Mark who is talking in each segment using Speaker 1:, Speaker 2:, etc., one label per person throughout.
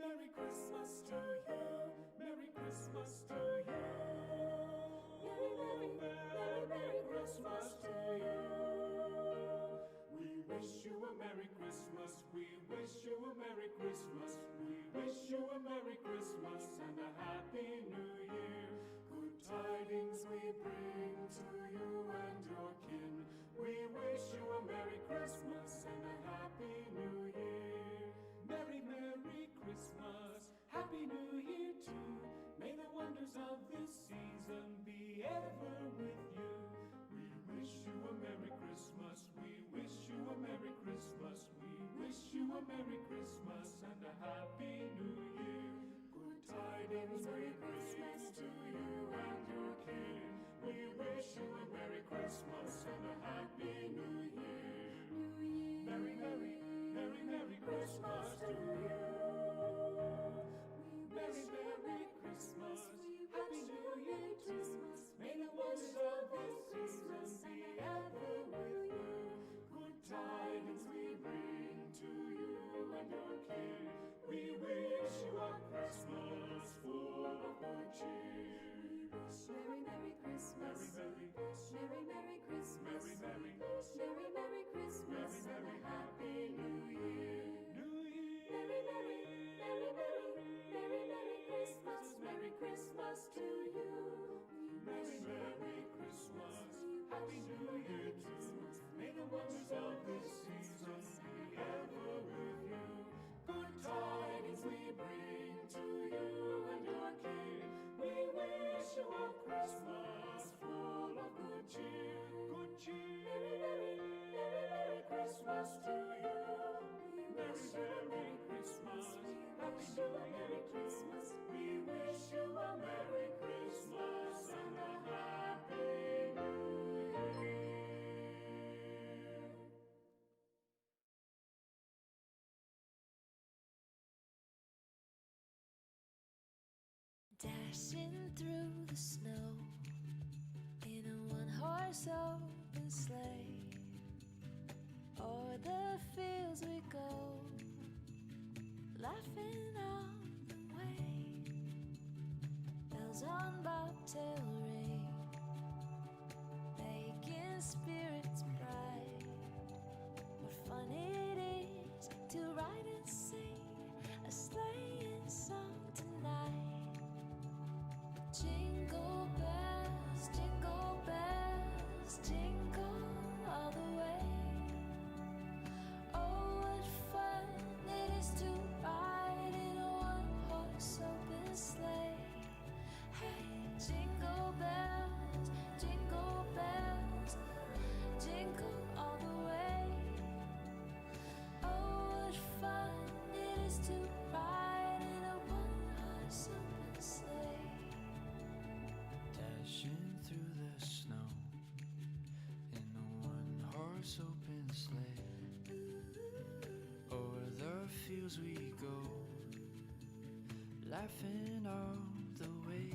Speaker 1: Merry Christmas to you. Merry Christmas to you. Merry Christmas to you. We wish you a Merry Christmas. We wish you a Merry Christmas. We wish you a Merry Christmas and a Happy New Year. Good tidings we bring to you and your kin. We wish you a Merry Christmas and a Happy New Year. Merry, Merry Christmas, Happy New Year too. May the wonders of this season be ever with you. We wish you a Merry Christmas. We wish you a Merry Christmas. We wish you a Merry Christmas and a Happy New Year. Good tidings we bring to you and your kin. We wish you a Merry Christmas and a Happy New Year. Merry, Merry, Merry, Merry Christmas to you. Merry, Merry Christmas, Happy New Year too. May the wonders of this season be ever with you. Good tidings we bring to you and your kin. We wish you a Christmas full of good cheer. Merry, Merry Christmas. Merry, Merry Christmas. Merry, Merry Christmas. Merry, Merry Happy New Year. New Year. Merry, Merry, Merry, Merry, Merry, Merry Christmas. Merry Christmas to you. Merry, Merry Christmas. Happy New Year too. May the wonders of this season be ever with you. Good tidings we bring to you and your kin. We wish you a Christmas full of good cheer. Good cheer. Merry, Merry, Merry Christmas to you. Merry, Merry Christmas. Happy New Year Christmas. We wish you a Merry Christmas and a Happy New Year.
Speaker 2: Dashing through the snow in a one-horse open sleigh, o'er the fields we go, laughing all the way. Bells on bobtail ring, making spirits bright. What fun it is to ride and sing a sleighing song tonight. Jingle bells, jingle all the way. Oh, what fun it is to ride in a one-horse open sleigh. Hey, jingle bells, jingle all the way. Oh, what fun it is to ride in a one-horse open sleigh.
Speaker 3: Dashing through the snow in a one-horse open sleigh, o'er the fields we go, laughing all the way.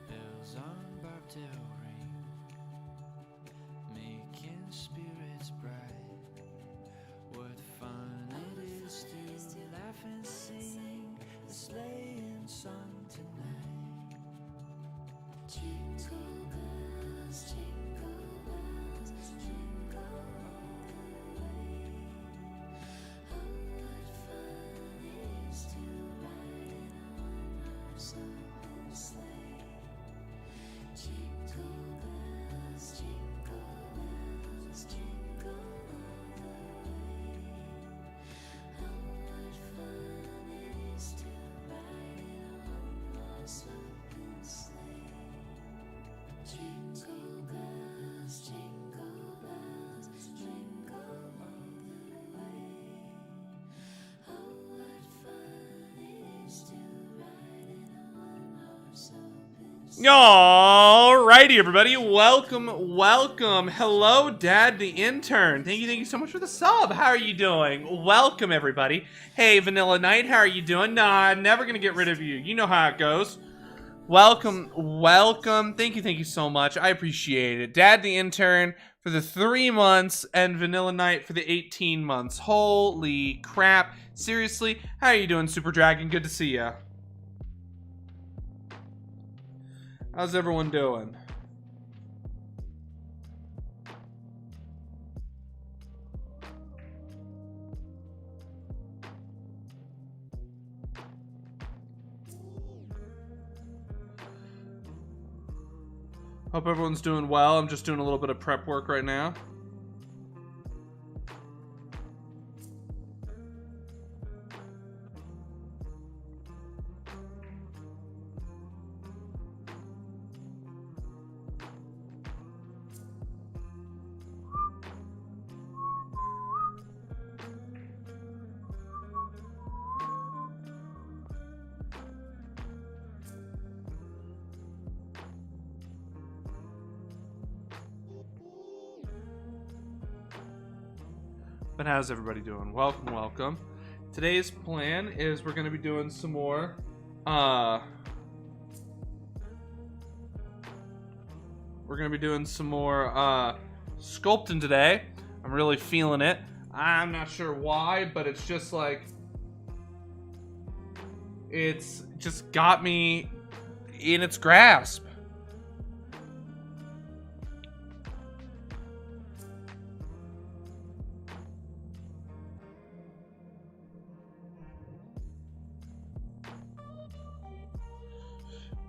Speaker 3: Bells on bobtail ring, making spirits bright. What fun it is to laugh and sing a sleighing song tonight.
Speaker 2: Jingle bells, jingle all the way. Oh, what fun it is to ride in a one-horse open sleigh. Jingle bells, jingle all the way. Oh, what fun it is to ride in a one-horse open sleigh. Jingle bells, jingle all the way. Oh, what fun it is to ride in a one-horse open sleigh.
Speaker 4: Alrighty, everybody. Welcome. Hello, Dad the intern. Thank you so much for the sub. How are you doing? Welcome, everybody. Hey, Vanilla Knight, how are you doing? Nah, never gonna get rid of you. You know how it goes. Welcome. Thank you so much. I appreciate it. Dad the intern, for the 3 months and Vanilla Knight for the 18 months. Holy crap. Seriously, how are you doing, Super Dragon? Good to see ya. How's everyone doing? Hope everyone's doing well. I'm just doing a little bit of prep work right now. But how's everybody doing? Welcome, welcome. Today's plan is we're going to be doing some more, sculpting today. I'm really feeling it. I'm not sure why, but it's just like, it's just got me in its grasp.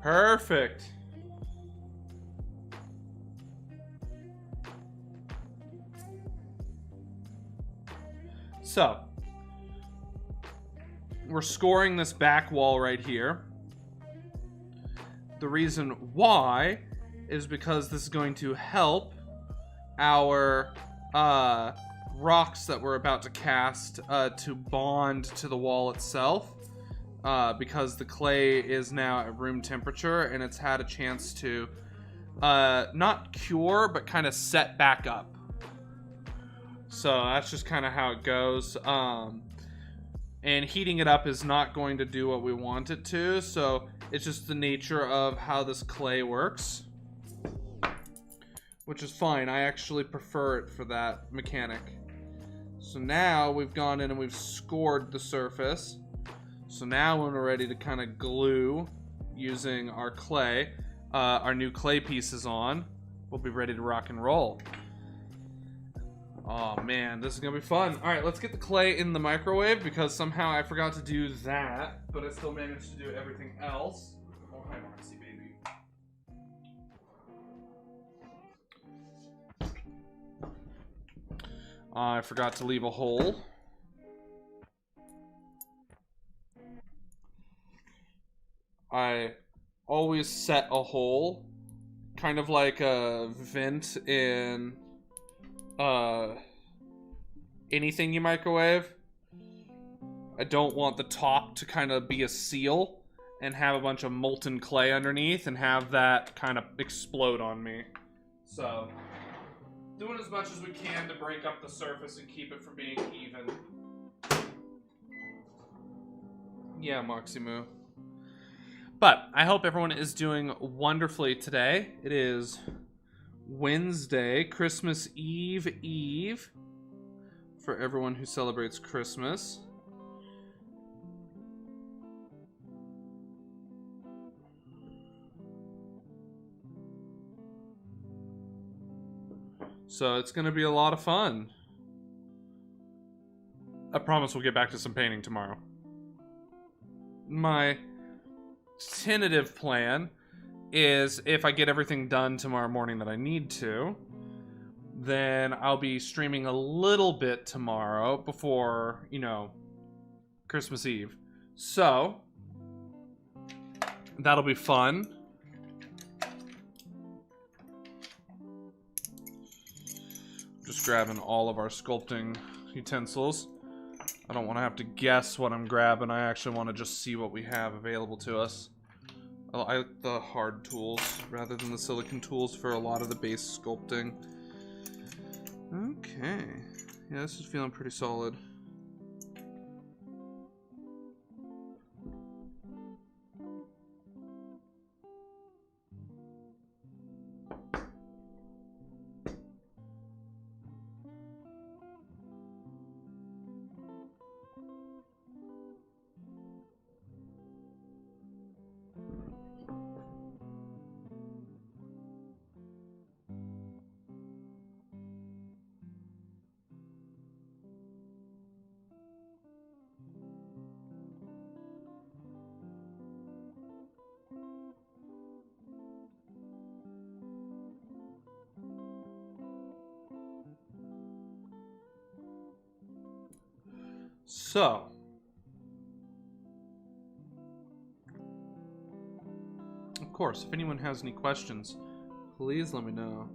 Speaker 4: Perfect. So, we're scoring this back wall right here. The reason why is because this is going to help our rocks that we're about to cast to bond to the wall itself. Because the clay is now at room temperature and it's had a chance to not cure, but kind of set back up. So that's just kind of how it goes. And heating it up is not going to do what we want it to, so it's just the nature of how this clay works. Which is fine. I actually prefer it for that mechanic. So now we've gone in and we've scored the surface. So now when we're ready to kind of glue using our clay, our new clay pieces on, we'll be ready to rock and roll. Oh man, this is gonna be fun. All right, let's get the clay in the microwave because somehow I forgot to do that, but I still managed to do everything else. Oh, hi Moxie, baby. I forgot to leave a hole. I always set a hole, kind of like a vent in anything you microwave. I don't want the top to kind of be a seal and have a bunch of molten clay underneath and have that kind of explode on me. So, doing as much as we can to break up the surface and keep it from being even. Yeah, Moxie Moo. But I hope everyone is doing wonderfully today. It is Wednesday, Christmas Eve for everyone who celebrates Christmas. So it's going to be a lot of fun. I promise we'll get back to some painting tomorrow. My tentative plan is if I get everything done tomorrow morning that I need to, then I'll be streaming a little bit tomorrow before, you know, Christmas Eve. So, that'll be fun. Just grabbing all of our sculpting utensils. I don't want to have to guess what I'm grabbing. I actually want to just see what we have available to us. I like the hard tools rather than the silicone tools for a lot of the base sculpting. Okay. Yeah, this is feeling pretty solid. So, of course, if anyone has any questions, please let me know.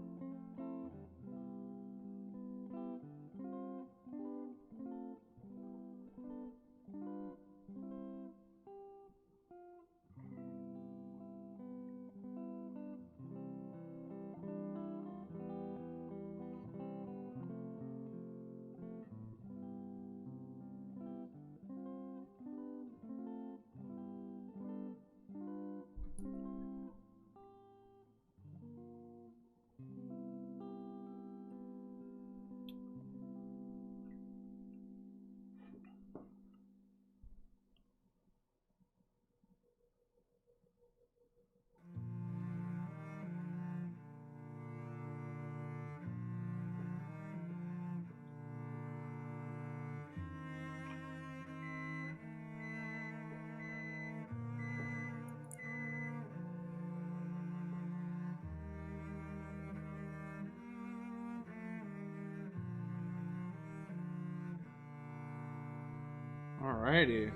Speaker 4: Alrighty.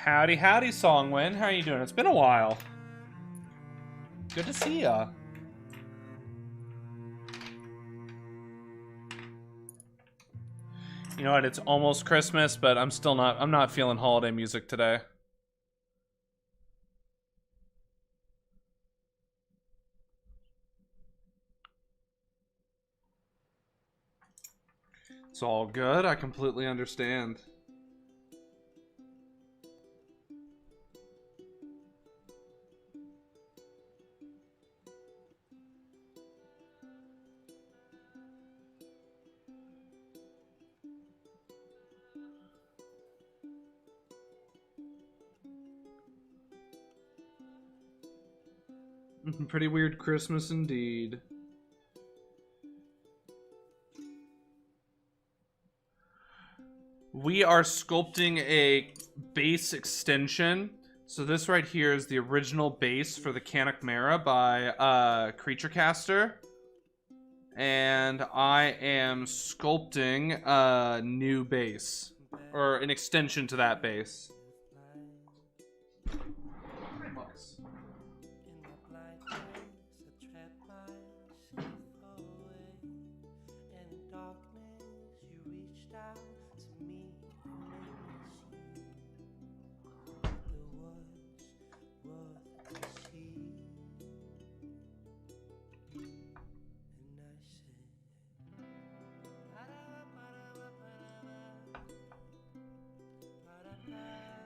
Speaker 4: Howdy, howdy, Songwin. How are you doing? It's been a while. Good to see ya. You know what? It's almost Christmas, but I'm not feeling holiday music today. It's all good. I completely understand. Pretty weird Christmas indeed. We are sculpting a bass extension. So this right here is the original bass for the Canuck Mara by Creature Caster. And I am sculpting a new bass. Or an extension to that bass.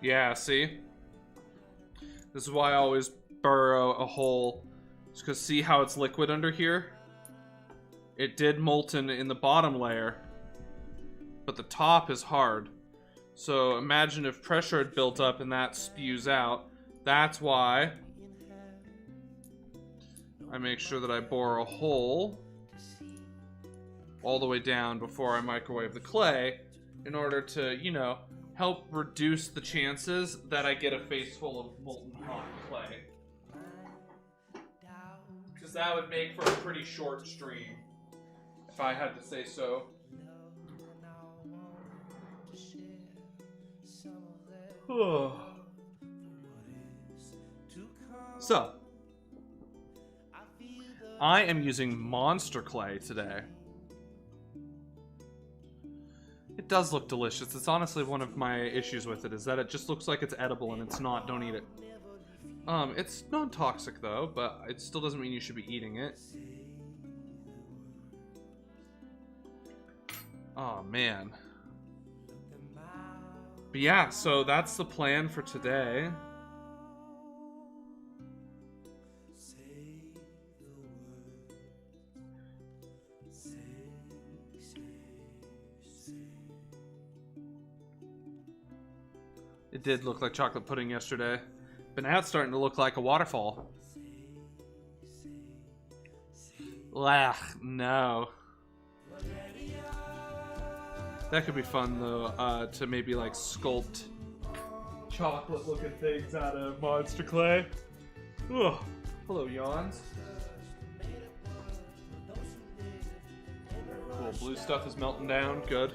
Speaker 4: Yeah, see? This is why I always burrow a hole. Just because see how it's liquid under here? It did molten in the bottom layer, but the top is hard. So imagine if pressure had built up and that spews out. That's why I make sure that I bore a hole all the way down before I microwave the clay in order to, you know, help reduce the chances that I get a face full of molten hot clay. Because that would make for a pretty short stream, if I had to say so. So, I am using monster clay today. It does look delicious. It's honestly one of my issues with it, is that it just looks like it's edible and it's not. Don't eat it. It's non-toxic though, but it still doesn't mean you should be eating it. Oh man. But yeah, so that's the plan for today. It did look like chocolate pudding yesterday, but now it's starting to look like a waterfall. Ugh, no. That could be fun though, to maybe like sculpt chocolate looking things out of monster clay. Ugh. Hello, yawns. Cool, blue stuff is melting down. Good.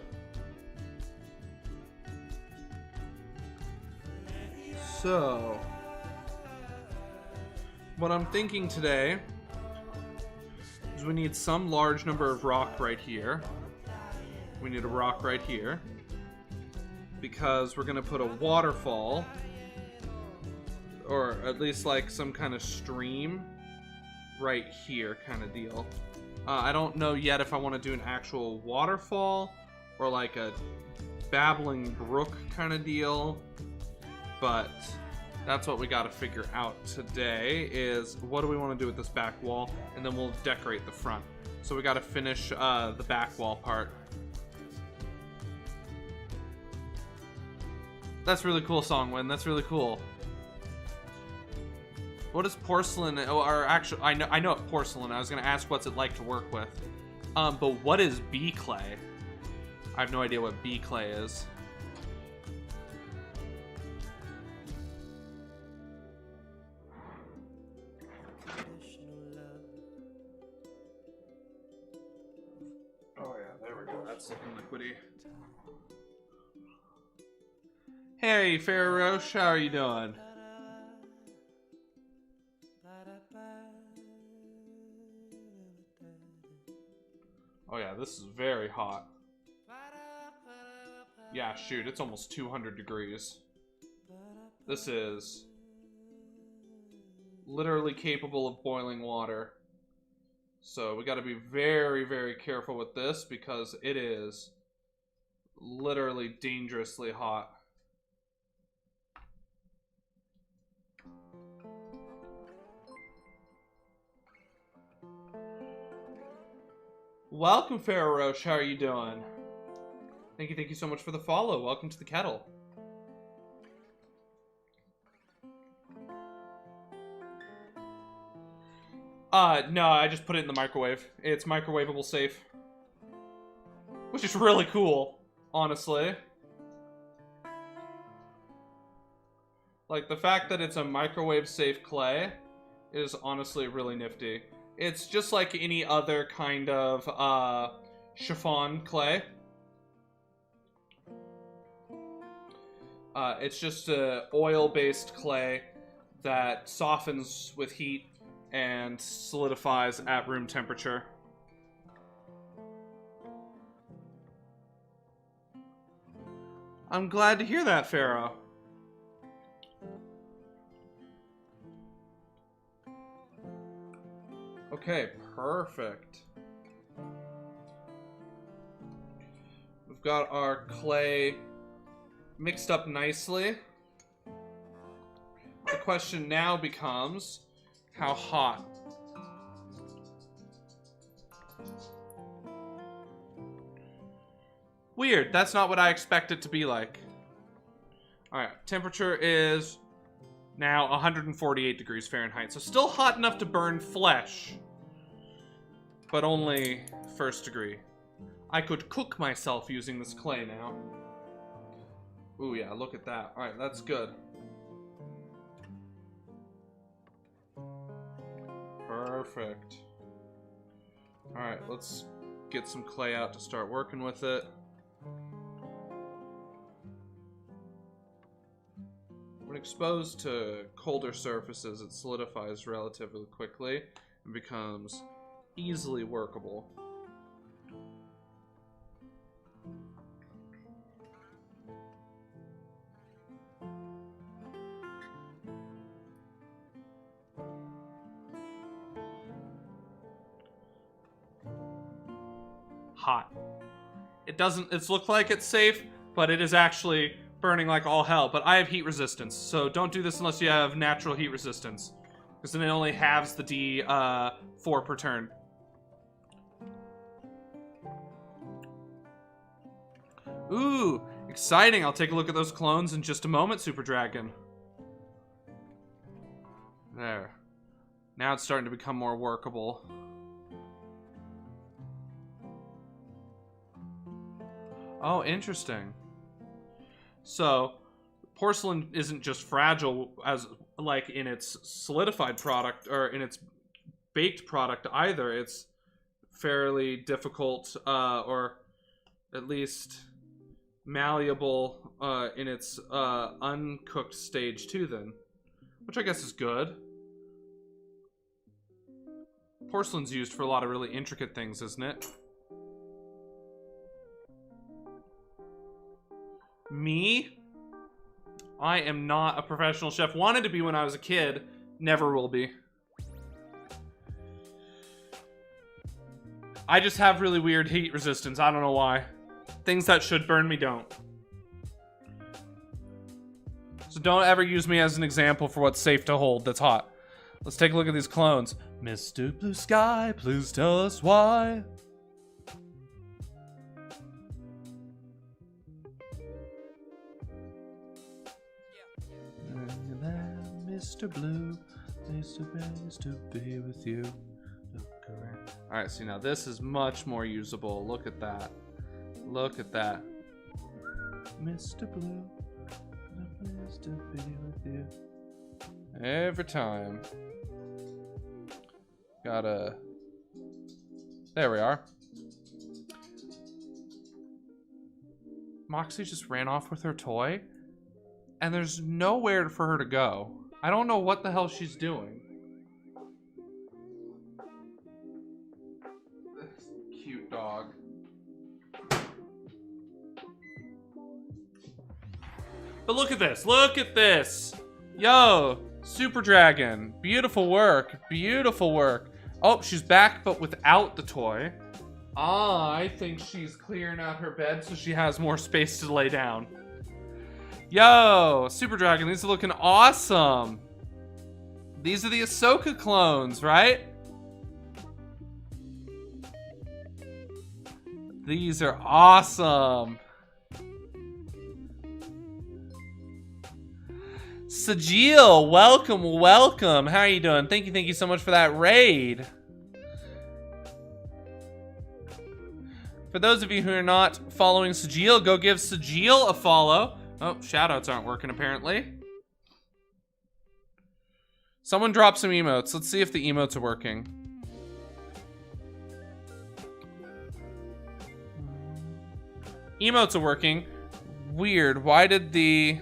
Speaker 4: So, what I'm thinking today is we need some large number of rock right here. We need a rock right here. Because we're going to put a waterfall, or at least like some kind of stream right here kind of deal. I don't know yet if I want to do an actual waterfall or like a babbling brook kind of deal, but that's what we got to figure out today is what do we want to do with this back wall, and then we'll decorate the front. So we got to finish the back wall part. That's really cool, Songwin. That's really cool. What is porcelain? Or actually, I know it's porcelain. I was gonna ask what's it like to work with. But what is bee clay? I have no idea what bee clay is. Oh yeah, there we go. That's looking liquidy. Hey, Farrah Roche, how are you doing? Oh yeah, this is very hot. Yeah, shoot, it's almost 200 degrees. This is literally capable of boiling water. So we gotta be very, very careful with this because it is literally dangerously hot. Welcome, Farrah Roche. How are you doing? Thank you so much for the follow. Welcome to the kettle. No, I just put it in the microwave. It's microwavable safe. Which is really cool, honestly. Like, the fact that it's a microwave safe clay is honestly really nifty. It's just like any other kind of chiffon clay. It's just a oil-based clay that softens with heat and solidifies at room temperature. I'm glad to hear that, Farrah. Okay, perfect. We've got our clay mixed up nicely. The question now becomes, how hot? Weird, that's not what I expect it to be like. Alright, temperature is now 148 degrees Fahrenheit, so still hot enough to burn flesh, but only first degree. I could cook myself using this clay now. Ooh yeah, look at that. Alright, that's good. Perfect. Alright, let's get some clay out to start working with it. When exposed to colder surfaces, it solidifies relatively quickly and becomes easily workable. Hot. It's looked like it's safe, but it is actually burning like all hell. But I have heat resistance, so don't do this unless you have natural heat resistance, because then it only halves the D4 per turn. Ooh, exciting. I'll take a look at those clones in just a moment, Super Dragon. There. Now it's starting to become more workable. Oh, interesting. So, porcelain isn't just fragile as like in its solidified product or in its baked product either. It's fairly difficult or at least malleable in its uncooked stage too then, which I guess is good. Porcelain's used for a lot of really intricate things, isn't it? Me? I am not a professional chef. Wanted to be when I was a kid. Never will be. I just have really weird heat resistance. I don't know why. Things that should burn me don't. So don't ever use me as an example for what's safe to hold that's hot. Let's take a look at these clones. Mr. Blue Sky, please tell us why. Mr. Blue, pleased to be with you. Look around. Alright, see now this is much more usable. Look at that. Look at that. Mr. Blue, pleased to be with you. Every time. Gotta... There we are. Moxie just ran off with her toy, and there's nowhere for her to go. I don't know what the hell she's doing. This cute dog. But look at this, look at this. Yo, Super Dragon, beautiful work, beautiful work. Oh, she's back, but without the toy. Ah, I think she's clearing out her bed so she has more space to lay down. Yo, Super Dragon, these are looking awesome. These are the Ahsoka clones, right? These are awesome. Sajil, welcome, welcome. How are you doing? Thank you so much for that raid. For those of you who are not following Sajil, go give Sajil a follow. Oh, shoutouts aren't working apparently. Someone drop some emotes. Let's see if the emotes are working. Emotes are working. Weird. Why did the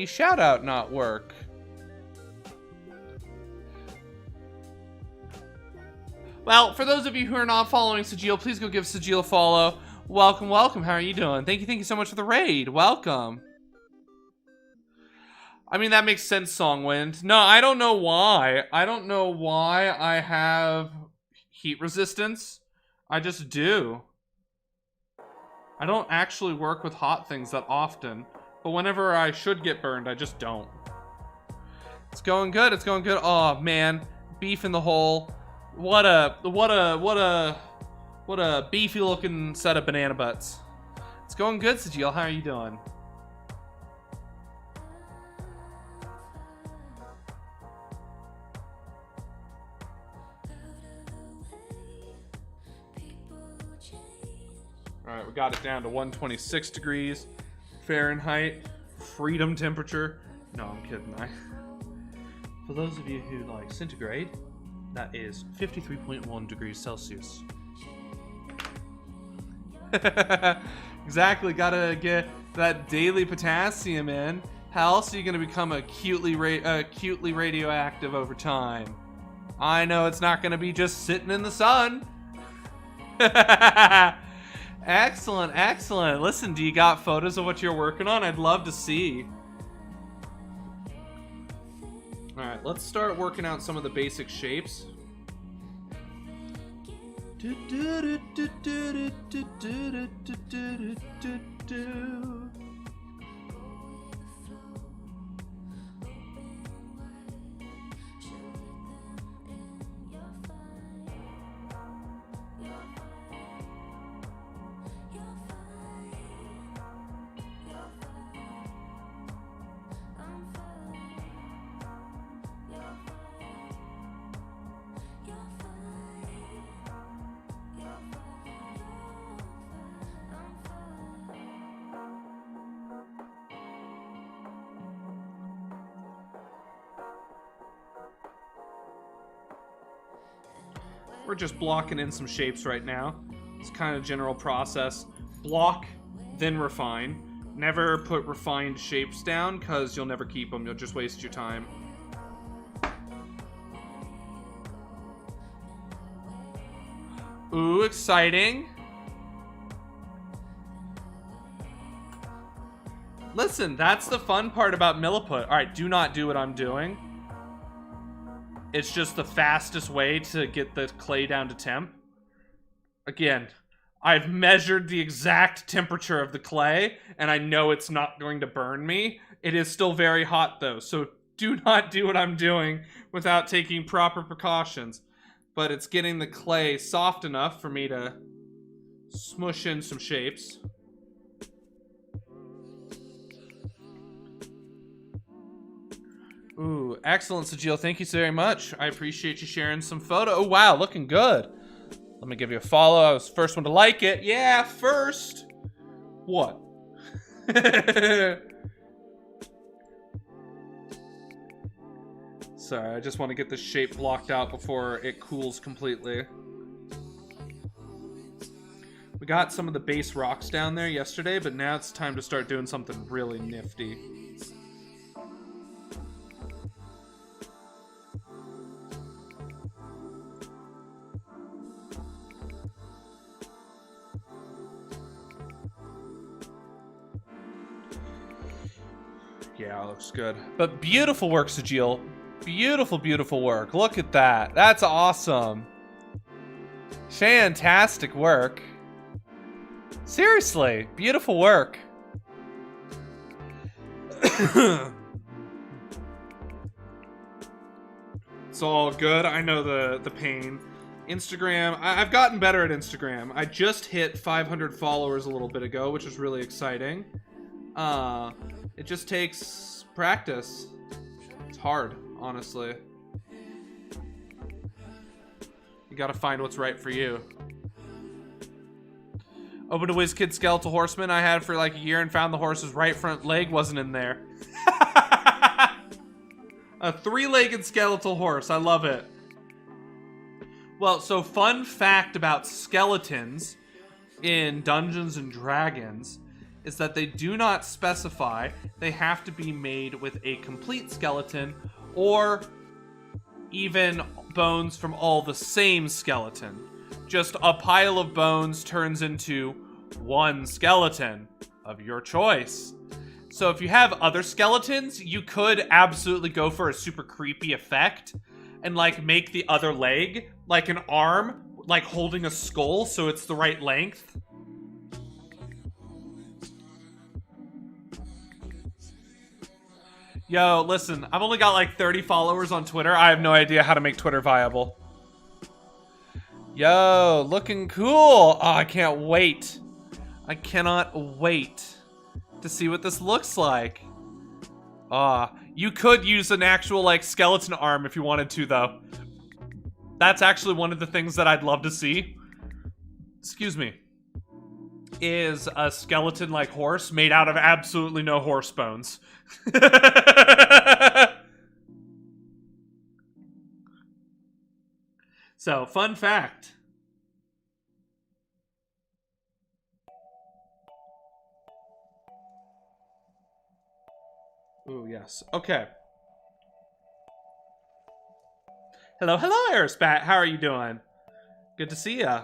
Speaker 4: shoutout not work? Well, for those of you who are not following Sajil, please go give Sajil a follow. Welcome, welcome. How are you doing? Thank you so much for the raid. Welcome. I mean, that makes sense, Songwind. No, I don't know why. I don't know why I have heat resistance. I just do. I don't actually work with hot things that often, but whenever I should get burned, I just don't. It's going good. It's going good. Oh man, beef in the hole. What a beefy looking set of banana butts. It's going good, Sajil. How are you doing? All right, we got it down to 126 degrees Fahrenheit, freedom temperature. No, I'm kidding. For those of you who like centigrade, that is 53.1 degrees Celsius. Exactly, gotta get that daily potassium in. How else are you gonna become acutely radioactive over time? I know it's not gonna be just sitting in the sun. Excellent, excellent. Listen, do you got photos of what you're working on? I'd love to see. All right, let's start working out some of the basic shapes. We're just blocking in some shapes right now. It's kind of general process. Block, then refine. Never put refined shapes down because you'll never keep them. You'll just waste your time. Ooh, exciting. Listen, that's the fun part about Milliput. Alright, do not do what I'm doing. It's just the fastest way to get the clay down to temp. Again, I've measured the exact temperature of the clay, and I know it's not going to burn me. It is still very hot, though, so do not do what I'm doing without taking proper precautions. But it's getting the clay soft enough for me to smush in some shapes. Ooh, excellent, Sajil. Thank you so very much. I appreciate you sharing some photo. Oh, wow, looking good. Let me give you a follow. I was the first one to like it. Yeah, first. What? Sorry, I just want to get this shape blocked out before it cools completely. We got some of the base rocks down there yesterday, but now it's time to start doing something really nifty. Yeah, it looks good. But beautiful work, Sajil. Beautiful, beautiful work. Look at that. That's awesome. Fantastic work. Seriously, beautiful work. It's all good. I know the pain. Instagram. I've gotten better at Instagram. I just hit 500 followers a little bit ago, which is really exciting. It just takes practice. It's hard, honestly. You gotta find what's right for you. Opened a WizKid Skeletal Horseman I had for like a year and found the horse's right front leg wasn't in there. A 3-legged skeletal horse. I love it. Well, so fun fact about skeletons in Dungeons and Dragons is that they do not specify they have to be made with a complete skeleton or even bones from all the same skeleton. Just a pile of bones turns into one skeleton of your choice. So if you have other skeletons, you could absolutely go for a super creepy effect and like make the other leg like an arm, like holding a skull so it's the right length. Yo, listen, I've only got like 30 followers on Twitter. I have no idea how to make Twitter viable. Yo, looking cool. Oh, I can't wait. I cannot wait to see what this looks like. You could use an actual like skeleton arm if you wanted to, though. That's actually one of the things that I'd love to see. Excuse me. Is a skeleton like horse made out of absolutely no horse bones. So, fun fact. Ooh, yes. Okay. Hello, Aerospat. How are you doing? Good to see ya.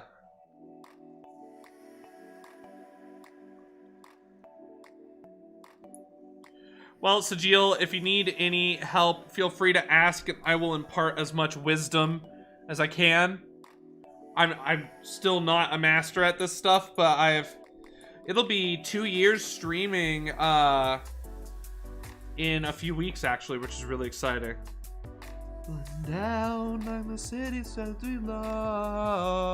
Speaker 4: Well, Sajil, if you need any help, feel free to ask, and I will impart as much wisdom as I can. I'm still not a master at this stuff, but it'll be 2 years streaming in a few weeks, actually, which is really exciting. Down like the city said we love.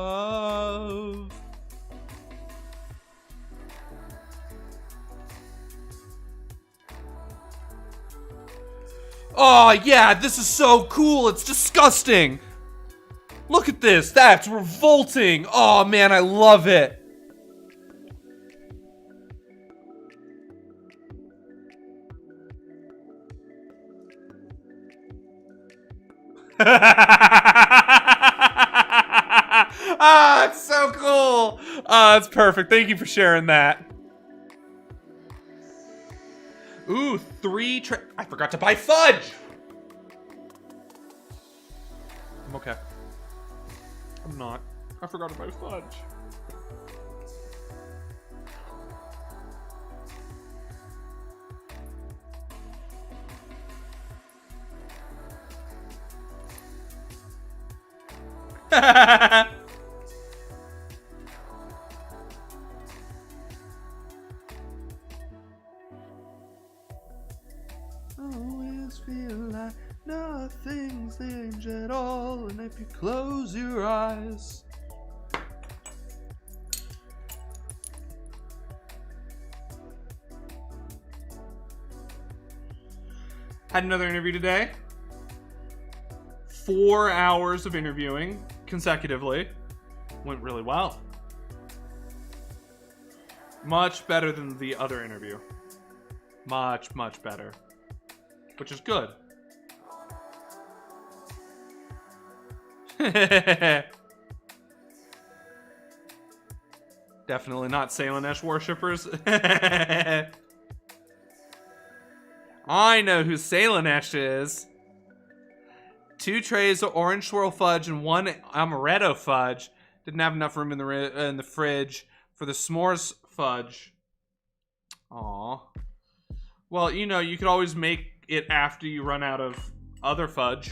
Speaker 4: Oh, yeah, this is so cool. It's disgusting. Look at this. That's revolting. Oh, man, I love it. It's so cool. It's perfect. Thank you for sharing that. Ooh, 3 I forgot to buy fudge. I'm okay. I'm not. I forgot to buy fudge. Always feel like nothing's changed at all, and if you close your eyes. Had another interview today. 4 hours of interviewing consecutively. Went really well. Much better than the other interview. Much, much better. Which is good. Definitely not Salinesh worshippers. I know who Salinesh is. 2 trays of orange swirl fudge and 1 amaretto fudge. Didn't have enough room in the fridge for the s'mores fudge. Aw. Well, you know, you could always make it after you run out of other fudge.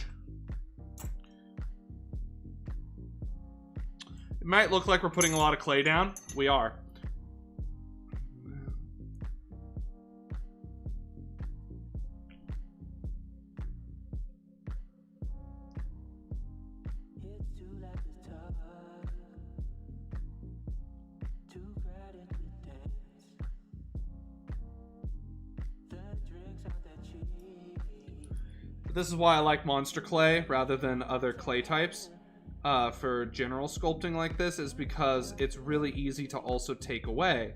Speaker 4: It might look like we're putting a lot of clay down. We are. This is why I like monster clay rather than other clay types for general sculpting like this, is because it's really easy to also take away.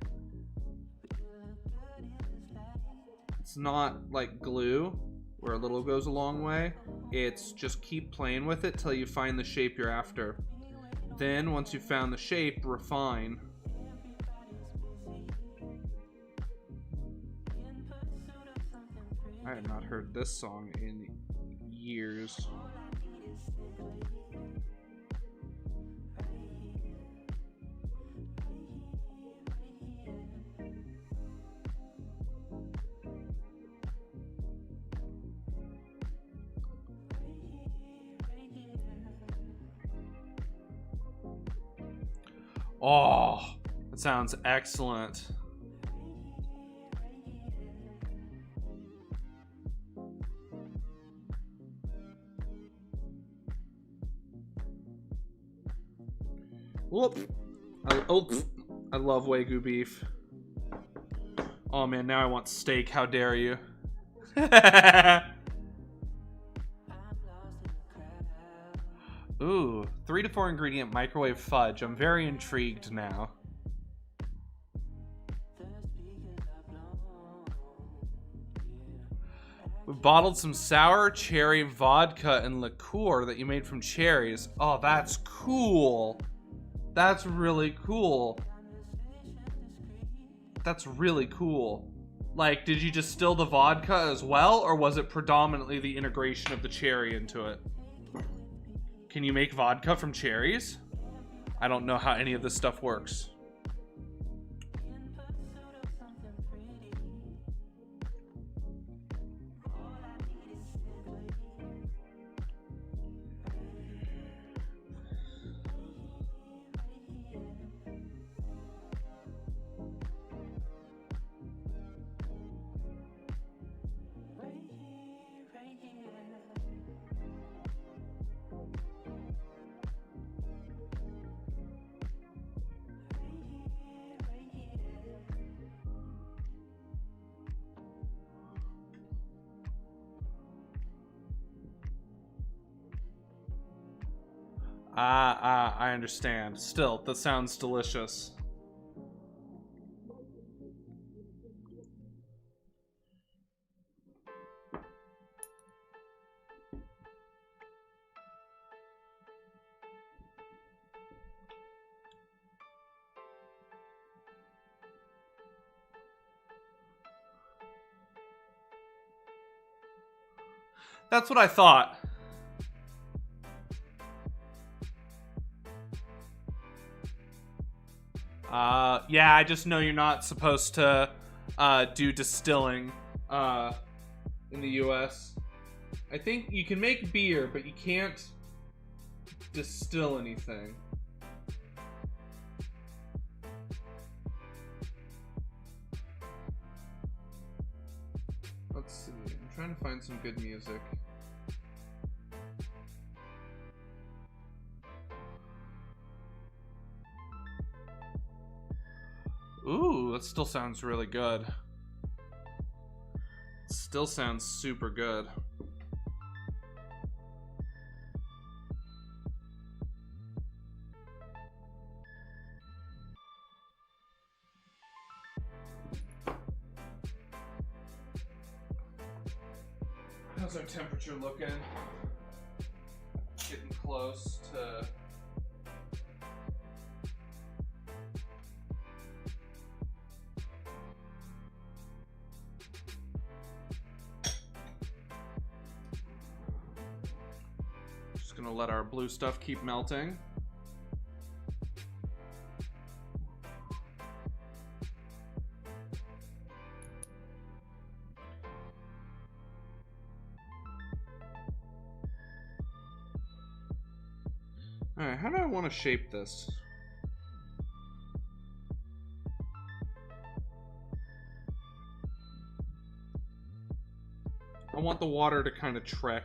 Speaker 4: It's not like glue where a little goes a long way. It's just keep playing with it till you find the shape you're after. Then once you've found the shape, refine. I have not heard this song in years. Oh, that sounds excellent. Whoop. I love Wagyu beef. Oh man, now I want steak. How dare you? Ooh, 3 to 4 ingredient microwave fudge. I'm very intrigued now. We bottled some sour cherry vodka and liqueur that you made from cherries. Oh, that's cool. That's really cool. That's really cool. Like, did you distill the vodka as well, or was it predominantly the integration of the cherry into it? Can you make vodka from cherries? I don't know how any of this stuff works. I understand. Still, that sounds delicious. That's what I thought. Yeah, I just know you're not supposed to do distilling in the US. I think you can make beer, but you can't distill anything. Let's see. I'm trying to find some good music. Ooh, that still sounds really good. Still sounds super good. How's our temperature looking? Getting close to... Just gonna let our blue stuff keep melting. Alright, how do I want to shape this? I want the water to kind of trek.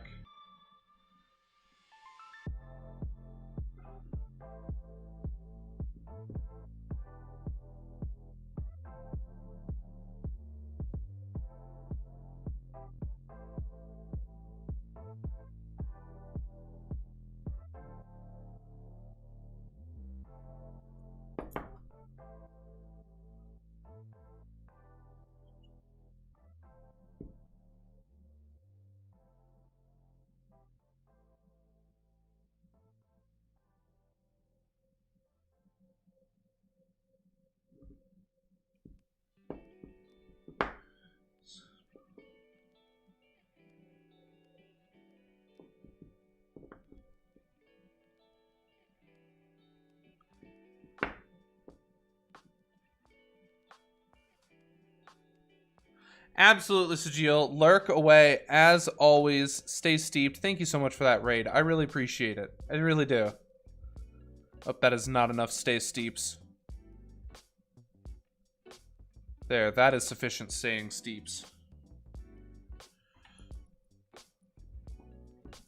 Speaker 4: Absolutely, Sajil. Lurk away as always. Stay steeped. Thank you so much for that raid. I really appreciate it. I really do. Oh, that is not enough stay steeps. There, that is sufficient staying steeps.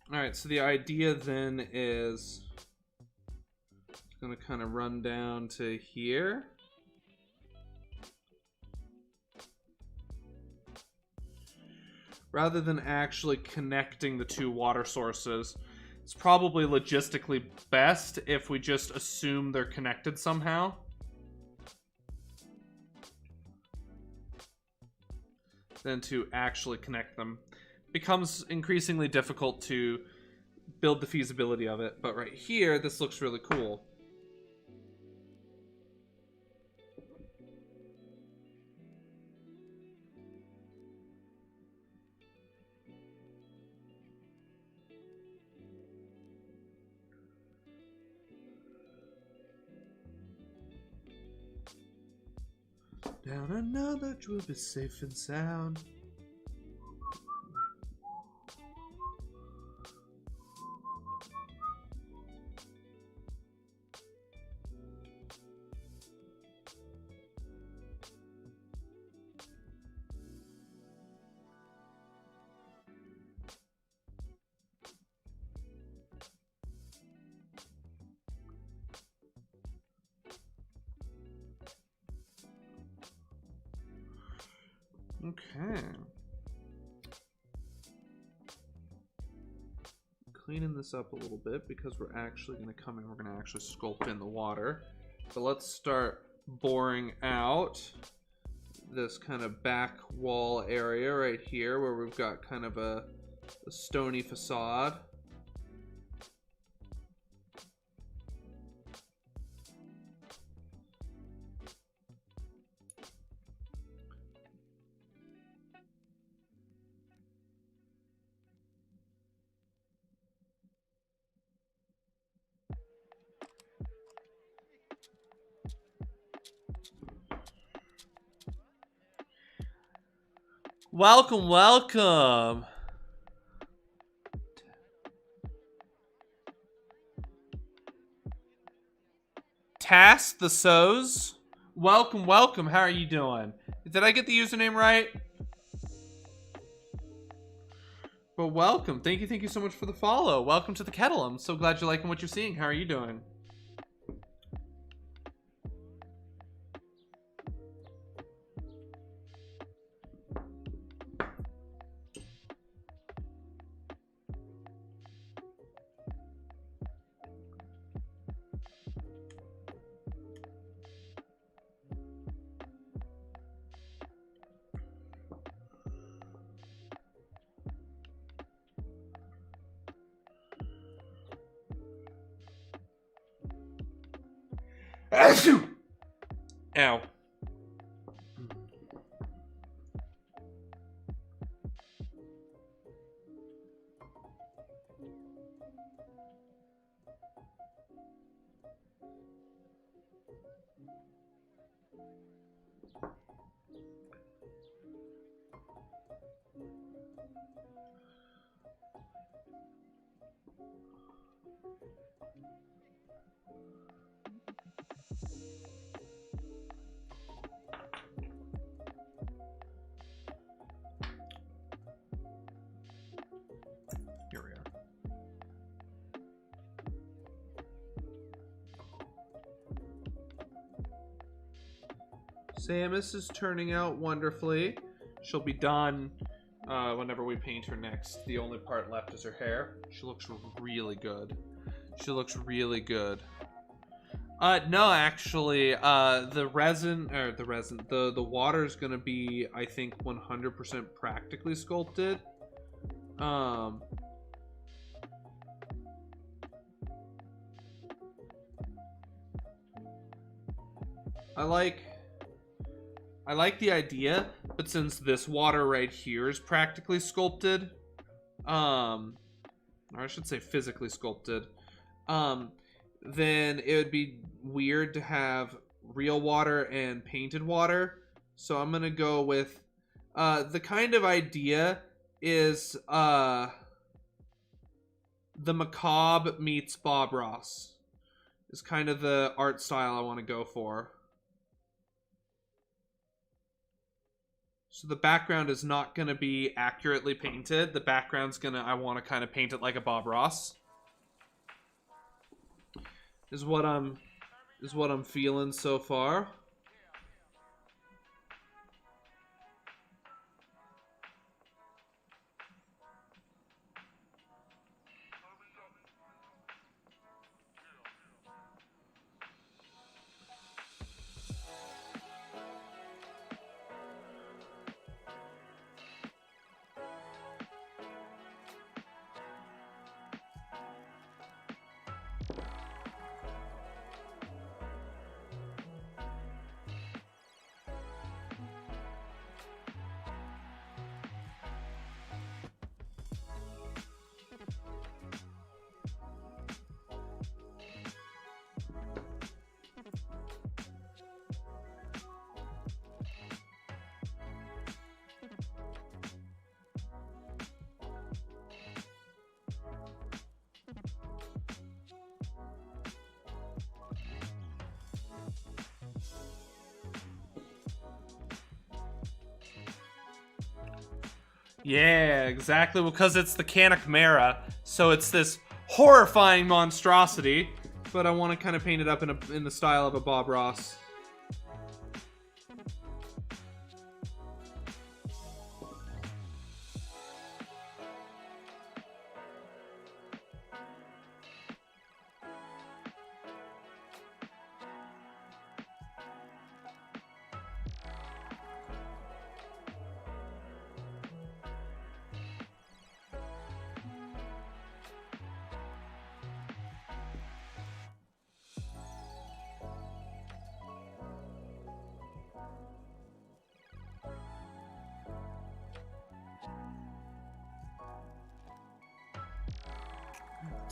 Speaker 4: Alright, so the idea then is... It's gonna kind of run down to here. Rather than actually connecting the two water sources, it's probably logistically best if we just assume they're connected somehow. Than to actually connect them. Becomes increasingly difficult to build the feasibility of it, but right here, this looks really cool. Down another will be safe and sound. Okay. Cleaning this up a little bit because we're actually going to come in, we're going to actually sculpt in the water. But let's start boring out this kind of back wall area right here where we've got kind of a stony facade. Welcome, welcome. Task the Sows. Welcome, welcome. How are you doing? Did I get the username right? But welcome. Thank you so much for the follow. Welcome to the kettle. I'm so glad you're liking what you're seeing. How are you doing? Ow. Here we are. Samus is turning out wonderfully. She'll be done whenever we paint her next. The only part left is her hair. She looks really good. She looks really good. No, actually, the water's gonna be, I think, 100% practically sculpted. I like the idea, but since this water right here is practically sculpted, or I should say physically sculpted, then it would be weird to have real water and painted water. So I'm gonna go with the kind of idea is the macabre meets Bob Ross is kind of the art style I want to go for. So the background is not going to be accurately painted. The background's I want to kind of paint it like a Bob Ross. Is what I'm feeling so far. Yeah, exactly, because it's the Kanakmera, so it's this horrifying monstrosity, but I want to kind of paint it up in the style of a Bob Ross.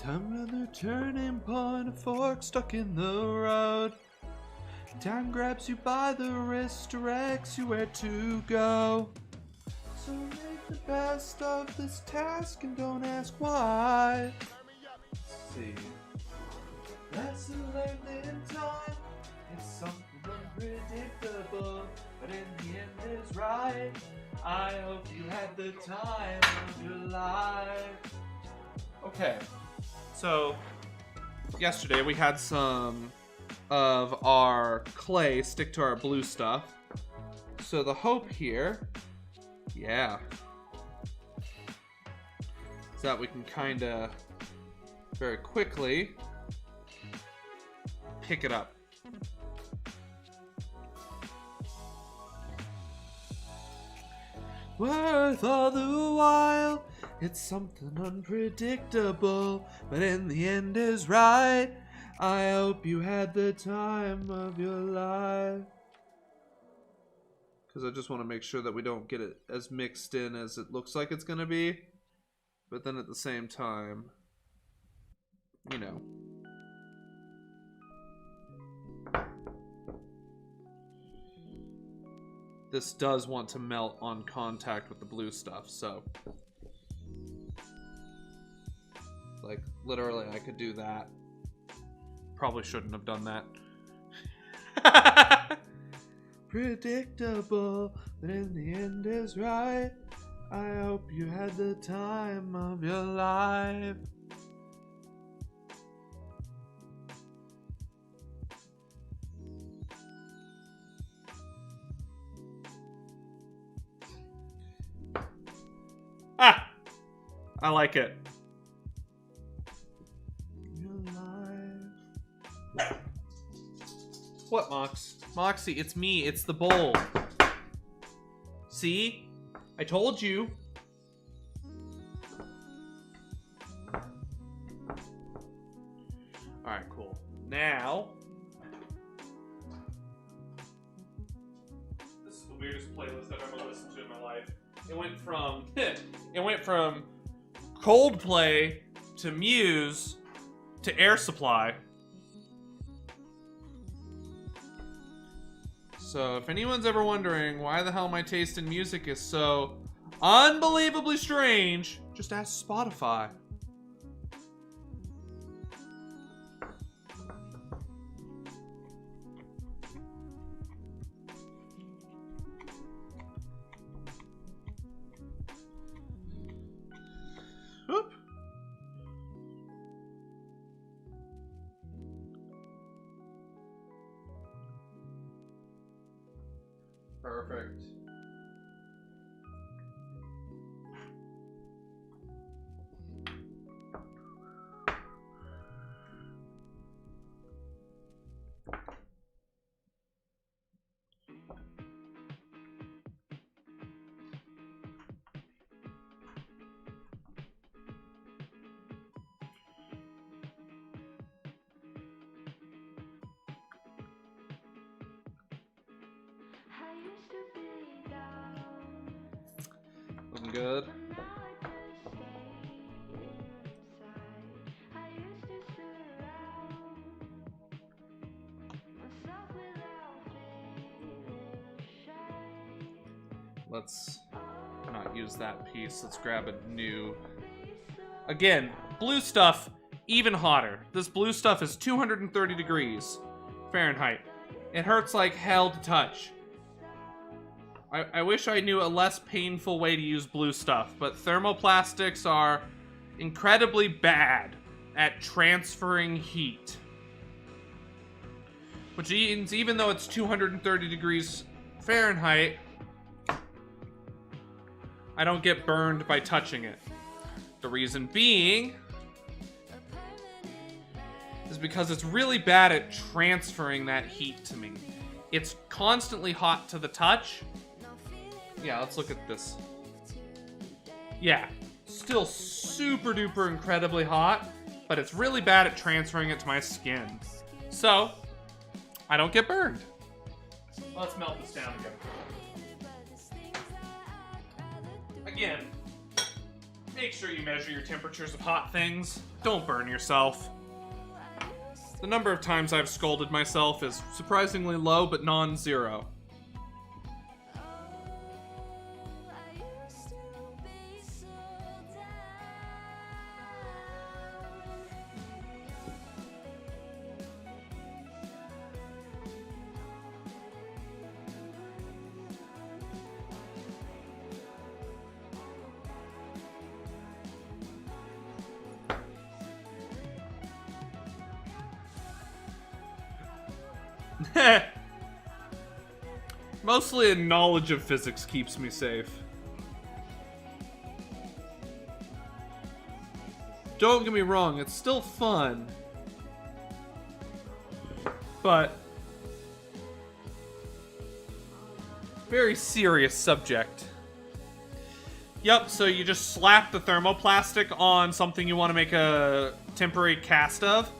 Speaker 4: Time to the turning point, a fork stuck in the road. Time grabs you by the wrist, directs you where to go. So make the best of this task and don't ask why. Let's see. Lesson learned in time. It's something unpredictable, but in the end is right. I hope you had the time of your life. Okay, so yesterday we had some of our clay stick to our blue stuff. So the hope here, yeah, is that we can kind of very quickly pick it up. Worth all the while, it's something unpredictable, but in the end is right. I hope you had the time of your life. Because I just want to make sure that we don't get it as mixed in as it looks like it's going to be. But then at the same time, you know. This does want to melt on contact with the blue stuff, so. Like, literally, I could do that. Probably shouldn't have done that. Predictable, but in the end is right. I hope you had the time of your life. Ah! I like it. Your life. What, Mox? Moxie, it's me. It's the bowl. See? I told you. Alright, cool. Now. This is the weirdest playlist I've ever listened to in my life. It went from Coldplay to Muse to Air Supply. So if anyone's ever wondering why the hell my taste in music is so unbelievably strange, just ask Spotify. Whoop. Perfect. Looking good. Let's not use that piece. Let's grab a new. Again, blue stuff, even hotter. This blue stuff is 230 degrees Fahrenheit. It hurts like hell to touch. I wish I knew a less painful way to use blue stuff, but thermoplastics are incredibly bad at transferring heat. Which means even though it's 230 degrees Fahrenheit, I don't get burned by touching it. The reason being is because it's really bad at transferring that heat to me. It's constantly hot to the touch. Yeah, let's look at this. Yeah, still super duper incredibly hot, but it's really bad at transferring it to my skin. So, I don't get burned. Let's melt this down again. Again, make sure you measure your temperatures of hot things. Don't burn yourself. The number of times I've scalded myself is surprisingly low, but non-zero. Mostly a knowledge of physics keeps me safe. Don't get me wrong, it's still fun. But very serious subject. Yep, so you just slap the thermoplastic on something you want to make a temporary cast of,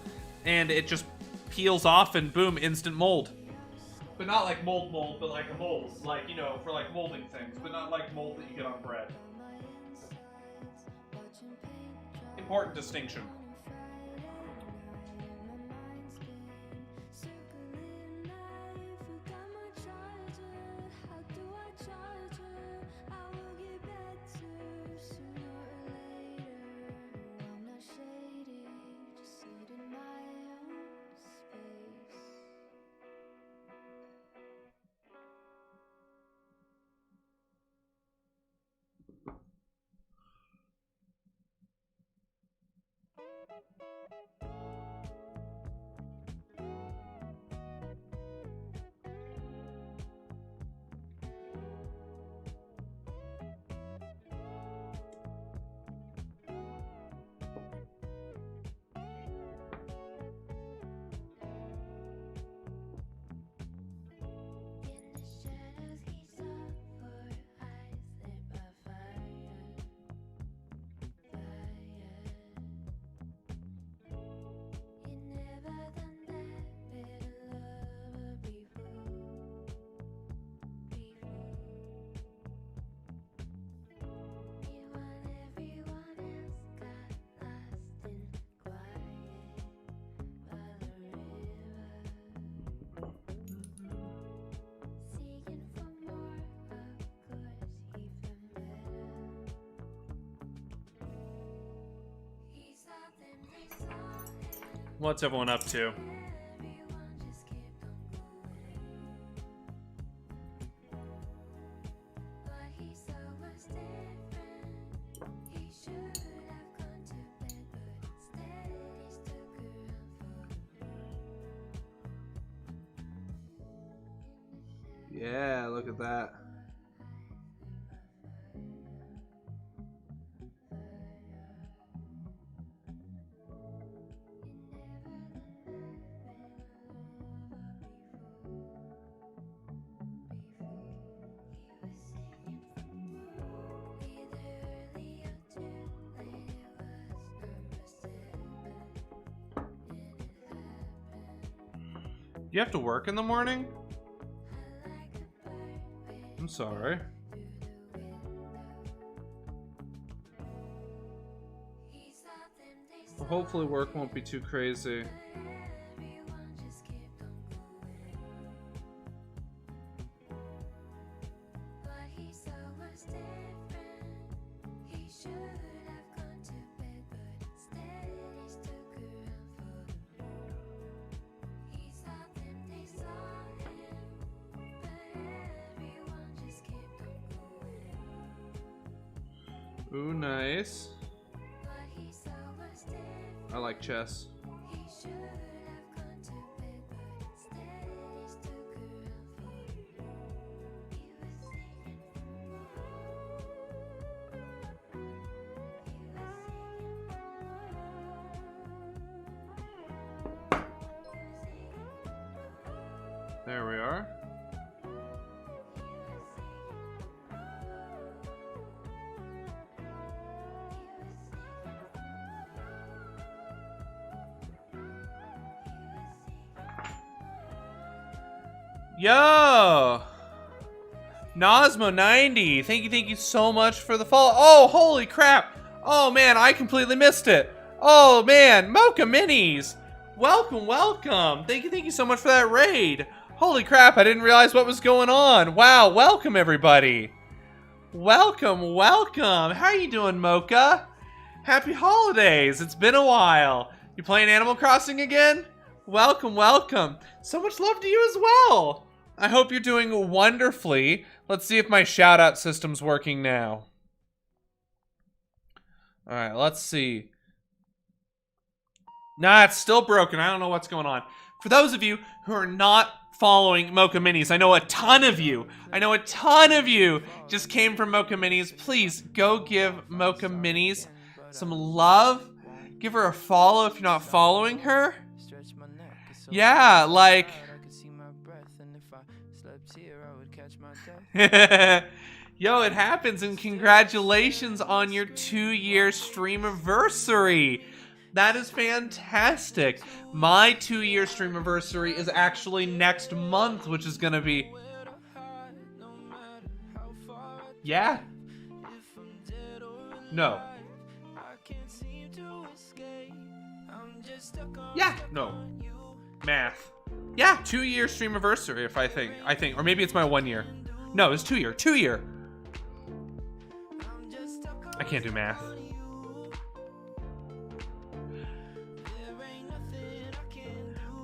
Speaker 4: and it just peels off and boom, instant mold. But not like mold, but like a mold. Like, you know, for like molding things, but not like mold that you get on bread. Important distinction. What's everyone up to? Yeah, look at that. You have to work in the morning? I'm sorry. Well, hopefully work won't be too crazy. Ooh, nice. I like chess. There we are. Yo! Nosmo90, thank you so much for the follow. Oh, holy crap! Oh man, I completely missed it. Oh man, Mocha Minis! Welcome, welcome! Thank you so much for that raid. Holy crap, I didn't realize what was going on. Wow, welcome everybody. Welcome, welcome. How are you doing, Mocha? Happy holidays, it's been a while. You playing Animal Crossing again? Welcome, welcome. So much love to you as well. I hope you're doing wonderfully. Let's see if my shout-out system's working now. Alright, let's see. Nah, it's still broken. I don't know what's going on. For those of you who are not following Mocha Minis. I know a ton of you. Just came from Mocha Minis. Please go give Mocha Minis some love. Give her a follow if you're not following her. Yeah, like... Yo, it happens, and congratulations on your 2-year streamiversary. That is fantastic. My 2-year streamiversary is actually next month, which is gonna be... Yeah. No. Yeah, no. Math. Yeah, 2-year streamiversary, if I think. Or maybe it's my 1 year. No, it's 2 year. 2 year. I can't do math.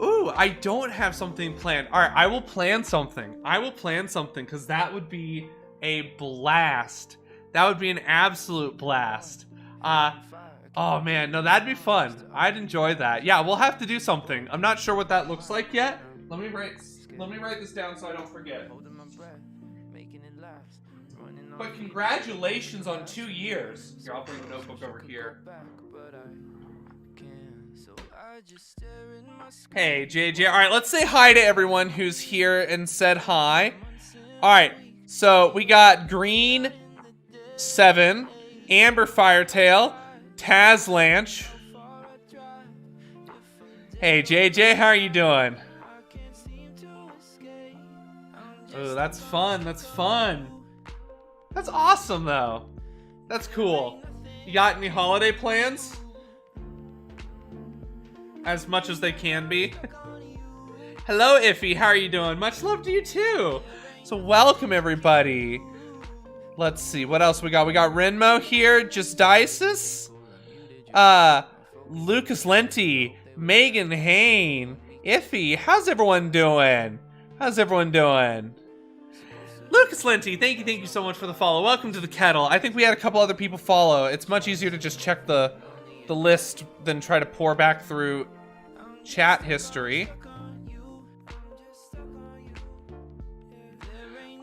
Speaker 4: Ooh, I don't have something planned. All right, I will plan something. Because that would be a blast. That would be an absolute blast. Oh man, no, that'd be fun. I'd enjoy that. Yeah, we'll have to do something. I'm not sure what that looks like yet. Let me write this down so I don't forget. But congratulations on 2 years. Here, I'll bring the notebook over here. Hey, JJ. All right, let's say hi to everyone who's here and said hi. All right, so we got Green 7, Amber Firetail, Taz Lanch. Hey, JJ, how are you doing? Oh, that's fun. That's awesome, though. That's cool. You got any holiday plans? As much as they can be. Hello, Iffy. How are you doing? Much love to you, too. So welcome, everybody. Let's see. What else we got? We got Renmo here. Justices. Lucas Lenti. Megan Hain. Iffy. How's everyone doing? Lucas Lenti, thank you so much for the follow. Welcome to the kettle. I think we had a couple other people follow. It's much easier to just check the list than try to pour back through chat history.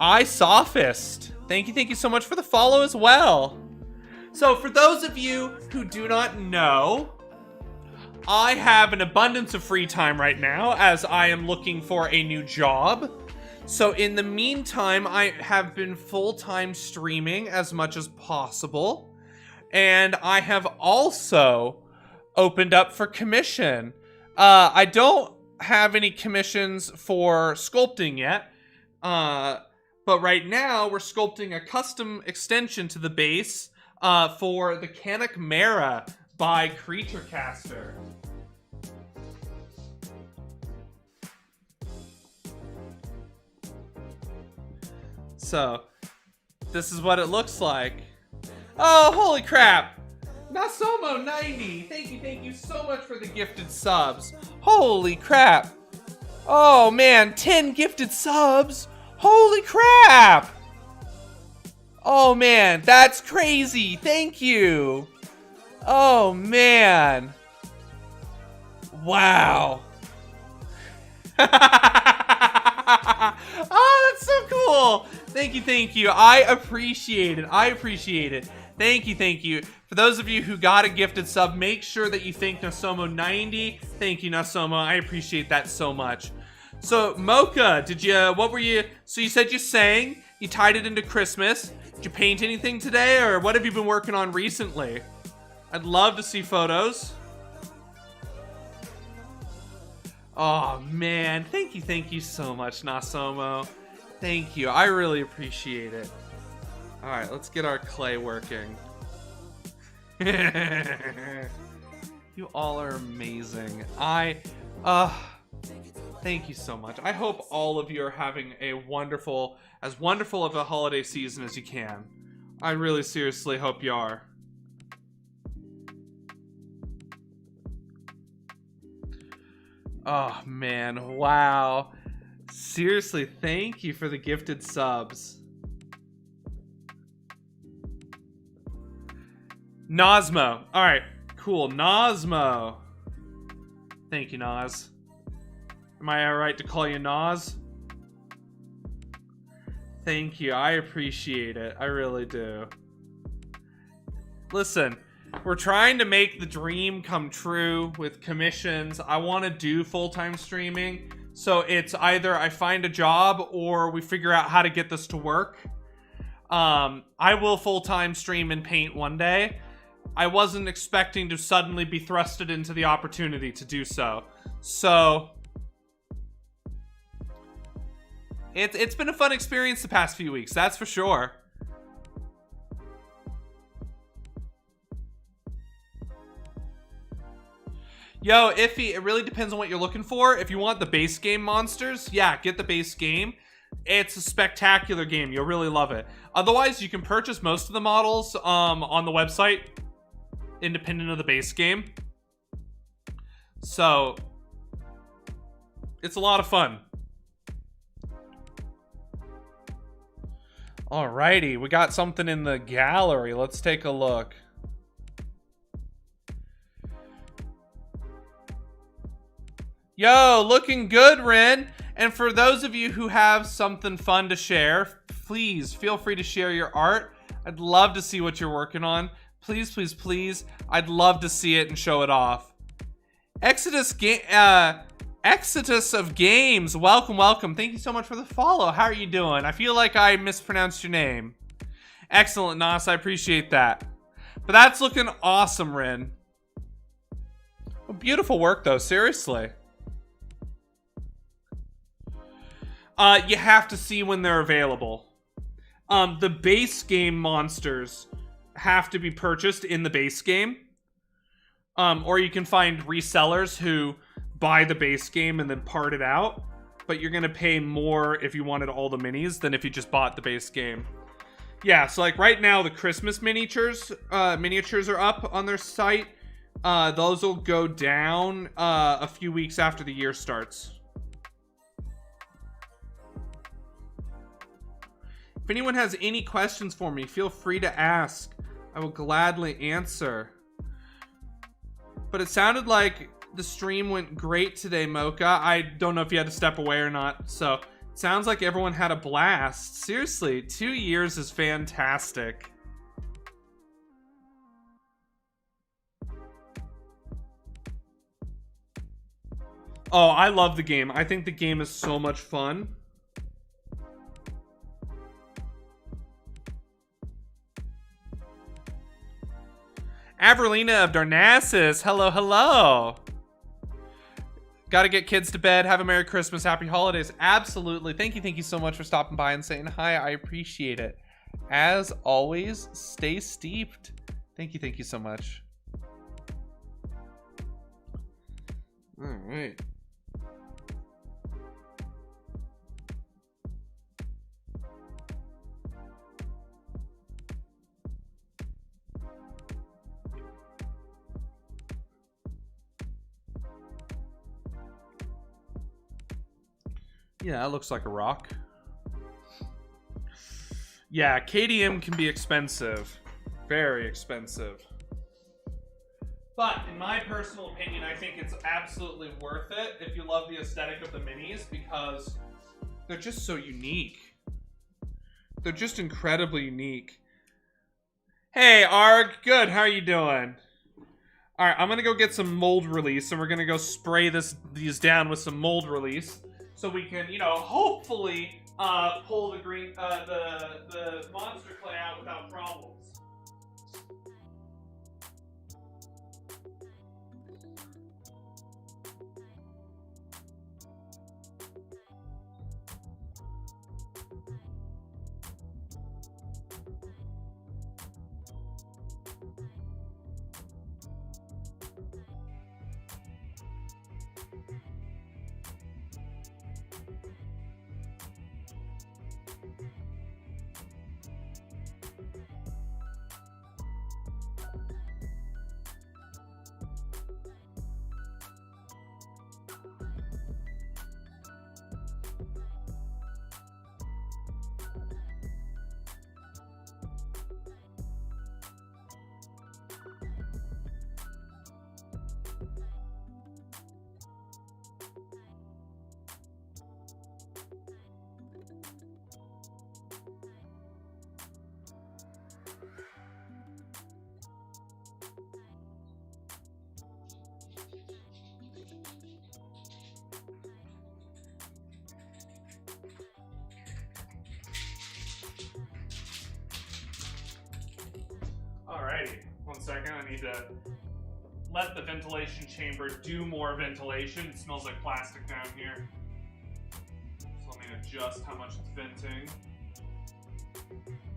Speaker 4: iSophist, thank you so much for the follow as well. So for those of you who do not know, I have an abundance of free time right now as I am looking for a new job. So in the meantime, I have been full-time streaming as much as possible. And I have also opened up for commission. I don't have any commissions for sculpting yet. But right now, we're sculpting a custom extension to the base for the Canuck Mara by Creature Caster. So, this is what it looks like. Oh, holy crap! Nasomo90, thank you so much for the gifted subs. Holy crap! Oh man, 10 gifted subs! Holy crap! Oh man, that's crazy! Thank you! Oh man! Wow! Oh, that's so cool! Thank you. I appreciate it. Thank you. For those of you who got a gifted sub, make sure that you thank Nasomo90. Thank you, Nasomo. I appreciate that so much. So, Mocha, so you said you sang, you tied it into Christmas. Did you paint anything today, or what have you been working on recently? I'd love to see photos. Oh, man. Thank you so much, Nasomo. Thank you. I really appreciate it. All right, let's get our clay working. You all are amazing. Thank you so much. I hope all of you are having as wonderful of a holiday season as you can. I really seriously hope you are. Oh man, wow. Seriously, thank you for the gifted subs. Nosmo. Alright, cool. Nosmo. Thank you, Nos. Am I alright to call you Nos? Thank you. I appreciate it. I really do. Listen, we're trying to make the dream come true with commissions. I want to do full-time streaming. So it's either I find a job or we figure out how to get this to work. I will full-time stream and paint one day. I wasn't expecting to suddenly be thrusted into the opportunity to do so. So it's been a fun experience the past few weeks, that's for sure. Yo, Iffy, it really depends on what you're looking for. If you want the base game monsters, yeah, get the base game. It's a spectacular game. You'll really love it. Otherwise, you can purchase most of the models on the website, independent of the base game. So, it's a lot of fun. Alrighty, we got something in the gallery. Let's take a look. Yo, looking good, Ren. And for those of you who have something fun to share, please feel free to share your art. I'd love to see what you're working on. Please, please, please. I'd love to see it and show it off. Exodus of Games, welcome, welcome. Thank you so much for the follow. How are you doing? I feel like I mispronounced your name. Excellent, Nas. I appreciate that. But that's looking awesome, Ren. Well, beautiful work, though. Seriously. You have to see when they're available. The base game monsters have to be purchased in the base game. Or you can find resellers who buy the base game and then part it out. But you're going to pay more if you wanted all the minis than if you just bought the base game. Yeah, so like right now the Christmas miniatures are up on their site. Those will go down a few weeks after the year starts. If anyone has any questions for me, feel free to ask. I will gladly answer. But it sounded like the stream went great today, Mocha. I don't know if you had to step away or not. So, it sounds like everyone had a blast. Seriously, 2 years is fantastic. Oh, I love the game. I think the game is so much fun. Avrelina of Darnassus, hello, hello. Gotta get kids to bed. Have a Merry Christmas, Happy Holidays. Absolutely. Thank you so much for stopping by and saying hi. I appreciate it. As always, stay steeped. Thank you so much. All right. Yeah, that looks like a rock. Yeah, KDM can be expensive. Very expensive. But, in my personal opinion, I think it's absolutely worth it if you love the aesthetic of the minis because they're just so unique. They're just incredibly unique. Hey, Arg. Good. How are you doing? Alright, I'm gonna go get some mold release and we're gonna go spray these down with some mold release. So we can, you know, hopefully pull the monster clay out without problems. Alrighty, 1 second. I need to let the ventilation chamber do more ventilation. It smells like plastic down here. So let me adjust how much it's venting.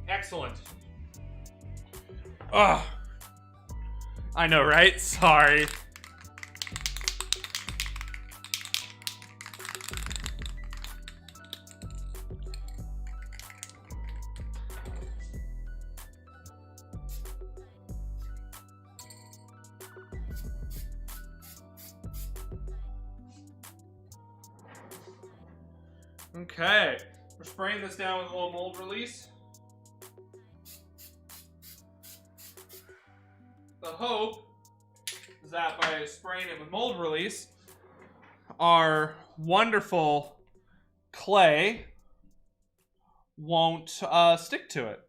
Speaker 4: Excellent. Ugh. I know, right? Sorry. Okay, we're spraying this down with a little mold release. The hope is that by spraying it with mold release, our wonderful clay won't stick to it.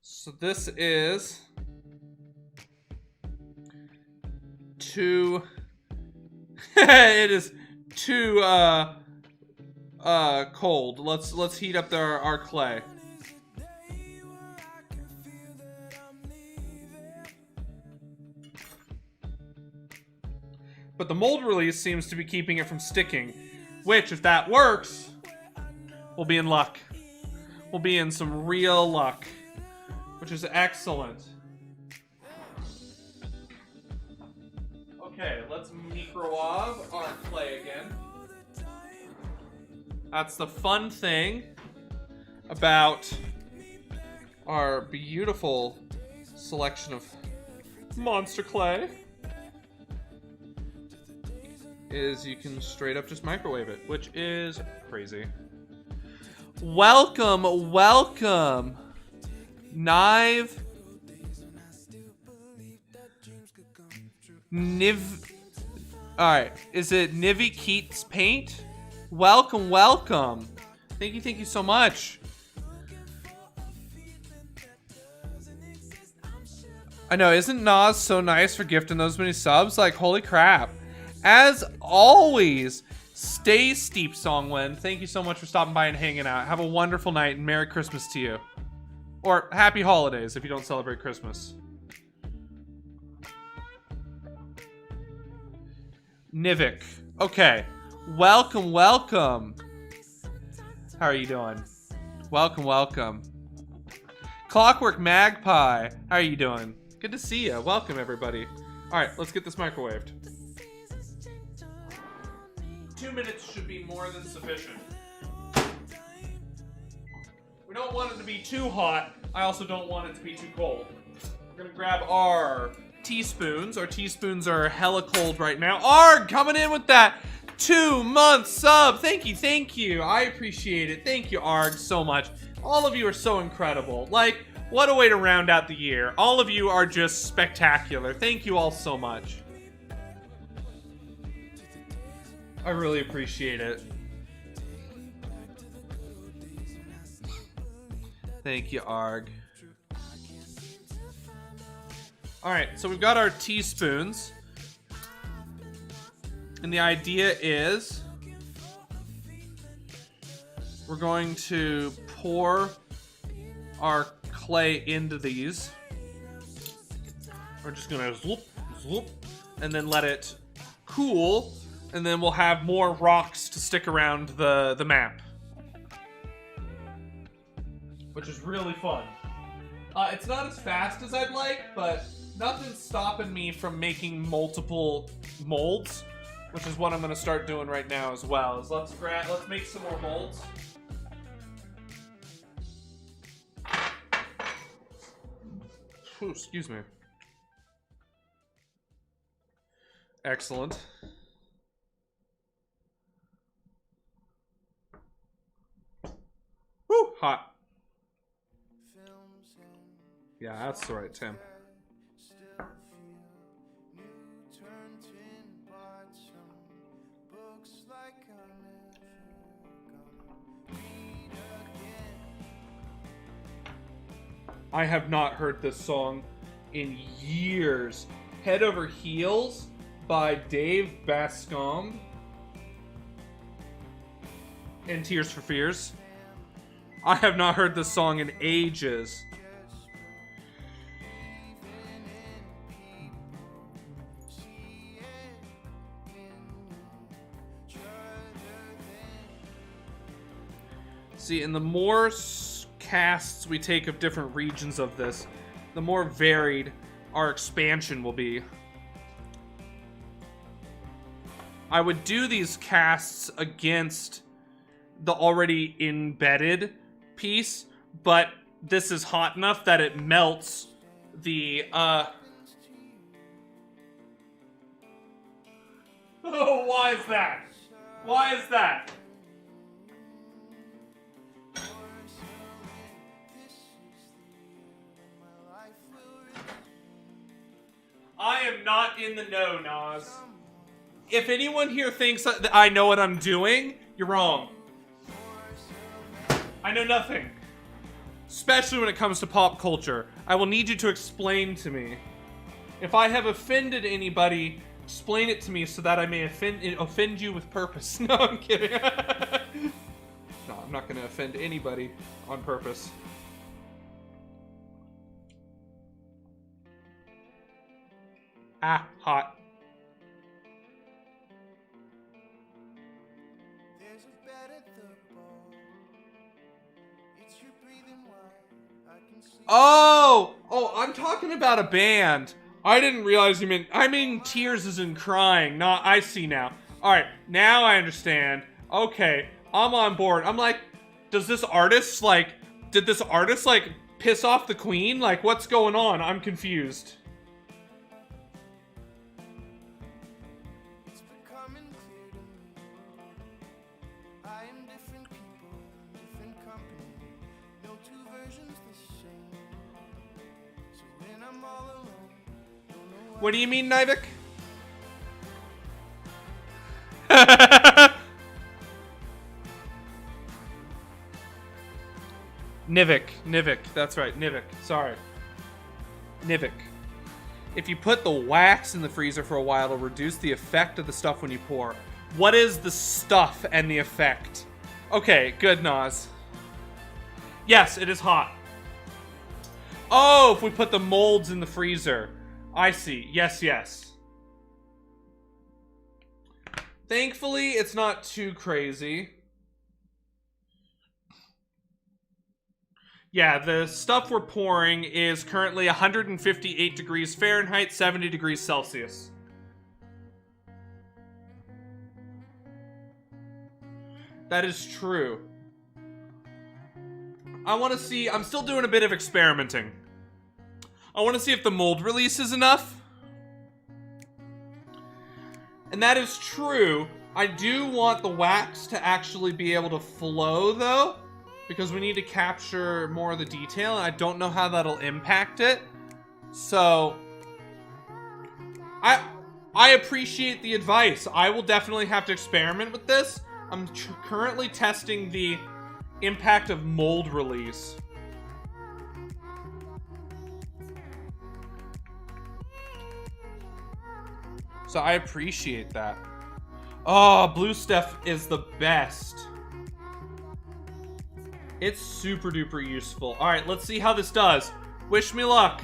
Speaker 4: So this is too it is too cold. Let's heat up our clay. But the mold release seems to be keeping it from sticking, which, if that works, we'll be in luck. We'll be in some real luck, which is excellent. Okay, let's microwave our clay again. That's the fun thing about our beautiful selection of monster clay, is you can straight up just microwave it, which is crazy. Welcome, Niv. Alright, is it Nivy Keats Paint? Welcome. Thank you so much. I know, isn't Nas so nice for gifting those many subs? Like, holy crap. As always, stay steep, Songwen. Thank you so much for stopping by and hanging out. Have a wonderful night and Merry Christmas to you. Or Happy Holidays if you don't celebrate Christmas. Nivik. Okay. Welcome. How are you doing? Welcome. Clockwork Magpie. How are you doing? Good to see you. Welcome, everybody. All right, let's get this microwaved. 2 minutes should be more than sufficient. We don't want it to be too hot. I also don't want it to be too cold. We're gonna grab our teaspoons. Our teaspoons are hella cold right now. Arg, coming in with that 2-month sub. Thank you. I appreciate it. Thank you, Arg, so much. All of you are so incredible. Like, what a way to round out the year. All of you are just spectacular. Thank you all so much. I really appreciate it. Thank you, Arg. Alright, so we've got our teaspoons. And the idea is we're going to pour our clay into these. We're just gonna zoop, and then let it cool, and then we'll have more rocks to stick around the map. Which is really fun. It's not as fast as I'd like, but nothing's stopping me from making multiple molds, which is what I'm gonna start doing right now as well. Is let's make some more molds. Ooh, excuse me. Excellent. Woo, hot. Yeah, that's the right Tim. I have not heard this song in years. Head Over Heels by Dave Bascombe and Tears for Fears. I have not heard this song in ages. See, and the more casts we take of different regions of this, the more varied our expansion will be. I would do these casts against the already embedded piece, but this is hot enough that it melts the, Oh, why is that? Why is that? I am not in the know, Nas. If anyone here thinks that I know what I'm doing, you're wrong. I know nothing. Especially when it comes to pop culture. I will need you to explain to me. If I have offended anybody, explain it to me so that I may offend you with purpose. No, I'm kidding. No, I'm not going to offend anybody on purpose. Ah, hot. Oh! Oh, I'm talking about a band. I didn't realize you meant... I mean tears as in crying. Not... I see now. Alright, now I understand. Okay, I'm on board. I'm like, does this artist, like... Did this artist, like, piss off the queen? Like, what's going on? I'm confused. What do you mean, Nivik? Nivik, that's right, Nivik, sorry. Nivik. If you put the wax in the freezer for a while, it'll reduce the effect of the stuff when you pour. What is the stuff and the effect? Okay, good, Nas. Yes, it is hot. Oh, if we put the molds in the freezer. I see. Yes, yes. Thankfully, it's not too crazy. Yeah, the stuff we're pouring is currently 158 degrees Fahrenheit, 70 degrees Celsius. That is true. I want to see... I'm still doing a bit of experimenting. I want to see if the mold release is enough. And that is true. I do want the wax to actually be able to flow, though, because we need to capture more of the detail, and I don't know how that'll impact it. So, I appreciate the advice. I will definitely have to experiment with this. I'm currently testing the impact of mold release. So I appreciate that. Oh, blue stuff is the best. It's super duper useful. All right, let's see how this does. Wish me luck.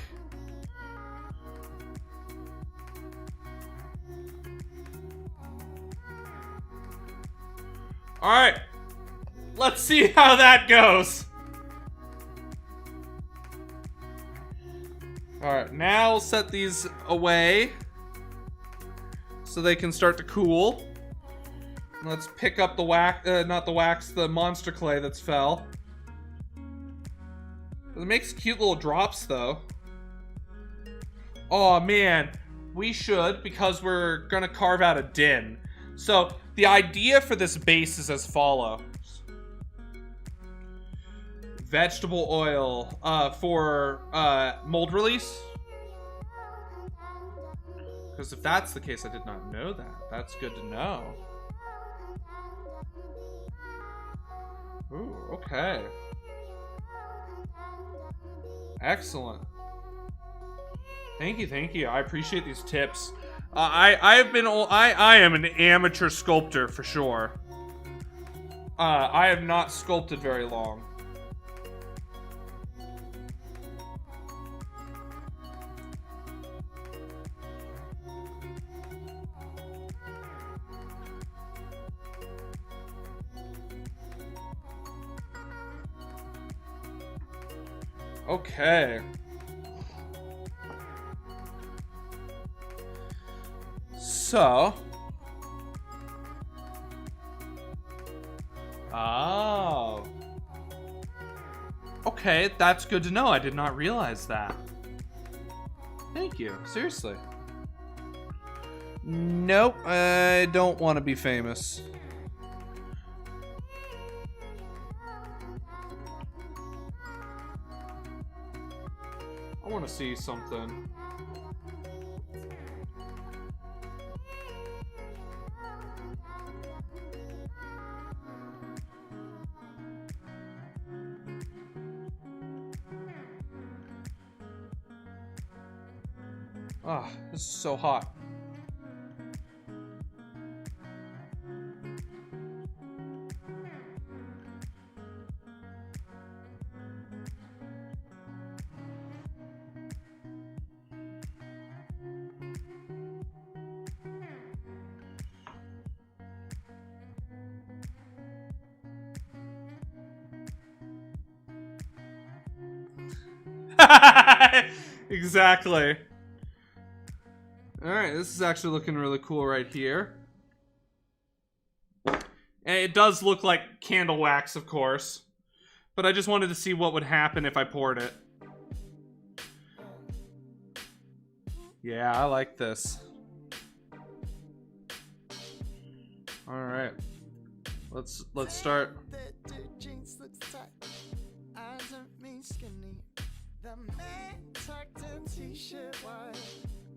Speaker 4: All right, let's see how that goes. All right, now we'll set these away so they can start to cool. Let's pick up the wax, not the wax, the monster clay that's fell. It makes cute little drops, though. Oh, man. We should, because we're gonna carve out a din. So, the idea for this base is as follows. Vegetable oil for mold release. Because if that's the case, I did not know that. That's good to know. Ooh, okay. Excellent. Thank you. I appreciate these tips. I am an amateur sculptor for sure. I have not sculpted very long. Okay. So. Oh. Okay, that's good to know. I did not realize that. Thank you. Seriously. Nope, I don't want to be famous. I want to see something. Ah, this is so hot. Exactly. Alright, this is actually looking really cool right here. And it does look like candle wax, of course. But I just wanted to see what would happen if I poured it. Yeah, I like this. Alright. Let's start. The man tucked in t-shirt white.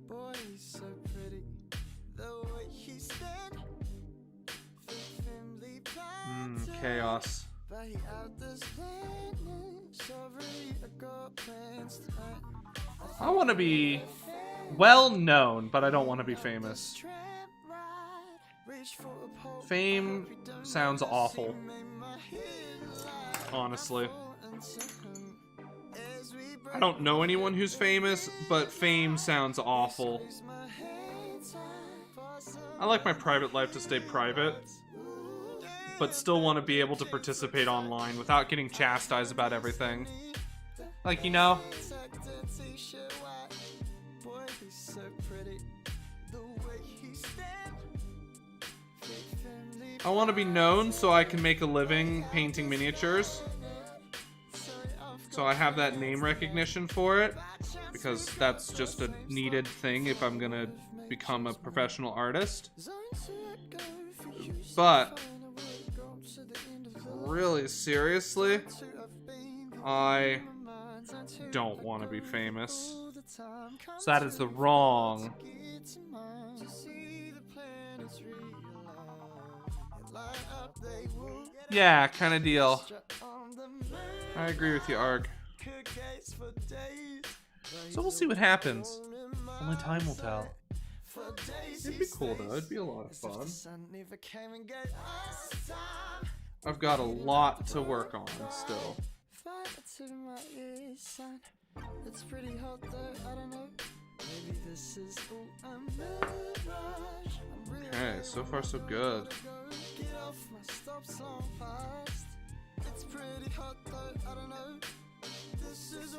Speaker 4: Boy, he's so pretty. The way he stand. Chaos. I want to be well known, but I don't want to be famous. Fame sounds awful. Honestly. I don't know anyone who's famous, but fame sounds awful. I like my private life to stay private, but still want to be able to participate online without getting chastised about everything. Like, you know? I want to be known so I can make a living painting miniatures. So I have that name recognition for it, because that's just a needed thing if I'm gonna become a professional artist. But really, seriously, I don't want to be famous. So that is the wrong. Yeah, kind of deal. I agree with you, Arg. So we'll see what happens. Only time will tell. It'd be cool though, it'd be a lot of fun. I've got a lot to work on still. Okay, so far so good. It's pretty hot though, I don't know. This is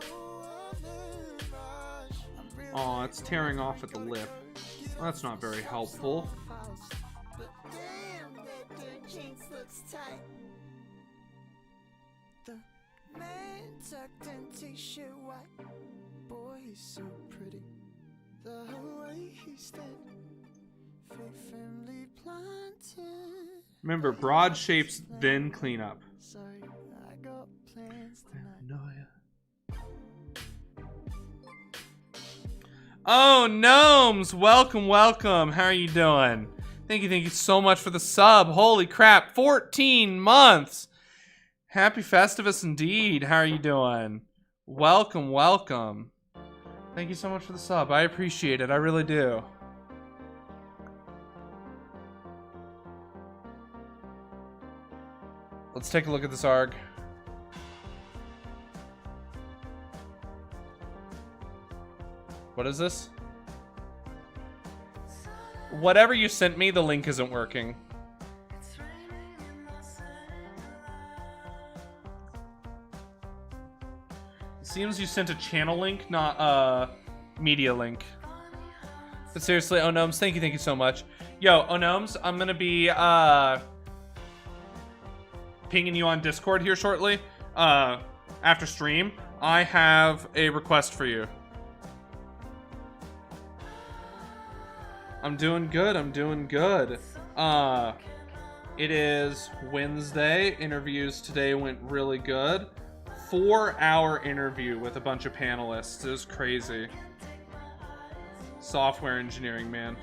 Speaker 4: oh, it's tearing off at the lip. Well, that's not very helpful. The man tucked in t-shirt white. Boy, he's so pretty. The way he stood. Family planted. Remember, broad shapes, then clean up. Sorry, I got plans tonight. Oh, Gnomes! Welcome, welcome. How are you doing? Thank you so much for the sub. Holy crap, 14 months! Happy Festivus indeed. How are you doing? Welcome, welcome. Thank you so much for the sub. I appreciate it, I really do. Let's take a look at this ARG. What is this? Whatever you sent me, the link isn't working. Seems you sent a channel link, not a media link. But seriously, Gnomes, thank you so much. Yo, Gnomes, I'm gonna be pinging you on Discord here shortly. After stream, I have a request for you. I'm doing good. It is Wednesday. Interviews today went really good. 4-hour interview with a bunch of panelists. It was crazy. Software engineering, man.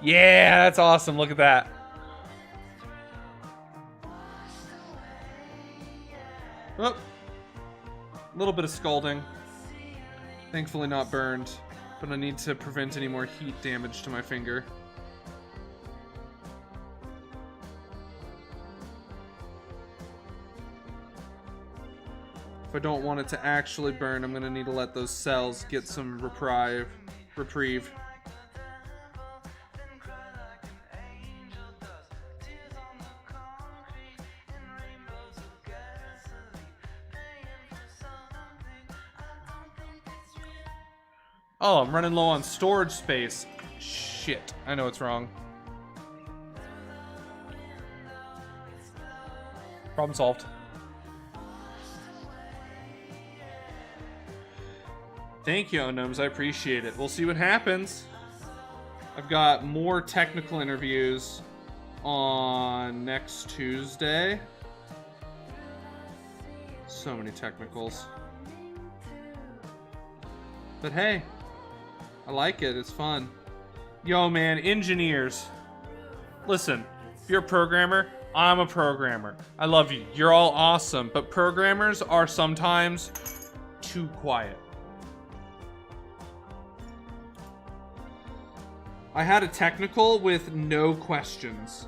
Speaker 4: Yeah, that's awesome. Look at that. Oh, a little bit of scalding. Thankfully not burned, but I need to prevent any more heat damage to my finger. If I don't want it to actually burn, I'm gonna need to let those cells get some reprieve. Oh, I'm running low on storage space. Shit, I know what's wrong. Problem solved. Thank you, Gnomes. I appreciate it. We'll see what happens. I've got more technical interviews on next Tuesday. So many technicals. But hey, I like it. It's fun. Yo, man, engineers. Listen, if you're a programmer, I'm a programmer. I love you. You're all awesome. But programmers are sometimes too quiet. I had a technical with no questions.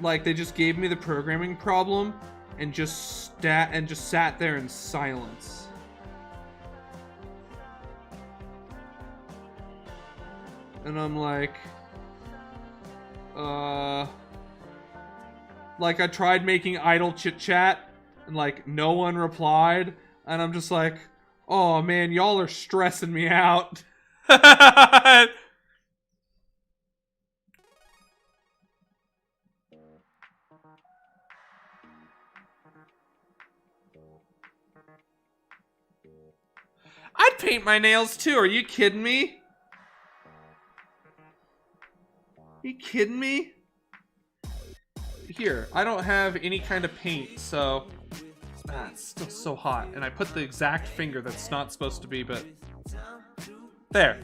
Speaker 4: Like, they just gave me the programming problem and just sat there in silence. And I'm like, like I tried making idle chit chat and like no one replied. And I'm just like, oh man, y'all are stressing me out. I'd paint my nails too. Are you kidding me? Are you kidding me? Here, I don't have any kind of paint, so... Ah, it's still so hot. And I put the exact finger that's not supposed to be, but... There.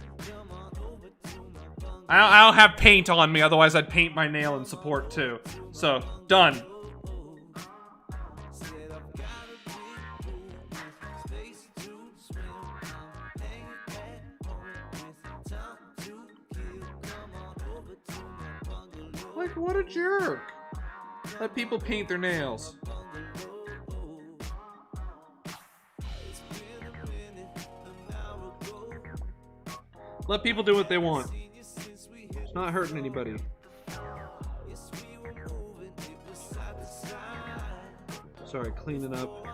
Speaker 4: I don't have paint on me, otherwise I'd paint my nail in support too. So, done. Like, what a jerk. Let people paint their nails. Let people do what they want. It's not hurting anybody. Sorry, cleaning up.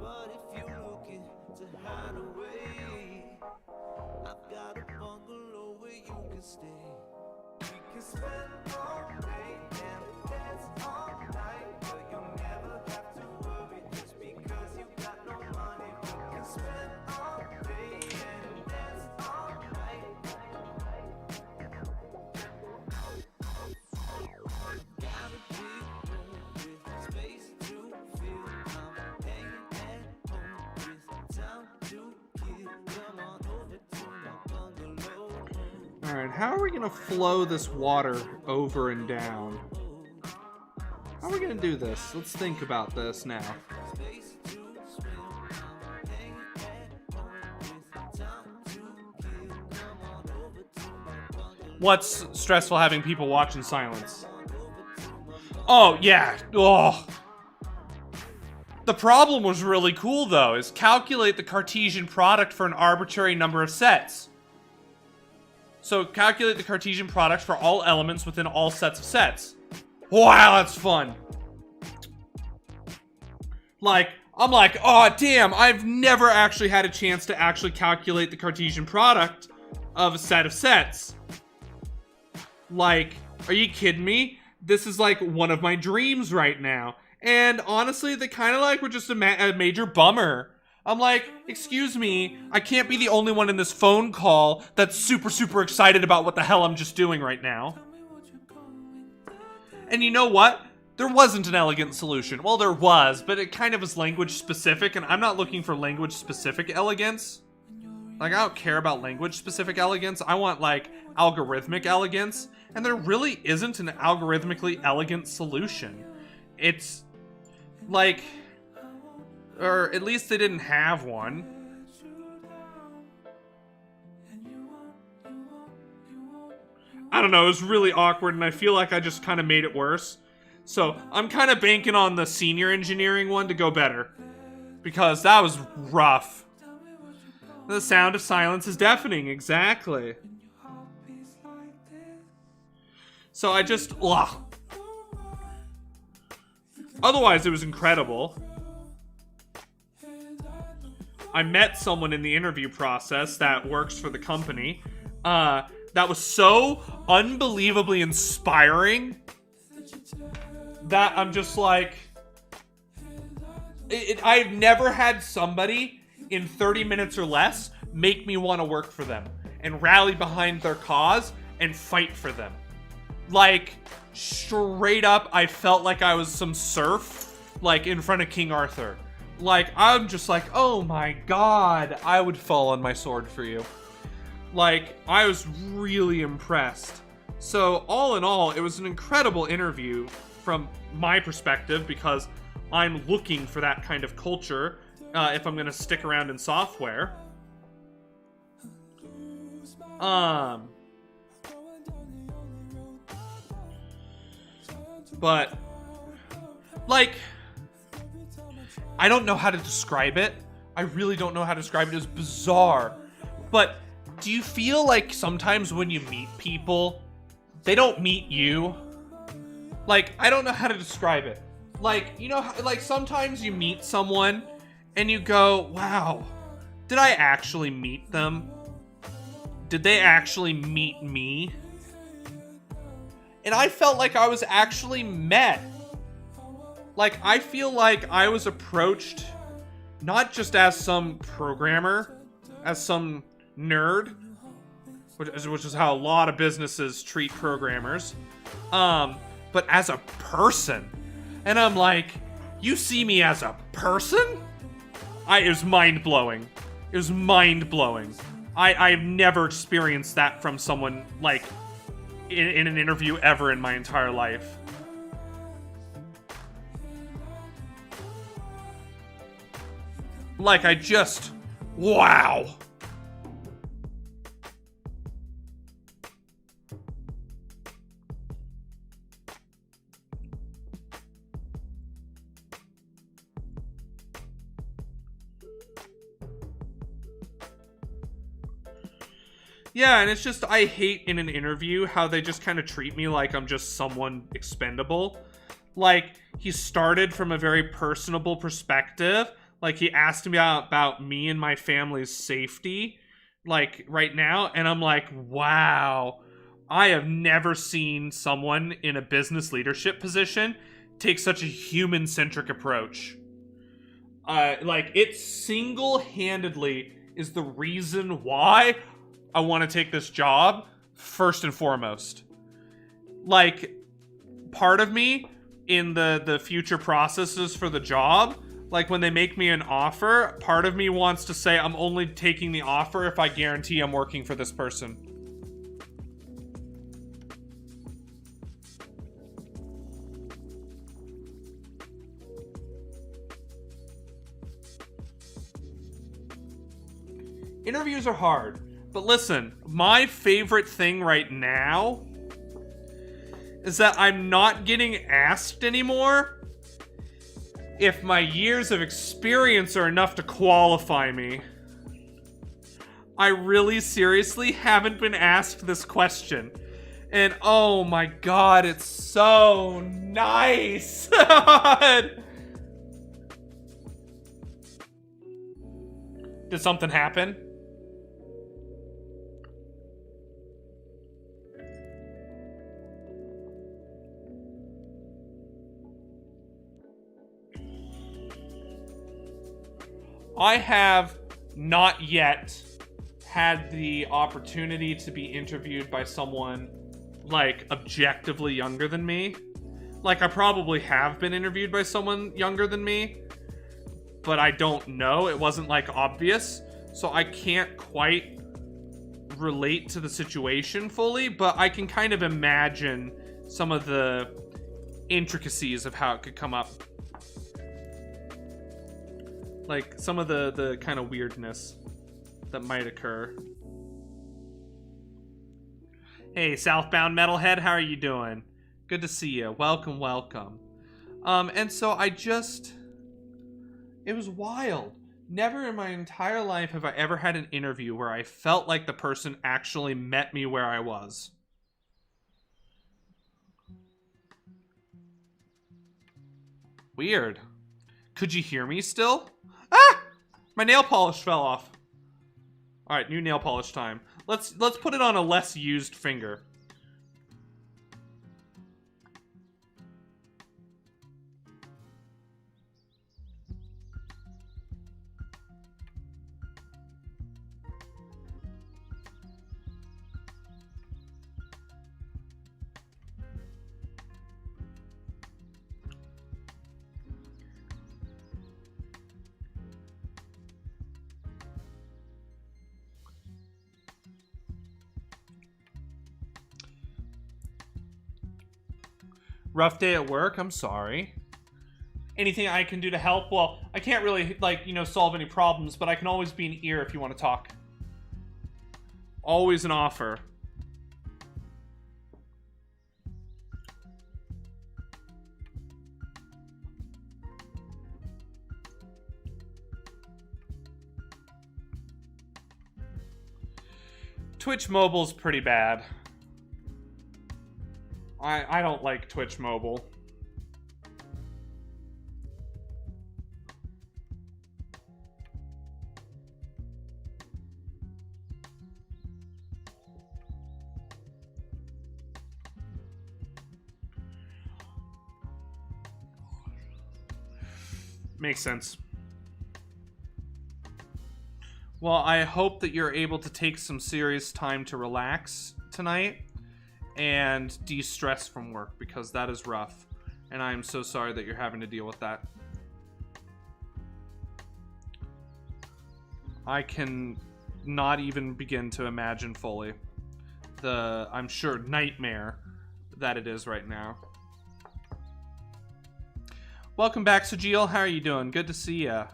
Speaker 5: But if you're looking to hide away, I've got a bungalow where you can stay. We can spend all day and dance all night, but you'll never have to worry just because you got no money. We can spend all day and dance all night. Got a big room with space to fill. I'm hanging at home with time to kill. Come on over to my bungalow.
Speaker 4: Alright, how are we gonna flow this water over and down? How are we gonna do this? Let's think about this now. What's stressful having people watch in silence? Oh, yeah. Oh, The problem was really cool, though, is calculate the Cartesian product for an arbitrary number of sets. So calculate the Cartesian product for all elements within all sets of sets. Wow, that's fun. Like, I'm like, oh, damn, I've never actually had a chance to actually calculate the Cartesian product of a set of sets. Like, are you kidding me? This is like one of my dreams right now. And honestly, they kind of like were just a major bummer. I'm like, excuse me, I can't be the only one in this phone call that's super, super excited about what the hell I'm just doing right now. And you know what? There wasn't an elegant solution. Well, there was, but it kind of was language specific, and I'm not looking for language specific elegance. Like, I don't care about language specific elegance. I want, like, algorithmic elegance. And there really isn't an algorithmically elegant solution. It's like, or at least they didn't have one. I don't know, it was really awkward, and I feel like I just kind of made it worse. So I'm kind of banking on the senior engineering one to go better, because that was rough. The sound of silence is deafening, exactly. So I just, ugh. Otherwise, it was incredible. I met someone in the interview process that works for the company. That was so unbelievably inspiring that I'm just like, I've never had somebody in 30 minutes or less make me want to work for them and rally behind their cause and fight for them. Like, straight up, I felt like I was some serf, like, in front of King Arthur. Like, I'm just like, oh my god, I would fall on my sword for you. Like, I was really impressed. So, all in all, it was an incredible interview from my perspective, because I'm looking for that kind of culture if I'm going to stick around in software. But, like, I don't know how to describe it. I really don't know how to describe it. It was bizarre. But do you feel like sometimes when you meet people, they don't meet you? Like, I don't know how to describe it. Like, you know, like sometimes you meet someone and you go, wow, did I actually meet them? Did they actually meet me? And I felt like I was actually met. Like, I feel like I was approached not just as some programmer, as some nerd, which is how a lot of businesses treat programmers, but as a person. And I'm like, you see me as a person? It was mind-blowing. It was mind-blowing. I've never experienced that from someone, like, in an interview ever in my entire life. Like, I just, wow. Yeah, and it's just, I hate in an interview how they just kind of treat me like I'm just someone expendable. Like, he started from a very personable perspective. Like, he asked me about me and my family's safety, like, right now. And I'm like, wow, I have never seen someone in a business leadership position take such a human-centric approach. Like, it single-handedly is the reason why I want to take this job, first and foremost. Like, part of me in the future processes for the job, like when they make me an offer, part of me wants to say I'm only taking the offer if I guarantee I'm working for this person. Interviews are hard. But listen, my favorite thing right now is that I'm not getting asked anymore if my years of experience are enough to qualify me. I really seriously haven't been asked this question. And oh my god, it's so nice. Did something happen? I have not yet had the opportunity to be interviewed by someone, like, objectively younger than me. Like, I probably have been interviewed by someone younger than me, but I don't know. It wasn't, like, obvious. So I can't quite relate to the situation fully, but I can kind of imagine some of the intricacies of how it could come up. Like, some of the kind of weirdness that might occur. Hey, Southbound Metalhead, how are you doing? Good to see you. Welcome, welcome. And so it was wild. Never in my entire life have I ever had an interview where I felt like the person actually met me where I was. Weird. Could you hear me still? Ah! My nail polish fell off. Alright, new nail polish time. Let's put it on a less used finger. Rough day at work? I'm sorry. Anything I can do to help? Well, I can't really, like, solve any problems, but I can always be an ear if you want to talk. Always an offer. Twitch Mobile's pretty bad. I don't like Twitch Mobile. Makes sense. Well, I hope that you're able to take some serious time to relax tonight and de-stress from work, because that is rough, and I am so sorry that you're having to deal with that. I can not even begin to imagine fully the, I'm sure, nightmare that it is right now. Welcome back, Sajil. How are you doing? Good to see ya.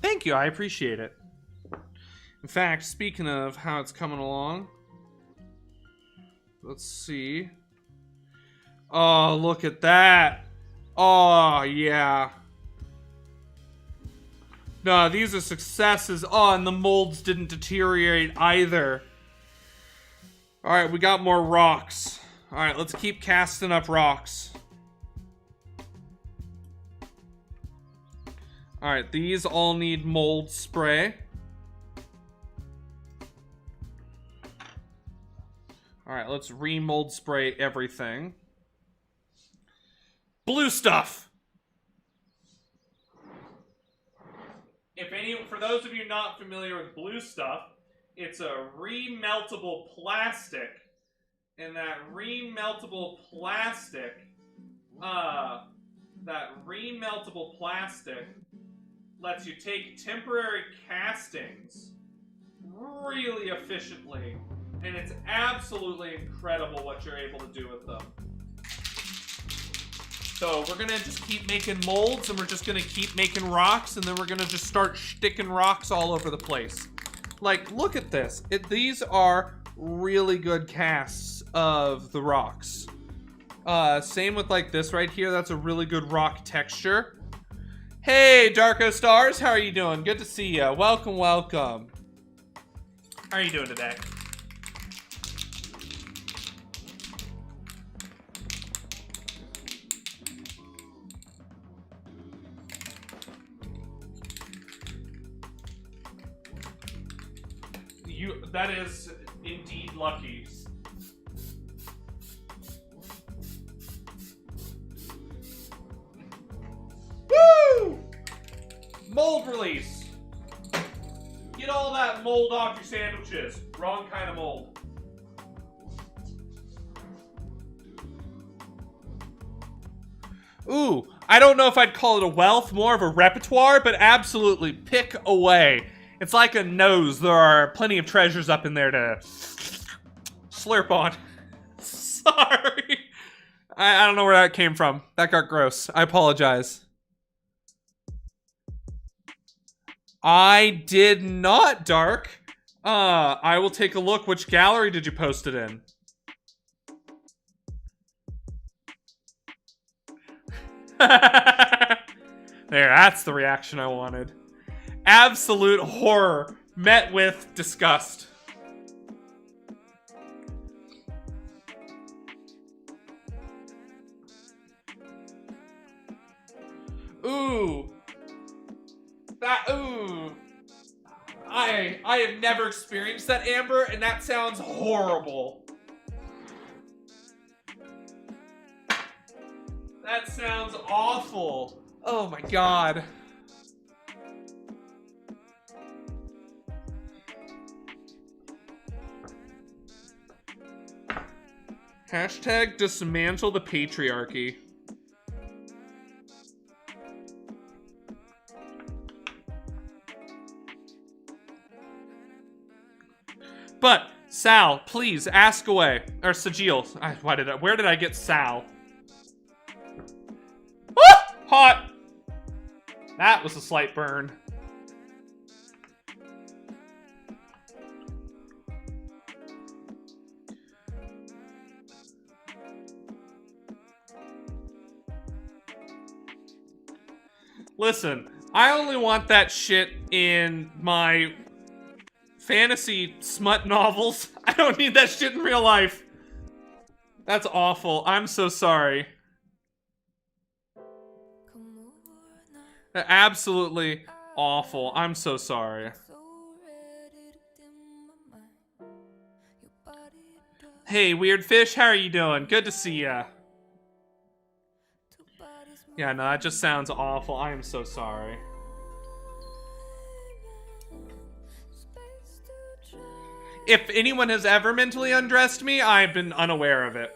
Speaker 4: Thank you, I appreciate it. In fact, speaking of how it's coming along, let's see. Oh, look at that. Oh, yeah. No, these are successes. Oh, and the molds didn't deteriorate either. Alright, we got more rocks. Alright, let's keep casting up rocks. Alright, these all need mold spray. Alright, let's remold spray everything. Blue stuff! For those of you not familiar with blue stuff, it's a remeltable plastic. And that remeltable plastic, lets you take temporary castings really efficiently. And it's absolutely incredible what you're able to do with them. So we're gonna just keep making molds, and we're just gonna keep making rocks, and then we're gonna just start sticking rocks all over the place. Like, look at this. These are really good casts of the rocks. Same with like this right here. That's a really good rock texture. Hey, Darko Stars, how are you doing? Good to see you. Welcome, welcome. How are you doing today? That is indeed lucky. Woo! Mold release. Get all that mold off your sandwiches. Wrong kind of mold. Ooh, I don't know if I'd call it a wealth, more of a repertoire, but absolutely pick away. It's like a nose. There are plenty of treasures up in there to slurp on. Sorry. I don't know where that came from. That got gross. I apologize. I did not, Dark. I will take a look. Which gallery did you post it in? There, that's the reaction I wanted. Absolute horror met with disgust. Ooh. Ooh. I have never experienced that, Amber, and that sounds horrible. That sounds awful. Oh my god. Hashtag dismantle the patriarchy. But Sal, please ask away. Or Sajil. Where did I get Sal? Ah! Hot. That was a slight burn. Listen, I only want that shit in my fantasy smut novels. I don't need that shit in real life. That's awful. I'm so sorry. Absolutely awful. I'm so sorry. Hey, Weird Fish, how are you doing? Good to see ya. Yeah, no, that just sounds awful. I am so sorry. If anyone has ever mentally undressed me, I've been unaware of it.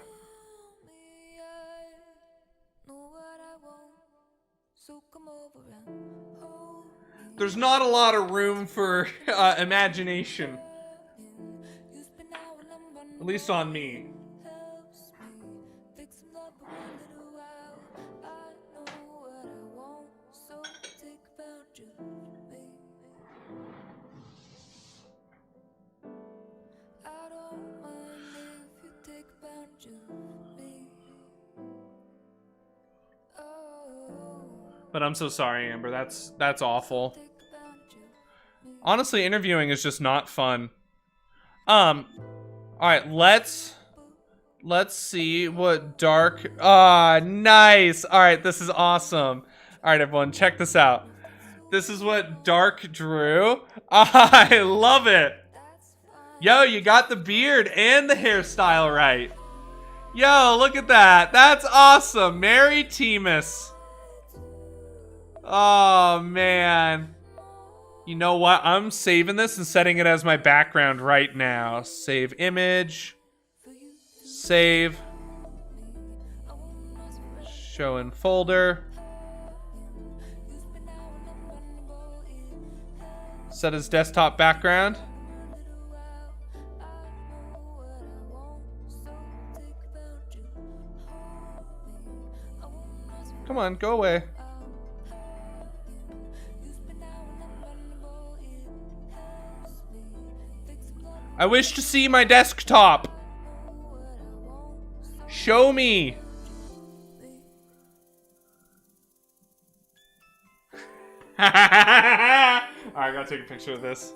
Speaker 4: There's not a lot of room for imagination. At least on me. But I'm so sorry, Amber. That's awful. Honestly, interviewing is just not fun. Alright, let's see what Dark... nice! Alright, this is awesome. Alright, everyone, check this out. This is what Dark drew. I love it! Yo, you got the beard and the hairstyle right. Yo, look at that. That's awesome. Merry Temus. Oh, man. You know what? I'm saving this and setting it as my background right now. Save image. Save. Show in folder. Set as desktop background. Come on, go away. I wish to see my desktop. Show me. Alright, I gotta take a picture of this.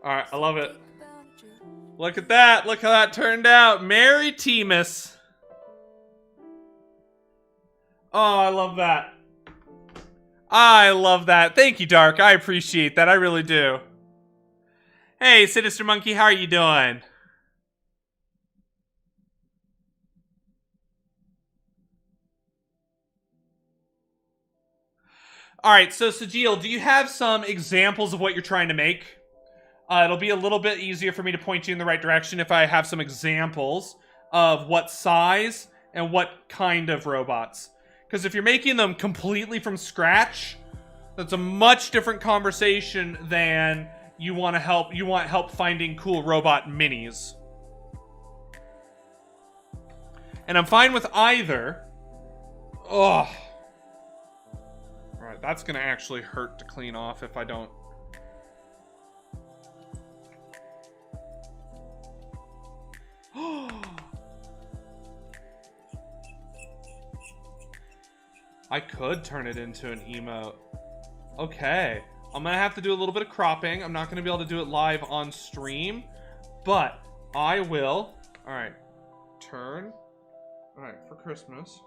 Speaker 4: Alright, I love it. Look at that. Look how that turned out. Merry Temus. Oh, I love that. I love that. Thank you, Dark. I appreciate that. I really do. Hey, Sinister Monkey, how are you doing? Alright, so Sajil, do you have some examples of what you're trying to make? It'll be a little bit easier for me to point you in the right direction if I have some examples of what size and what kind of robots. Because if you're making them completely from scratch, that's a much different conversation than you want help finding cool robot minis. And I'm fine with either. Ugh. Alright, that's gonna actually hurt to clean off if I don't. I could turn it into an emote. Okay. I'm gonna have to do a little bit of cropping. I'm not gonna be able to do it live on stream, but I will. Alright. Turn. Alright, for Christmas.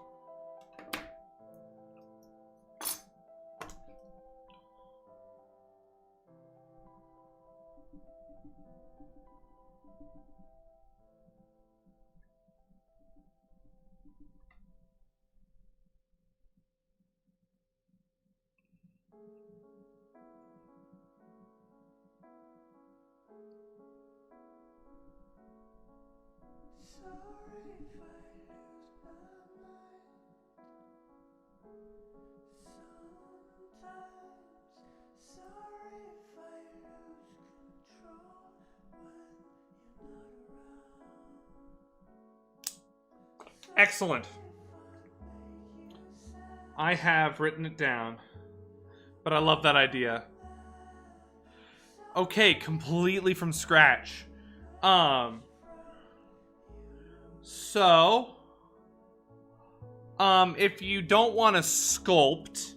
Speaker 4: Excellent. I have written it down, but I love that idea. Okay, completely from scratch. If you don't want to sculpt,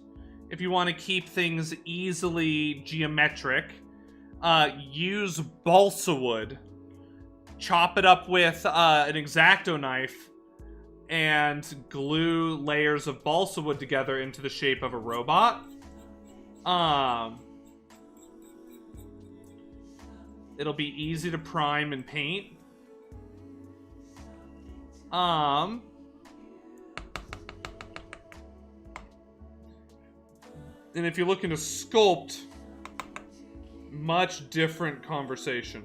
Speaker 4: if you want to keep things easily geometric, use balsa wood. Chop it up with an X-Acto knife and glue layers of balsa wood together into the shape of a robot. It'll be easy to prime and paint. And if you're looking to sculpt, much different conversation.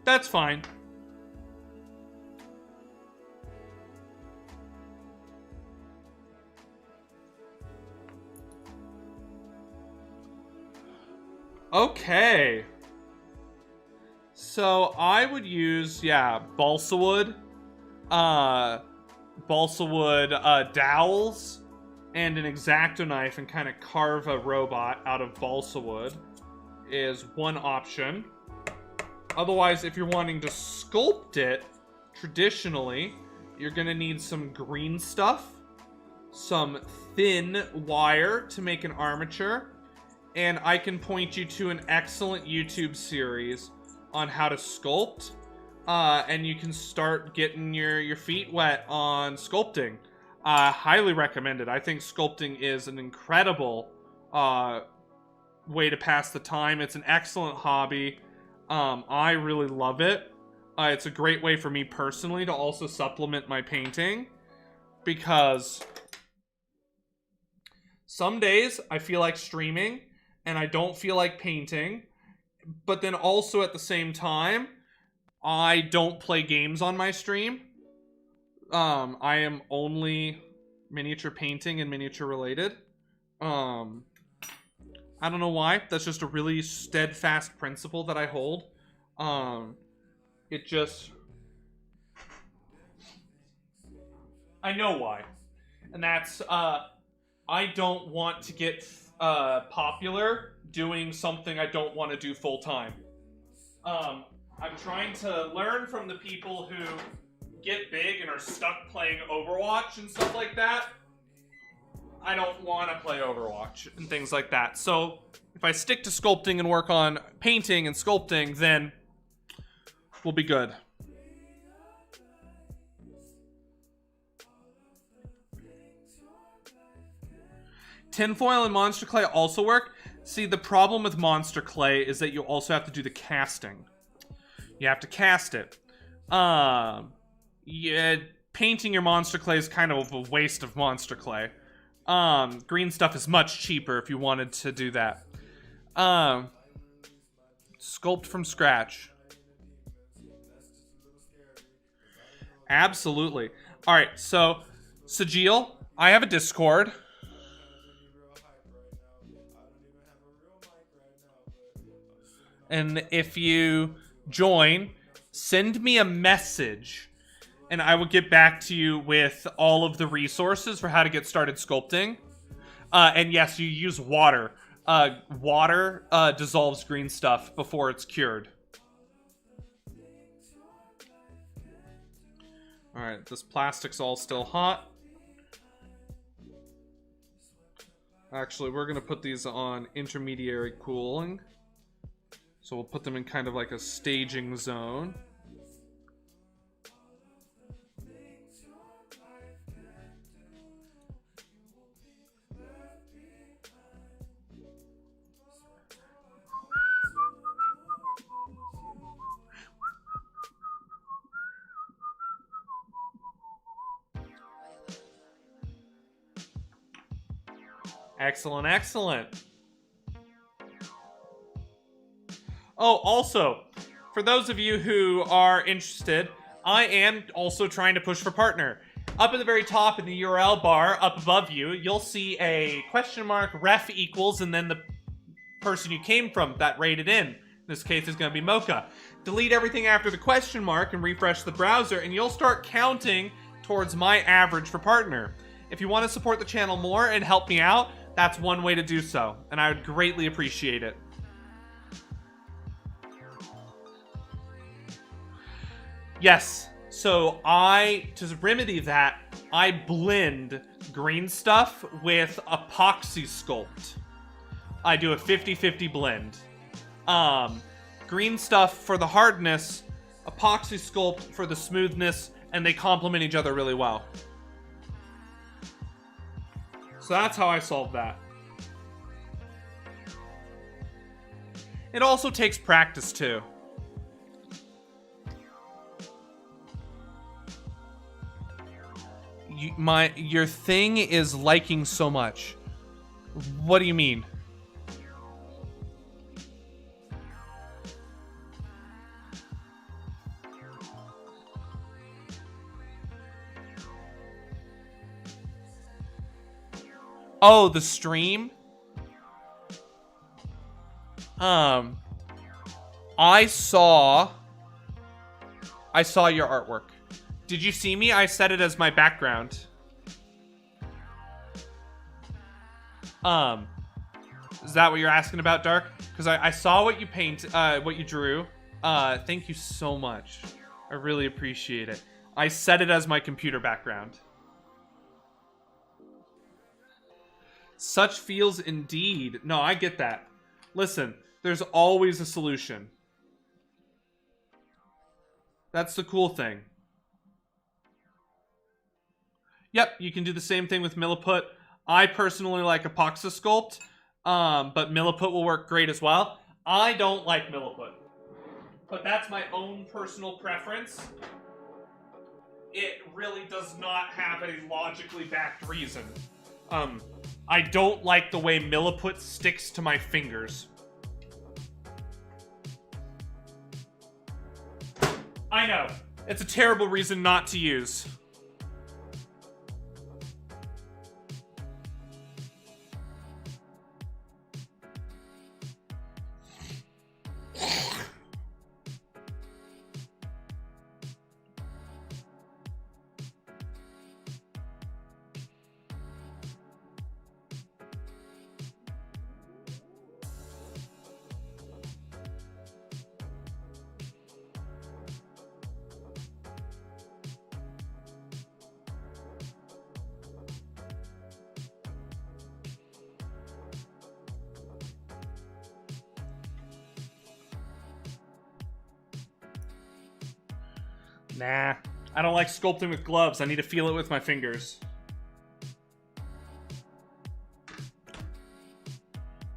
Speaker 4: That's fine. Okay. So I would use, balsa wood. Balsa wood dowels and an X-Acto knife and kind of carve a robot out of balsa wood is one option. Otherwise, if you're wanting to sculpt it traditionally, you're going to need some green stuff, some thin wire to make an armature, and I can point you to an excellent YouTube series on how to sculpt, and you can start getting your feet wet on sculpting. Highly recommended. I think sculpting is an incredible way to pass the time. It's an excellent hobby. I really love it. It's a great way for me personally to also supplement my painting, because some days I feel like streaming and I don't feel like painting, but then also at the same time, I don't play games on my stream. I am only miniature painting and miniature related. I don't know why. That's just a really steadfast principle that I hold. It just... I know why. And that's, I don't want to get popular doing something I don't want to do full time. I'm trying to learn from the people who get big and are stuck playing Overwatch and stuff like that. I don't want to play Overwatch and things like that. So if I stick to sculpting and work on painting and sculpting, then we'll be good. Tinfoil and monster clay also work. See, the problem with monster clay is that you also have to do the casting. You have to cast it. Yeah, painting your monster clay is kind of a waste of monster clay. Green stuff is much cheaper if you wanted to do that. Sculpt from scratch. Absolutely. Alright, so, Sajil, I have a Discord. And if you join, send me a message, and I will get back to you with all of the resources for how to get started sculpting. And yes, you use water. Water dissolves green stuff before it's cured. Alright, this plastic's all still hot. Actually, we're going to put these on intermediary cooling. So we'll put them in kind of like a staging zone. Excellent, excellent. Oh, also, for those of you who are interested, I am also trying to push for partner. Up at the very top in the URL bar, up above you, you'll see a question mark, ref equals, and then the person you came from that rated in. In this case, is going to be Mocha. Delete everything after the question mark and refresh the browser, and you'll start counting towards my average for partner. If you want to support the channel more and help me out, that's one way to do so, and I would greatly appreciate it. Yes, so to remedy that, I blend green stuff with epoxy sculpt. I do a 50-50 blend. Green stuff for the hardness, epoxy sculpt for the smoothness, and they complement each other really well. So that's how I solve that. It also takes practice too. Your thing is liking so much. What do you mean? Oh, the stream? I saw your artwork. Did you see me? I set it as my background. Is that what you're asking about, Dark? Because I saw what you what you drew. Thank you so much. I really appreciate it. I set it as my computer background. Such feels indeed. No, I get that. Listen, there's always a solution. That's the cool thing. Yep, you can do the same thing with Milliput. I personally like Epoxy Sculpt, but Milliput will work great as well. I don't like Milliput, but that's my own personal preference. It really does not have a logically backed reason. I don't like the way Milliput sticks to my fingers. I know. It's a terrible reason not to use. Nah, I don't like sculpting with gloves. I need to feel it with my fingers.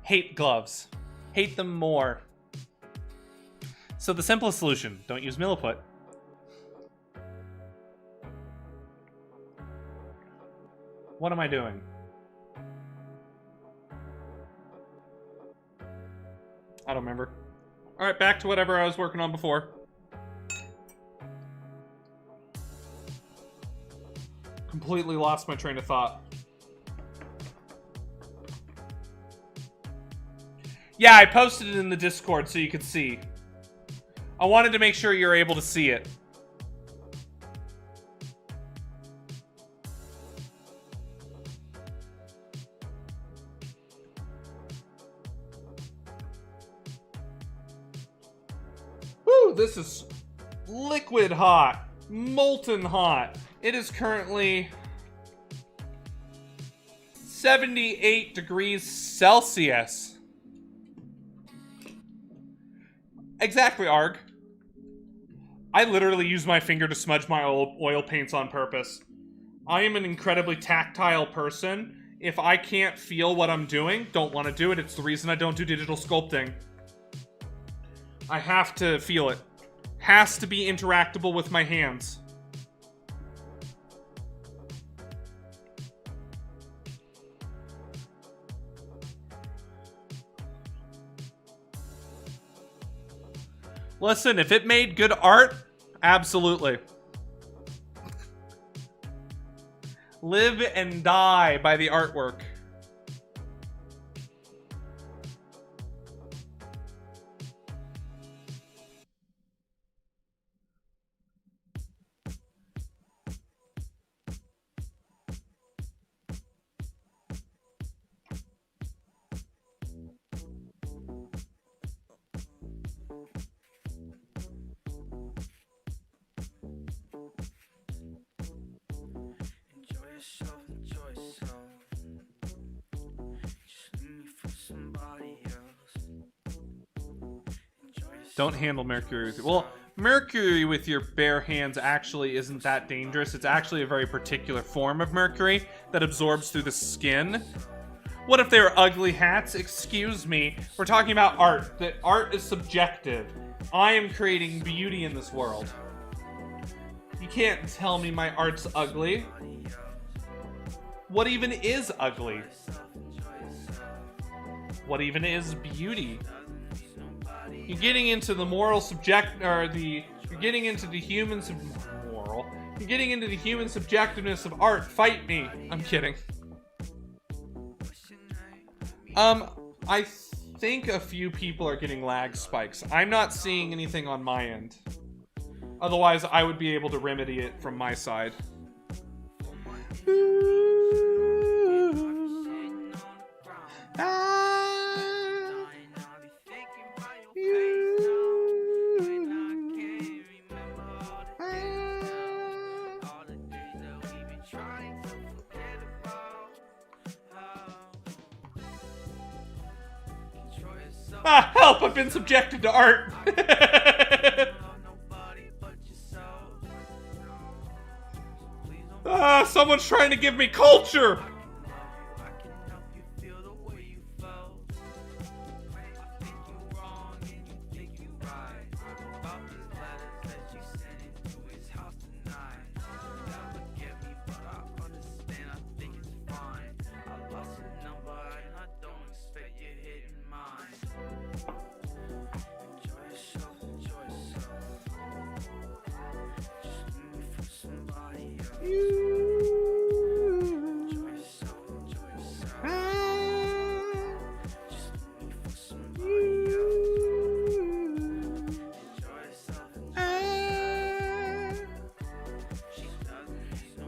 Speaker 4: Hate gloves. Hate them more. So the simplest solution, don't use Milliput. What am I doing? I don't remember. Alright, back to whatever I was working on before. Completely lost my train of thought. Yeah, I posted it in the Discord so you could see. I wanted to make sure you're able to see it. Woo, this is liquid hot, molten hot. It is currently 78 degrees Celsius. Exactly, Arg. I literally use my finger to smudge my oil paints on purpose. I am an incredibly tactile person. If I can't feel what I'm doing, don't want to do it. It's the reason I don't do digital sculpting. I have to feel it. Has to be interactable with my hands. Listen, if it made good art, absolutely. Live and die by the artwork. Don't handle mercury with well, mercury with your bare hands actually isn't that dangerous. It's actually a very particular form of mercury that absorbs through the skin. What if they were ugly hats? Excuse me. We're talking about art. That art is subjective. I am creating beauty in this world. You can't tell me my art's ugly. What even is ugly? What even is beauty? You're getting into the moral you're getting into the human You're getting into the human subjectiveness of art. Fight me. I'm kidding. I think a few people are getting lag spikes. I'm not seeing anything on my end. Otherwise, I would be able to remedy it from my side. Ah, help! I've been subjected to art. Ah, someone's trying to give me culture.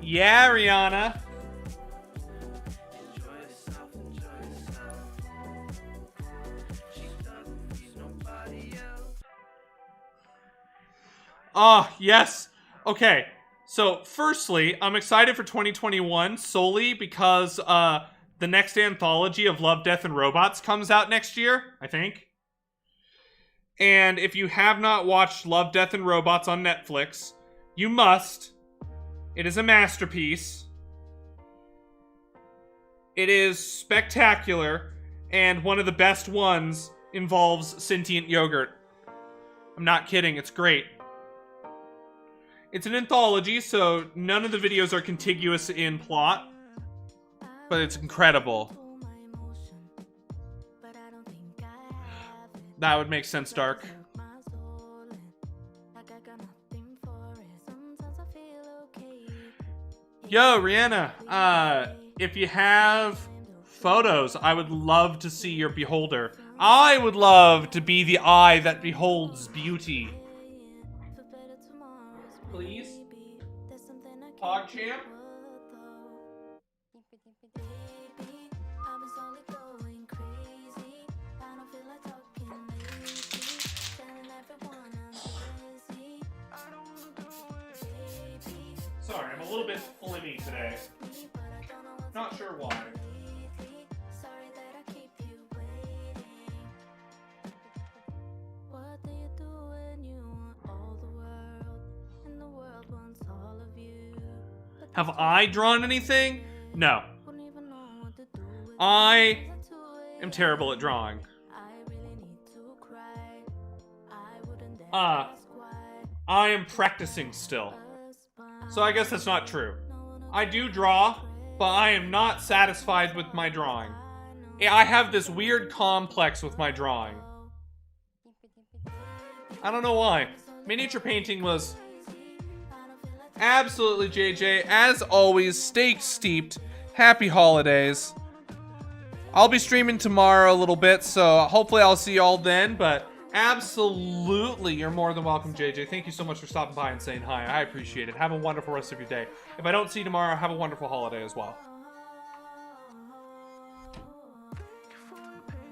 Speaker 4: Yeah, Rihanna. Ah, yes. Okay. So, firstly, I'm excited for 2021 solely because the next anthology of Love, Death, and Robots comes out next year, I think. And if you have not watched Love, Death, and Robots on Netflix, you must. It is a masterpiece. It is spectacular, and one of the best ones involves sentient yogurt. I'm not kidding, it's great. It's an anthology, so none of the videos are contiguous in plot, but it's incredible. That would make sense, Dark. Yo, Rihanna, if you have photos, I would love to see your beholder. I would love to be the eye that beholds beauty. Please? PogChamp? Sorry, I'm a little bit flimmy today. Not sure why. Have I drawn anything? No. I am terrible at drawing. I am practicing still. So I guess that's not true. I do draw, but I am not satisfied with my drawing. I have this weird complex with my drawing. I don't know why. Miniature painting was absolutely JJ. As always, stay steeped. Happy holidays. I'll be streaming tomorrow a little bit, so hopefully I'll see y'all then, but absolutely, you're more than welcome, JJ. Thank you so much for stopping by and saying hi. I appreciate it. Have a wonderful rest of your day. If I don't see you tomorrow, have a wonderful holiday as well.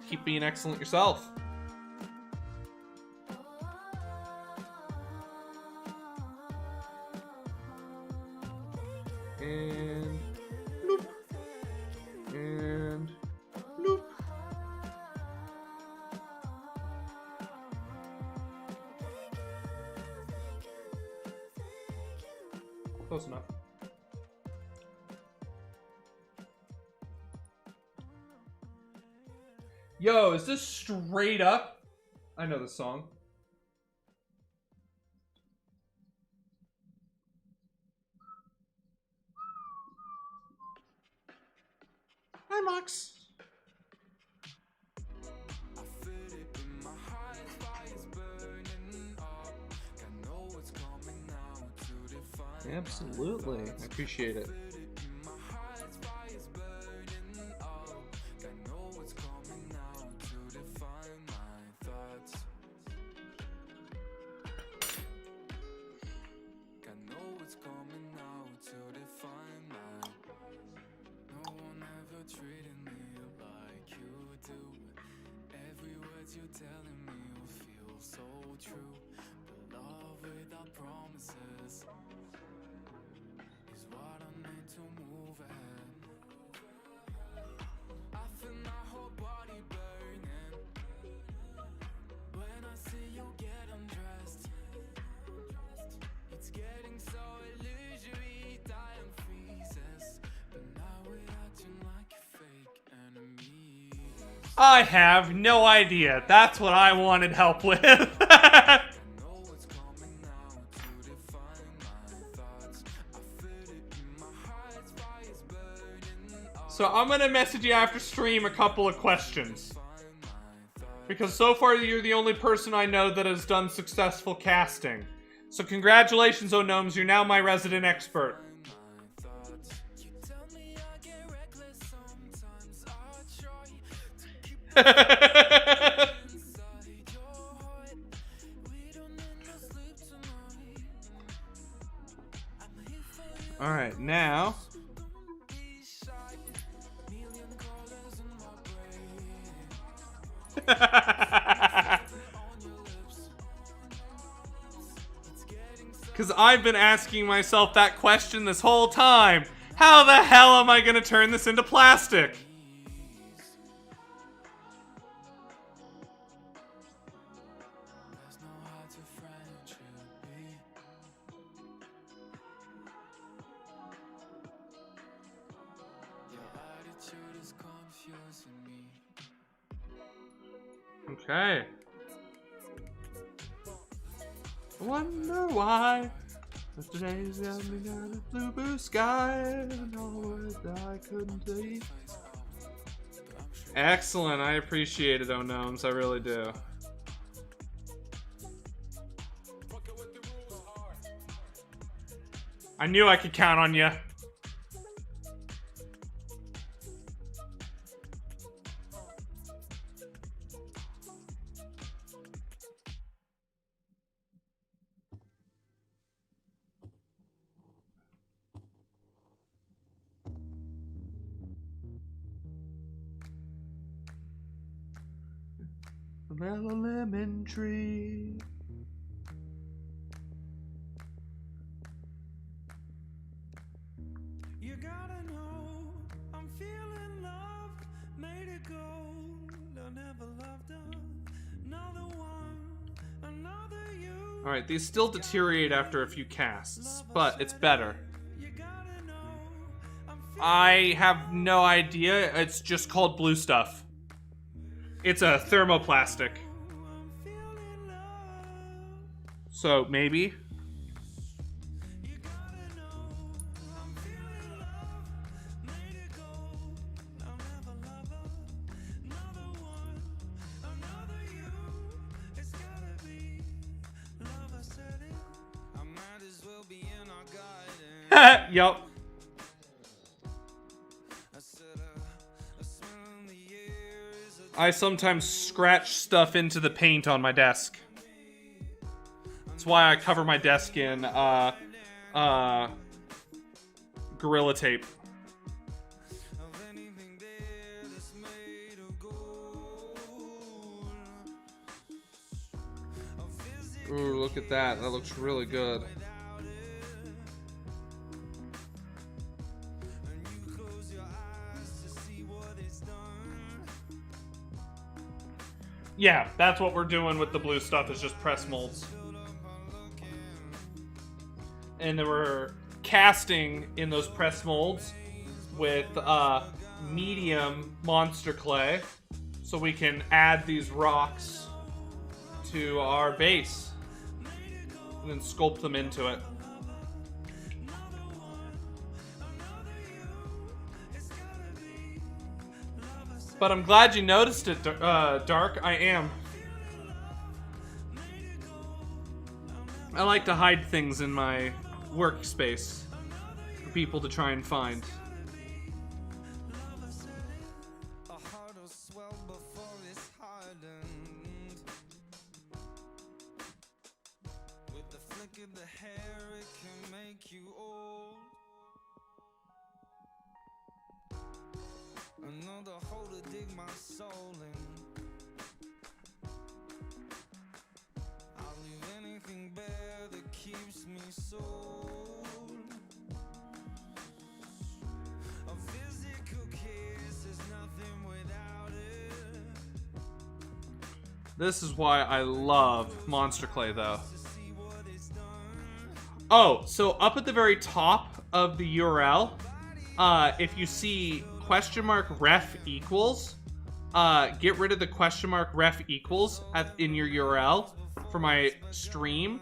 Speaker 4: Keep being excellent yourself. And bloop. And bloop. Close enough. Yo, is this straight up? I know this song. Hi, Mox. Absolutely. I appreciate it.
Speaker 3: Treating me like you true. But love without promises is what I need to move ahead. I feel my whole body burning when I see you get undressed. It's getting so illusory, dying freezes. But now we're acting like fake enemies.
Speaker 4: I have no idea. That's what I wanted help with.
Speaker 3: I know what's coming now to define my thoughts. I feel it in my heart, fire's burning up.
Speaker 4: So I'm gonna message you after stream a couple of questions. Because so far you're the only person I know that has done successful casting. So congratulations, Oh Gnomes, you're now my resident expert.
Speaker 3: You tell me I get reckless sometimes. I try to keep inside your heart. We don't need no sleep tonight. I'm here for you.
Speaker 4: Alright, now...
Speaker 3: Don't be shy. Million colors in my brain. On your lips. It's getting so
Speaker 4: Because I've been asking myself that question this whole time. How the hell am I gonna turn this into plastic?
Speaker 3: there's no hard to friendship be. Your attitude is confusing me.
Speaker 4: Okay. Wonder why yesterday's got me down a blue, blue sky and all the words that I couldn't see. Excellent, I appreciate it, Oh Gnomes, I really do. I knew I could count on you. Smell a lemon tree.
Speaker 5: You gotta know, I'm feeling love, made it gold. I never loved another one, another you.
Speaker 4: Alright, these still deteriorate after a few casts, but it's better.
Speaker 5: You gotta know, I'm
Speaker 4: I have no idea, it's just called blue stuff. It's a thermoplastic.
Speaker 5: feeling love.
Speaker 4: So, maybe?
Speaker 5: You gotta know, I'm feeling love, made it gold. I'll never love another one, another you. It's gotta be love, I said it. I might as well be in our garden.
Speaker 4: Yup.
Speaker 5: I said a smell in the air is a
Speaker 4: I sometimes scratch stuff into the paint on my desk. That's why I cover my desk in, Gorilla Tape.
Speaker 5: of anything there that's made of gold. A physical
Speaker 4: Ooh, look at that. That looks really good.
Speaker 5: without it. And you close your eyes to see what it's done.
Speaker 4: Yeah, that's what we're doing with the blue stuff, is just press molds. And then we're casting in those press molds with medium monster clay, so we can add these rocks to our base and then sculpt them into it. But I'm glad you noticed it, Dark. I am. I like to hide things in my workspace for people to try and find.
Speaker 5: A heart will swell before it's hardened. With the flick of the hair, it can make you old. Another hole to dig my soul in. I'll keeps me sold. A physical kiss is nothing without it.
Speaker 4: This is why I love Monster Clay, though. Oh, so up at the very top of the URL, if you see !ref equals, get rid of the !ref equals in your URL for my stream,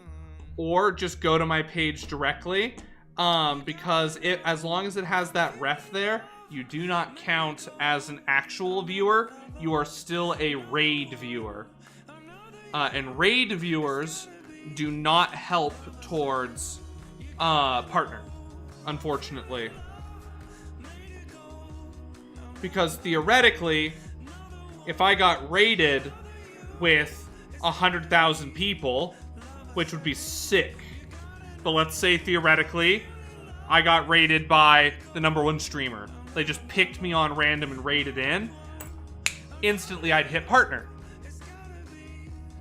Speaker 4: or just go to my page directly, because as long as it has that ref there, you do not count as an actual viewer. You are still a raid viewer. And raid viewers do not help towards partner, unfortunately. Because theoretically, if I got raided with 100,000 people, which would be sick, but let's say theoretically, I got raided by the #1 streamer. They just picked me on random and raided in. Instantly, I'd hit partner.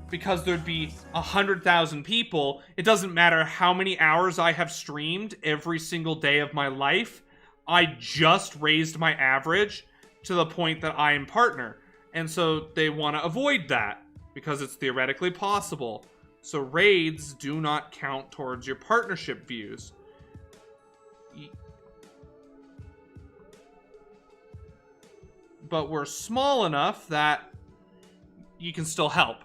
Speaker 4: Because there'd be 100,000 people, it doesn't matter how many hours I have streamed every single day of my life, I just raised my average to the point that I am partner. And so they want to avoid that, because it's theoretically possible. So raids do not count towards your partnership views. But we're small enough that you can still help.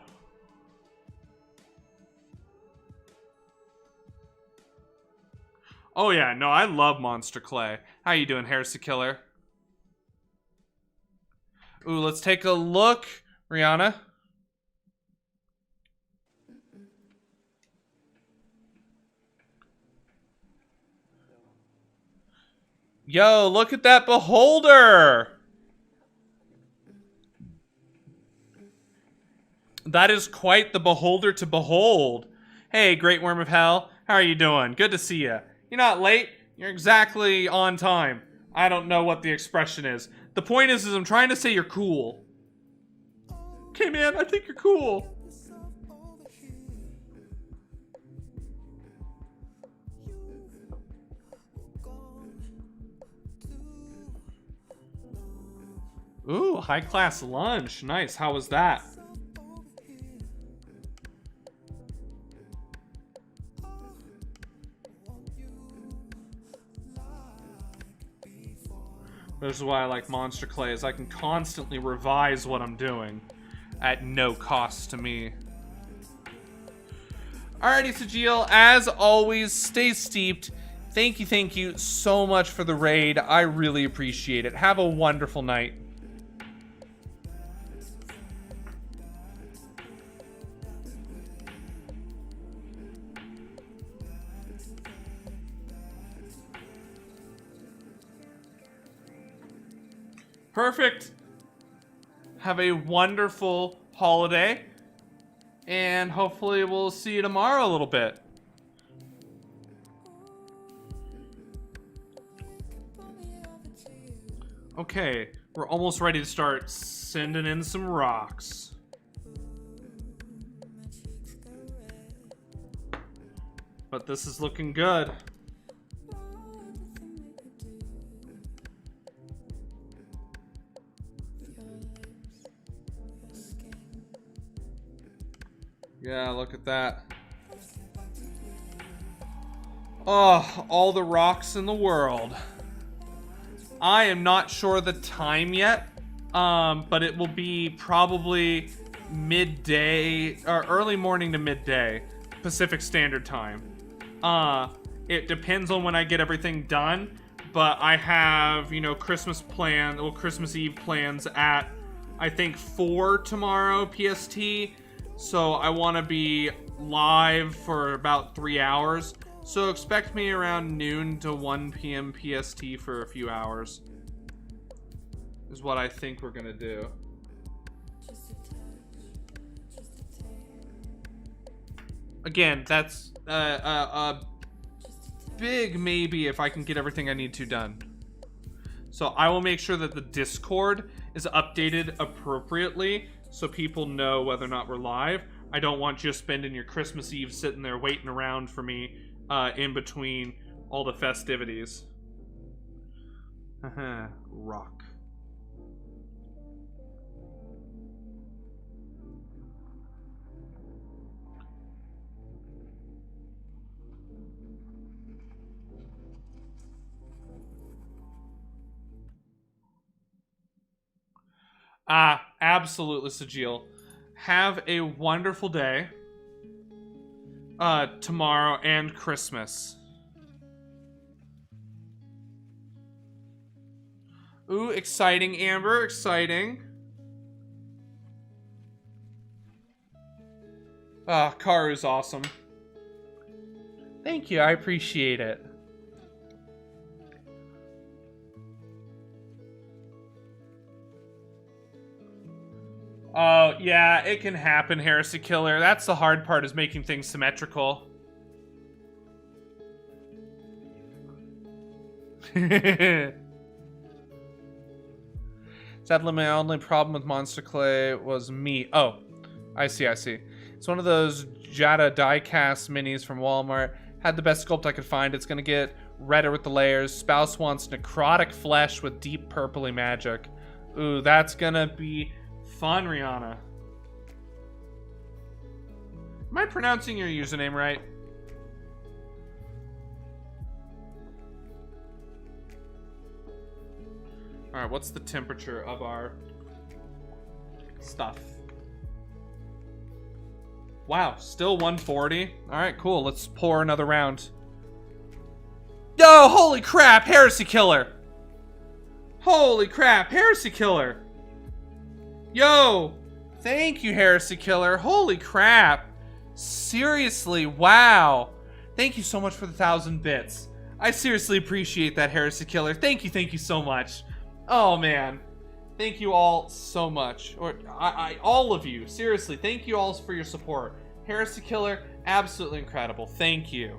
Speaker 4: Oh yeah, no, I love Monster Clay. How you doing, Heresy Killer? Ooh, let's take a look, Rihanna. Yo, look at that beholder! That is quite the beholder to behold. Hey, Great Worm of Hell, how are you doing? Good to see you. You're not late. You're exactly on time. I don't know what the expression is. The point is I'm trying to say you're cool. Okay, man, I think you're cool. Ooh, high-class lunch. Nice. How was that? This is why I like Monster Clay, is I can constantly revise what I'm doing at no cost to me. Alrighty, Sajil, as always, stay steeped. Thank you so much for the raid. I really appreciate it. Have a wonderful night. Perfect. Have a wonderful holiday. And hopefully we'll see you tomorrow a little bit. Okay, we're almost ready to start sending in some rocks. But this is looking good. Yeah, look at that. Oh, all the rocks in the world. I am not sure the time yet, but it will be probably midday, or early morning to midday, Pacific Standard Time. It depends on when I get everything done, but I have, Christmas Eve plans at, I think, 4 tomorrow PST. So I want to be live for about 3 hours. So expect me around noon to 1 p.m. PST for a few hours. Is what I think we're going to do. Again, that's a big maybe if I can get everything I need to done. So I will make sure that the Discord is updated appropriately so people know whether or not we're live. I don't want you spending your Christmas Eve sitting there waiting around for me in between all the festivities. Rock. Absolutely, Sajil. Have a wonderful day. Tomorrow and Christmas. Ooh, exciting, Amber. Exciting. Karu's awesome. Thank you. I appreciate it. Oh, yeah, it can happen, Heresy Killer. That's the hard part, is making things symmetrical. Sadly, my only problem with Monster Clay was me. Oh, I see. It's one of those Jada die-cast minis from Walmart. Had the best sculpt I could find. It's gonna get redder with the layers. Spouse wants necrotic flesh with deep purpley magic. Ooh, that's gonna be fun, Rihanna. Am I pronouncing your username right? Alright, what's the temperature of our stuff? Wow, still 140. Alright, cool. Let's pour another round. Yo, holy crap, Heresy Killer! Holy crap, Heresy Killer! Yo! Thank you, Heresy Killer. Holy crap. Seriously, wow. Thank you so much for the 1,000 bits. I seriously appreciate that, Heresy Killer. Thank you so much. Oh, man. Thank you all so much. Or, all of you. Seriously, thank you all for your support. Heresy Killer, absolutely incredible. Thank you.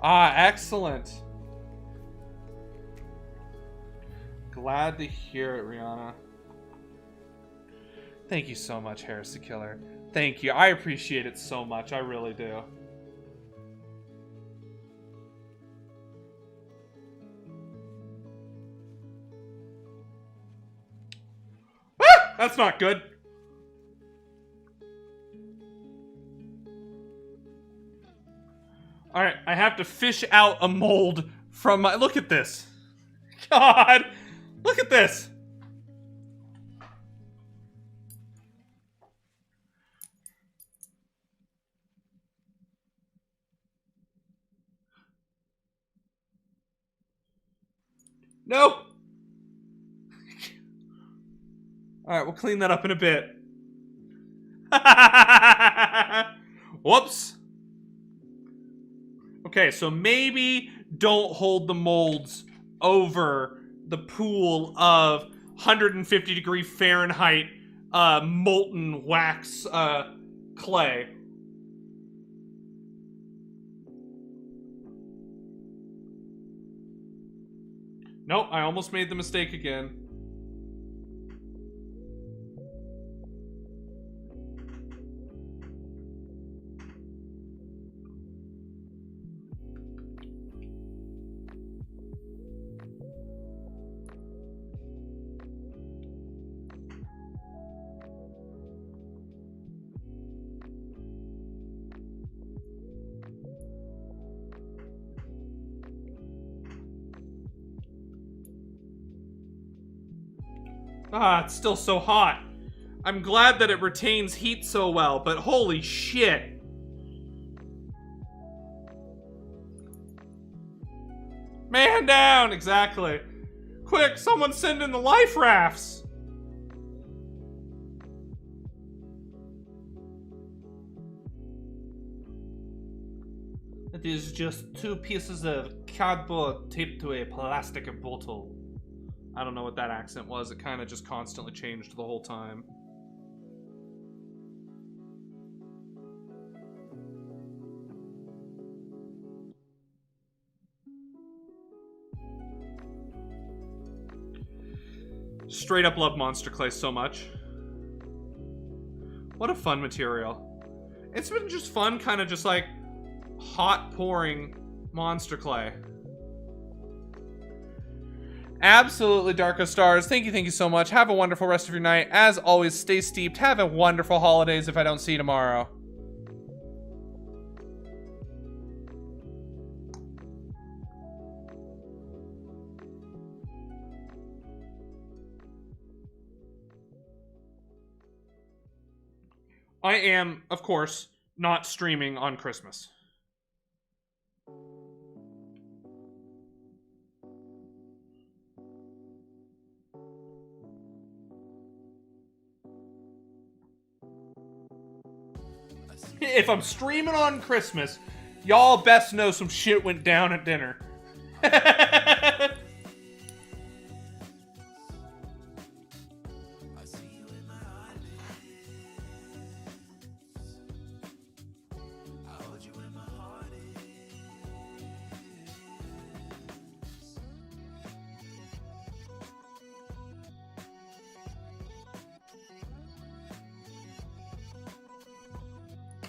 Speaker 4: Excellent. Glad to hear it, Rihanna. Thank you so much, Heresy Killer. Thank you. I appreciate it so much. I really do. Ah! That's not good. Alright, I have to fish out a mold from my... Look at this. God! Look at this! No! Alright, we'll clean that up in a bit. Whoops. Okay, so maybe don't hold the molds over the pool of 150 degree Fahrenheit molten wax clay. Nope, I almost made the mistake again. It's still so hot. I'm glad that it retains heat so well, but holy shit. Man down, exactly. Quick, someone send in the life rafts. It is just 2 pieces of cardboard taped to a plastic bottle. I don't know what that accent was. It kind of just constantly changed the whole time. Straight up love Monster Clay so much. What a fun material. It's been just fun, kind of just like hot pouring monster clay. Absolutely, Darko Stars. Thank you so much. Have a wonderful rest of your night. As always, stay steeped. Have a wonderful holidays if I don't see you tomorrow. I am, of course, not streaming on Christmas. If I'm streaming on Christmas, y'all best know some shit went down at dinner.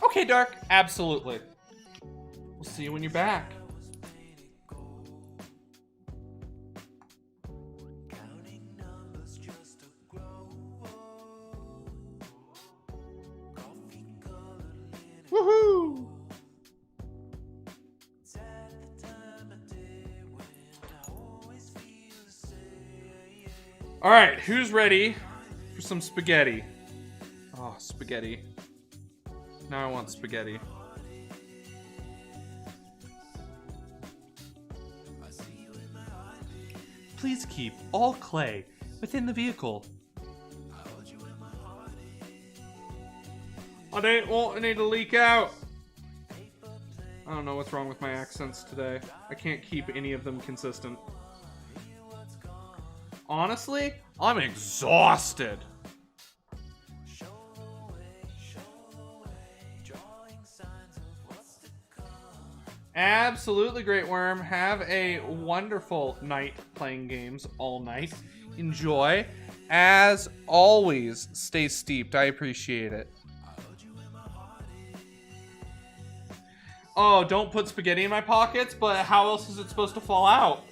Speaker 4: Okay, Dark. Absolutely. We'll see you when you're back. Woohoo! All right, who's ready for some spaghetti? Oh, spaghetti. Now I want spaghetti. Please keep all clay within the vehicle. I didn't want any to leak out. I don't know what's wrong with my accents today. I can't keep any of them consistent. Honestly, I'm exhausted. Absolutely, Great Worm. Have a wonderful night playing games all night. Enjoy. As always, stay steeped. I appreciate it. Oh, don't put spaghetti in my pockets, but how else is it supposed to fall out?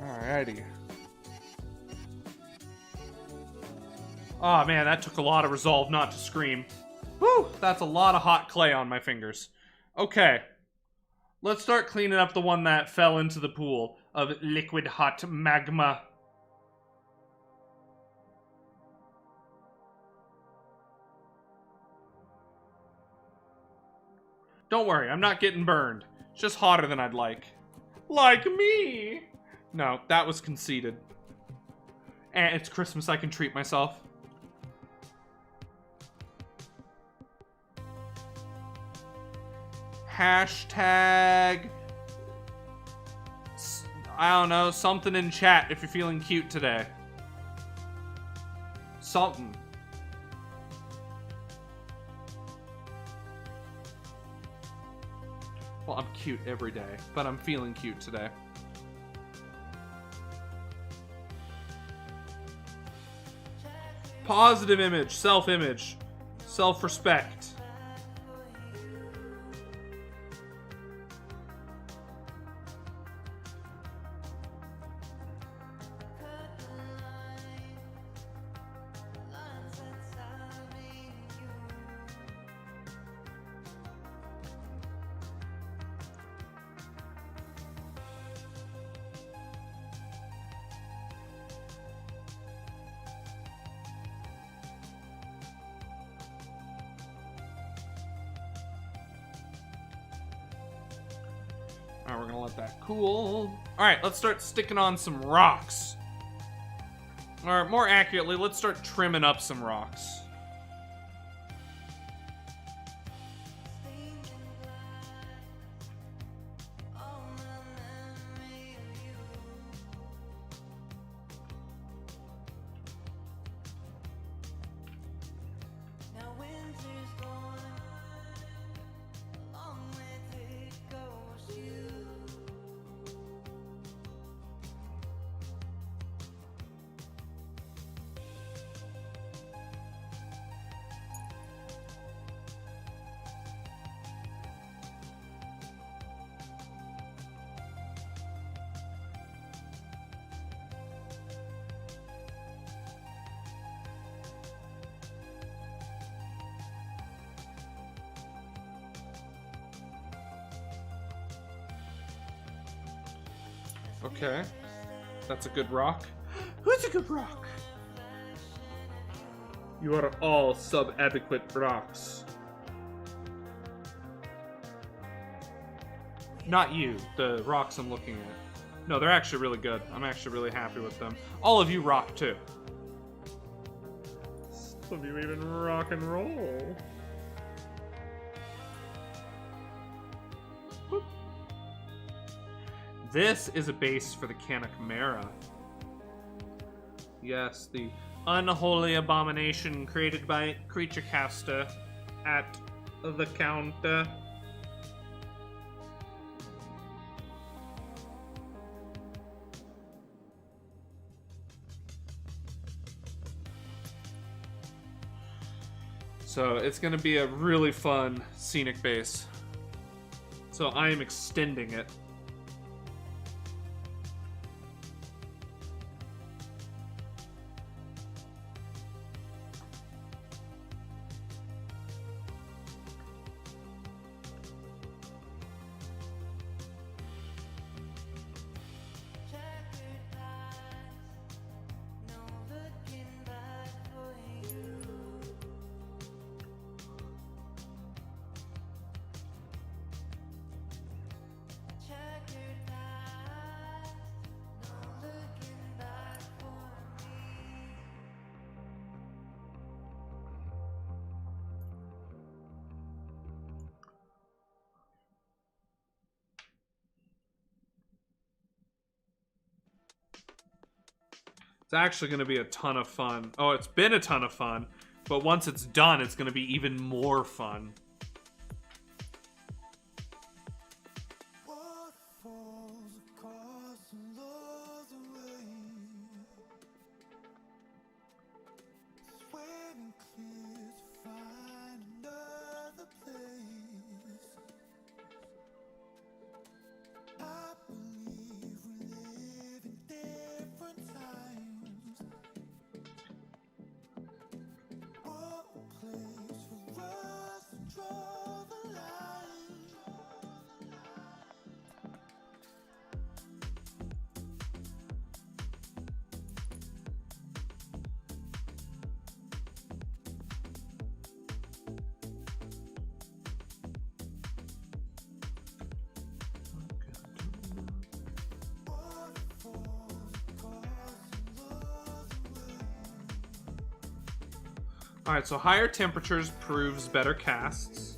Speaker 4: Alrighty. Oh man, that took a lot of resolve not to scream. Whew, that's a lot of hot clay on my fingers. Okay. Let's start cleaning up the one that fell into the pool of liquid hot magma. Don't worry, I'm not getting burned. It's just hotter than I'd like. Like me! No, that was conceited. And it's Christmas, I can treat myself. Hashtag... I don't know, something in chat if you're feeling cute today. Something. Well, I'm cute every day, but I'm feeling cute today. Positive image, self-image, self-respect. Alright, we're gonna let that cool. Alright, let's start sticking on some rocks. Or more accurately, let's start trimming up some rocks.
Speaker 2: Now winter's gone, long with it goes you.
Speaker 4: Okay. That's a good rock. Who's a good rock? You are all sub-adequate rocks. Not you, the rocks I'm looking at. No, they're actually really good. I'm actually really happy with them. All of you rock too. Some of you even rock and roll. Whoop. This is a base for the Chimera. Yes, the unholy abomination created by Creature Caster at the counter. So it's going to be a really fun scenic base. So I am extending it. It's actually going to be a ton of fun. Oh, it's been a ton of fun, but once it's done, it's going to be even more fun.
Speaker 5: Waterfalls across another way, swimming clear to find another place. I believe we live in different times. One place for us to draw the line.
Speaker 4: Alright, so higher temperatures proves better casts.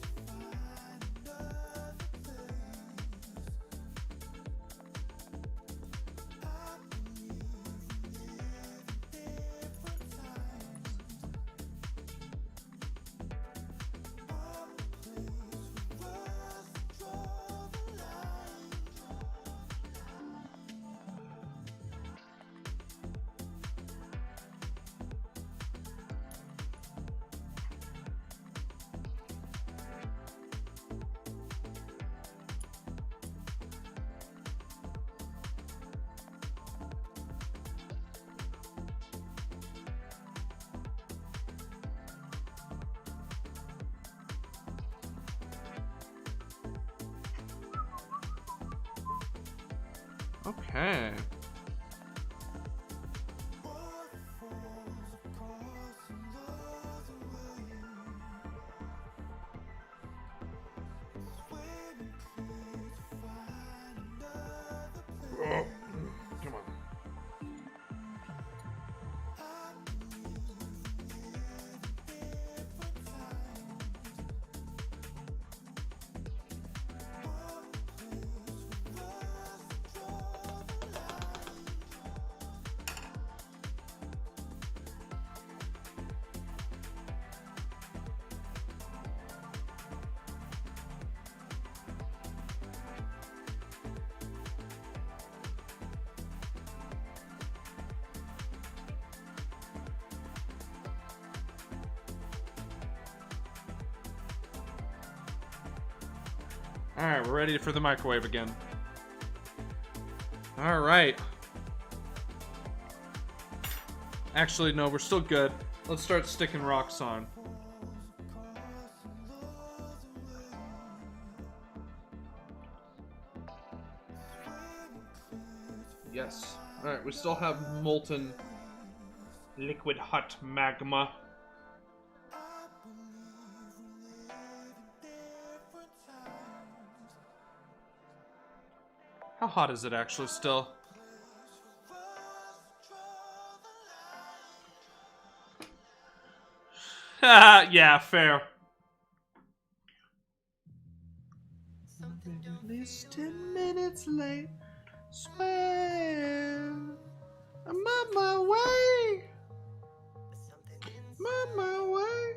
Speaker 4: Okay. Alright, we're ready for the microwave again. Alright. Actually, no, we're still good. Let's start sticking rocks on. Yes. Alright, we still have molten liquid hot magma. How hot is it actually still? Yeah, fair. At least 10 minutes late. Swear I'm on my way. I'm on my way.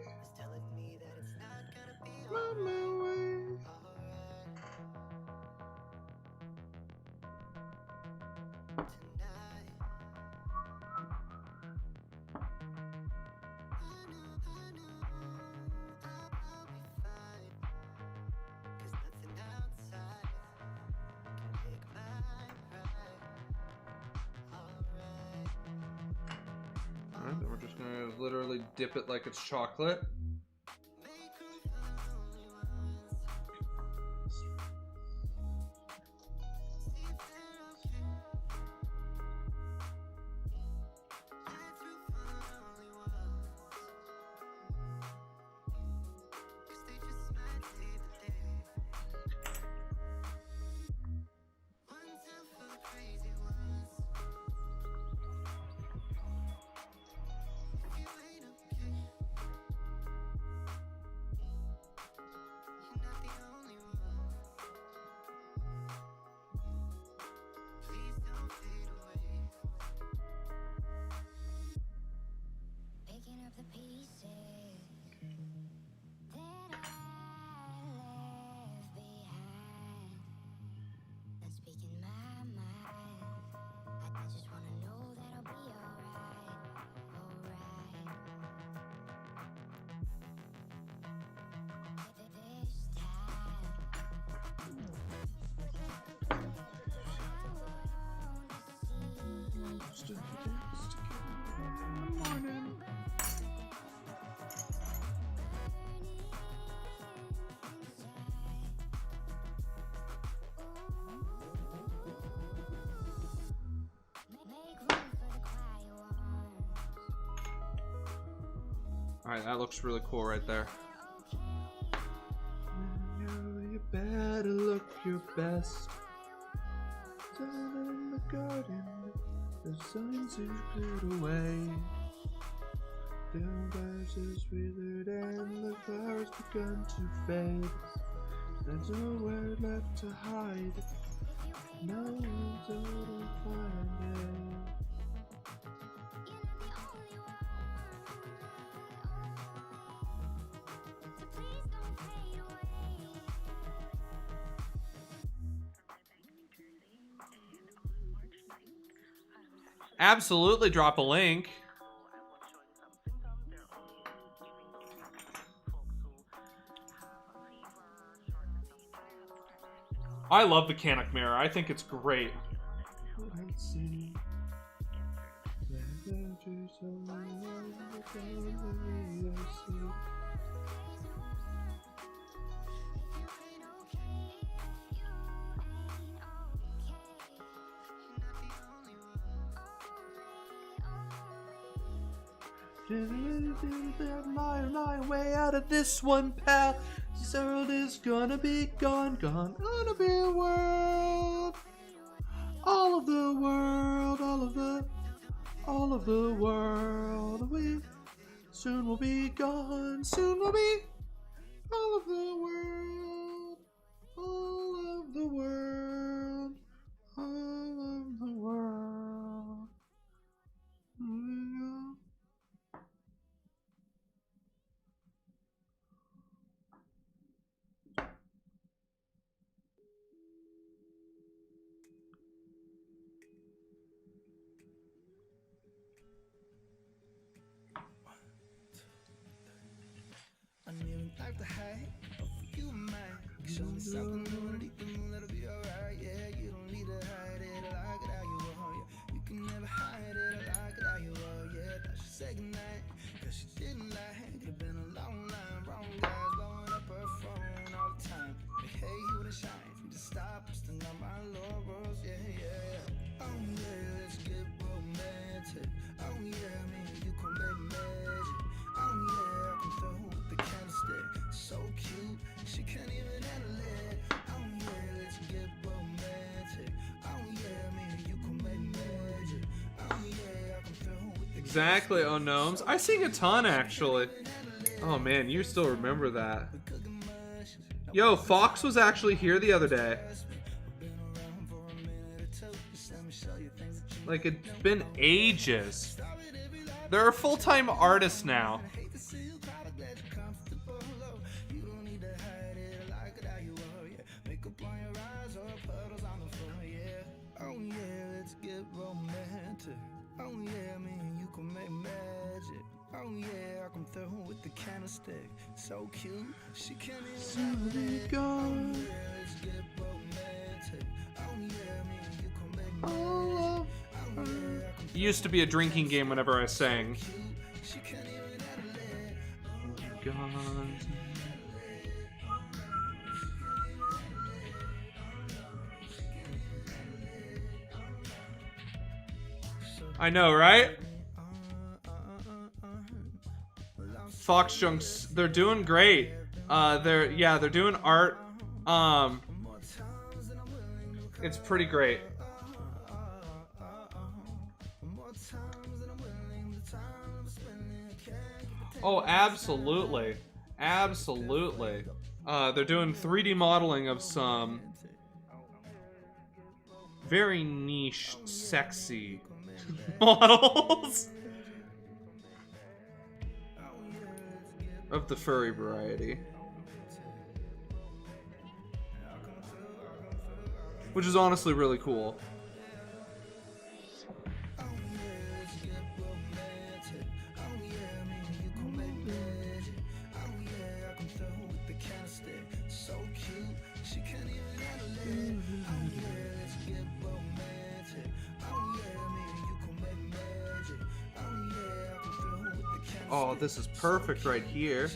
Speaker 4: I'm on my way. Alright, then we're just gonna literally dip it like it's chocolate.
Speaker 2: Picking up the pieces that I left behind. Not speaking my mind. I just wanna know that I'll be alright, alright. This
Speaker 4: Alright, that looks really cool right there. You better look your best. Down in the garden, the signs is cleared away. The grass is withered and the flowers begun to fade. There's nowhere left to hide. No one's gonna find it. Absolutely drop a link. I love the Canic mirror. I think it's great. My way out of this one, pal. This world is gonna be gone. Gonna be a world. All of the world. All of the world. We soon will be gone. Soon will be all of the world. All of the world. All of the world.
Speaker 5: I knew like the high of you and mine. Show me something new
Speaker 4: Exactly, oh gnomes. I sing a ton, actually. Oh man, you still remember that. Yo, Fox was actually here the other day. Like, it's been ages. They're a full-time artist now.
Speaker 5: Oh yeah, let's get romantic. Oh yeah, me and you can make magic. Oh yeah, I come through with the candlestick. So cute, she can't even have it. Oh yeah, let's get romantic. Oh yeah, me and you can make magic. Oh yeah, I come
Speaker 4: It used to be a drinking game whenever I sang.
Speaker 5: through, she can't even have it.
Speaker 4: I know, right? Fox Junks, they're doing great. They're doing art. It's pretty great. Oh, absolutely. Absolutely. They're doing 3D modeling of some very niche, sexy models of the furry variety, which is honestly really cool. Oh, this is perfect right here.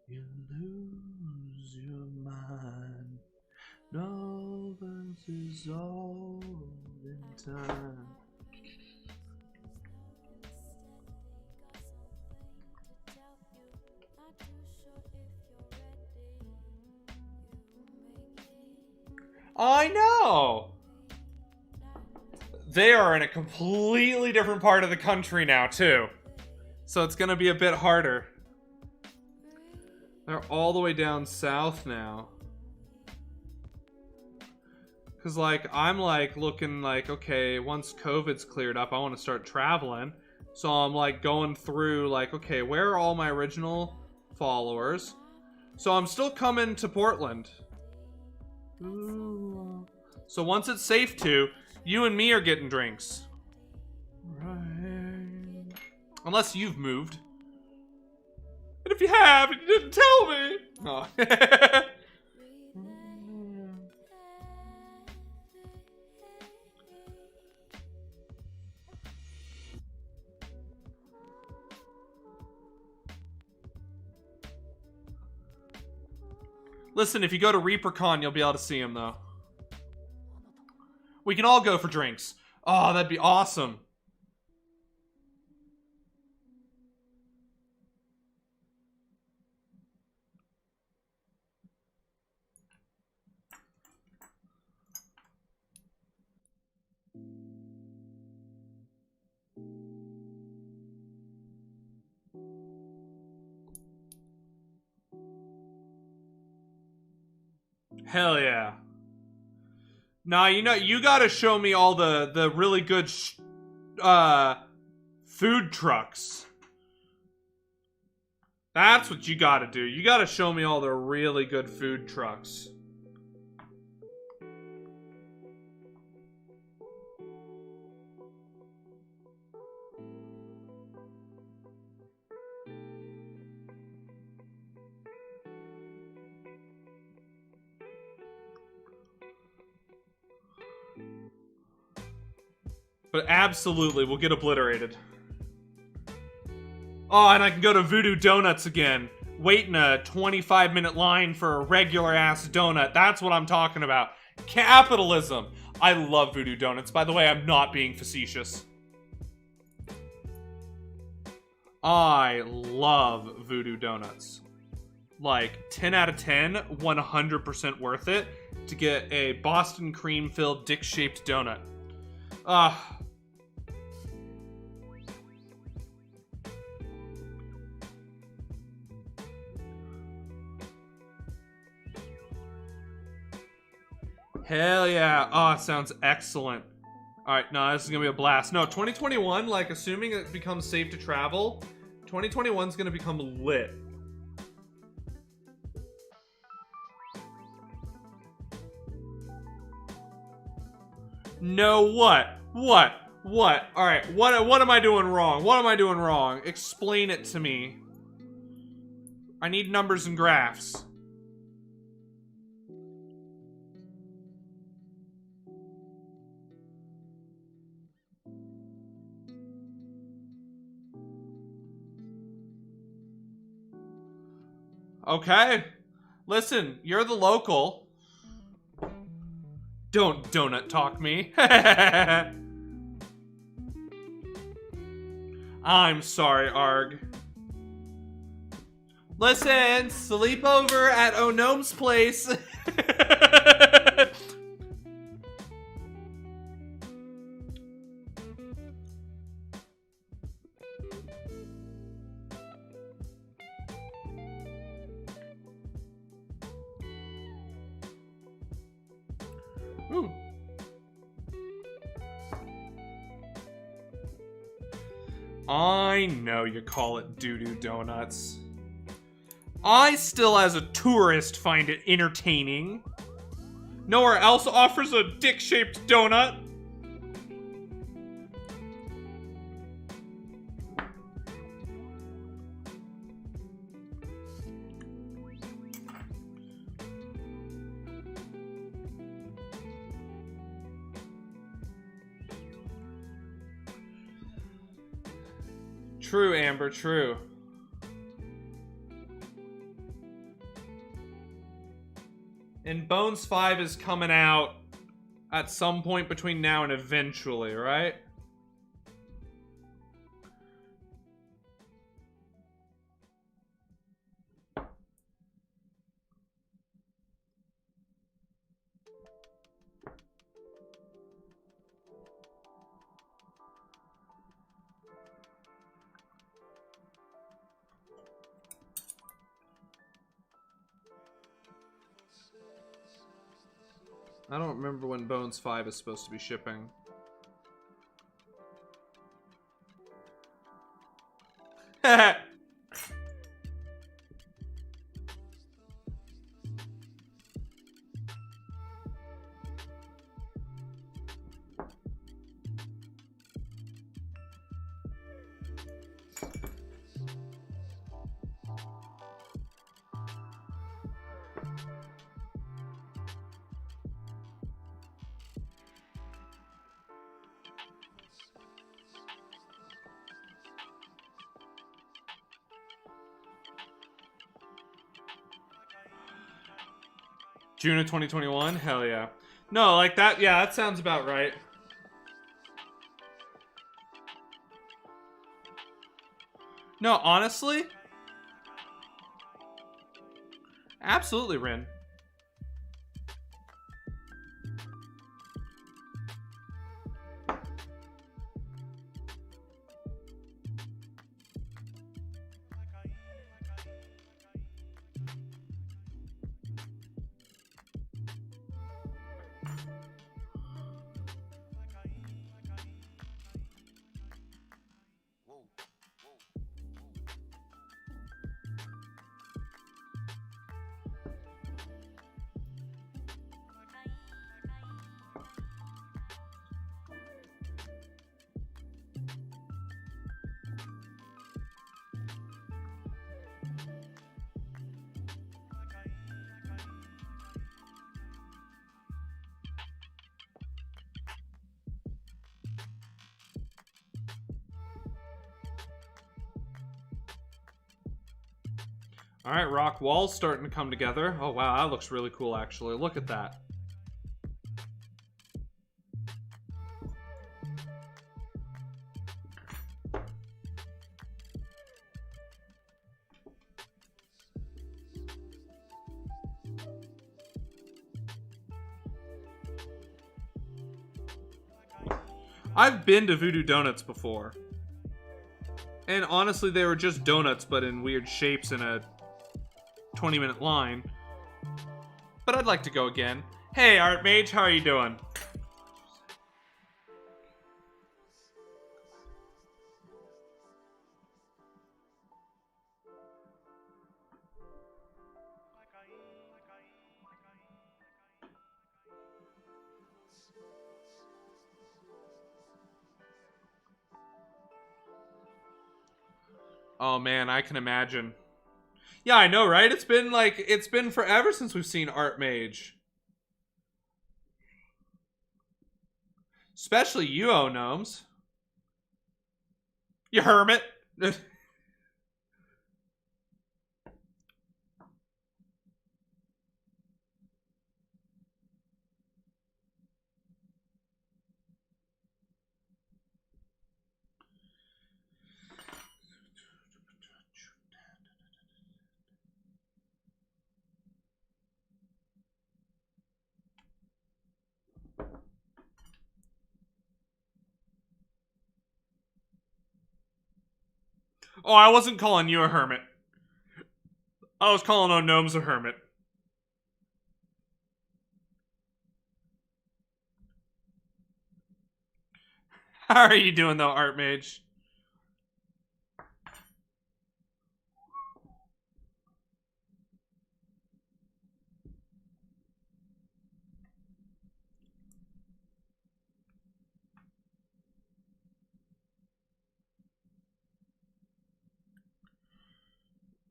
Speaker 4: You lose your mind. No, this is all in time. I know! They are in a completely different part of the country now, too. So it's gonna be a bit harder. They're all the way down south now. Cause like, I'm like looking like, okay, once COVID's cleared up, I want to start traveling. So I'm like going through like, okay, where are all my original followers? So I'm still coming to Portland. Ooh. So once it's safe to, you and me are getting drinks. Right. Unless you've moved. And if you have, and you didn't tell me. Oh. Listen, if you go to ReaperCon, you'll be able to see him, though. We can all go for drinks. Oh, that'd be awesome. Hell yeah. Nah, you know, you gotta show me all the really good food trucks. That's what you gotta do. You gotta show me all the really good food trucks. But absolutely, we'll get obliterated. Oh, and I can go to Voodoo Donuts again. Wait in a 25-minute line for a regular-ass donut. That's what I'm talking about. Capitalism. I love Voodoo Donuts. By the way, I'm not being facetious. I love Voodoo Donuts. Like, 10 out of 10, 100% worth it to get a Boston cream-filled dick-shaped donut. Hell yeah. Oh, it sounds excellent. Alright, no, this is gonna be a blast. No, 2021, like, assuming it becomes safe to travel, 2021 is gonna become lit. No, what? What? Alright, what am I doing wrong? What am I doing wrong? Explain it to me. I need numbers and graphs. Okay. Listen, you're the local. Don't donut talk me. I'm sorry, Arg. Listen, sleep over at Onom's place. Ooh. I know you call it doo-doo donuts. I still, as a tourist, find it entertaining. Nowhere else offers a dick-shaped donut. True, Amber, true. And Bones 5 is coming out at some point between now and eventually, right? I don't remember when Bones 5 is supposed to be shipping. June of 2021? Hell yeah. No, like that, yeah, that sounds about right. No, honestly? Absolutely, Rin. All right, rock wall's starting to come together. Oh, wow, that looks really cool, actually. Look at that. I've been to Voodoo Donuts before. And honestly, they were just donuts, but in weird shapes in a 20-minute line. But I'd like to go again. Hey, Art Mage, how are you doing? Oh man, I can imagine. Yeah, I know, right? It's been forever since we've seen Art Mage. Especially you, oh gnomes. You hermit. Oh, I wasn't calling you a hermit. I was calling on gnomes a hermit. How are you doing though, Art Mage?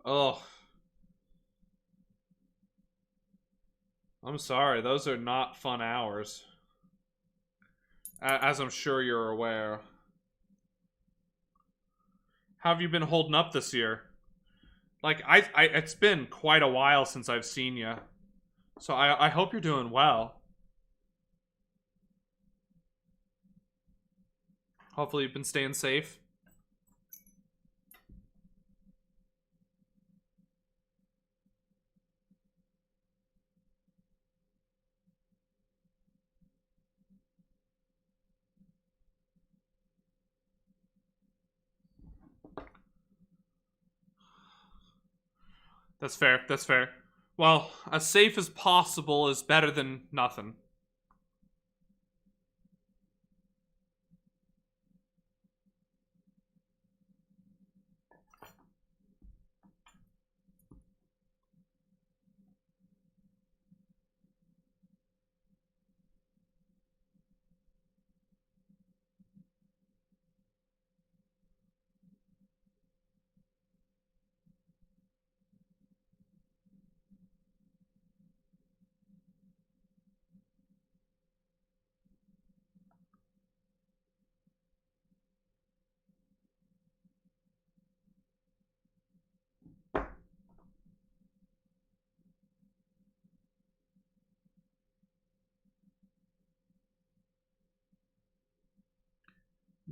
Speaker 4: Oh. I'm sorry, those are not fun hours. As I'm sure you're aware. How have you been holding up this year? Like, it's been quite a while since I've seen you. So I hope you're doing well. Hopefully you've been staying safe. That's fair, that's fair. Well, as safe as possible is better than nothing.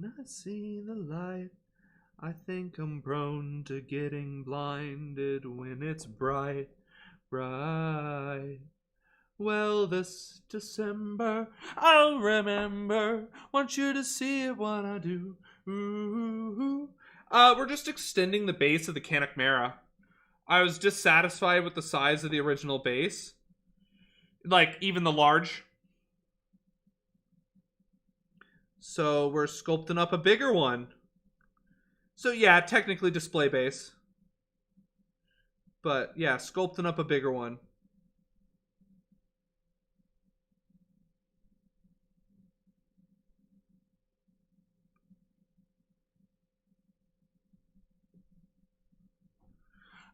Speaker 4: I see the light. I think I'm prone to getting blinded when it's bright, bright. Well, this December, I'll remember. Want you to see it when I do. Ooh. We're just extending the base of the Kanakmera. I was dissatisfied with the size of the original base. Like, even the large. So we're sculpting up a bigger one. So yeah, technically display base. But yeah, sculpting up a bigger one.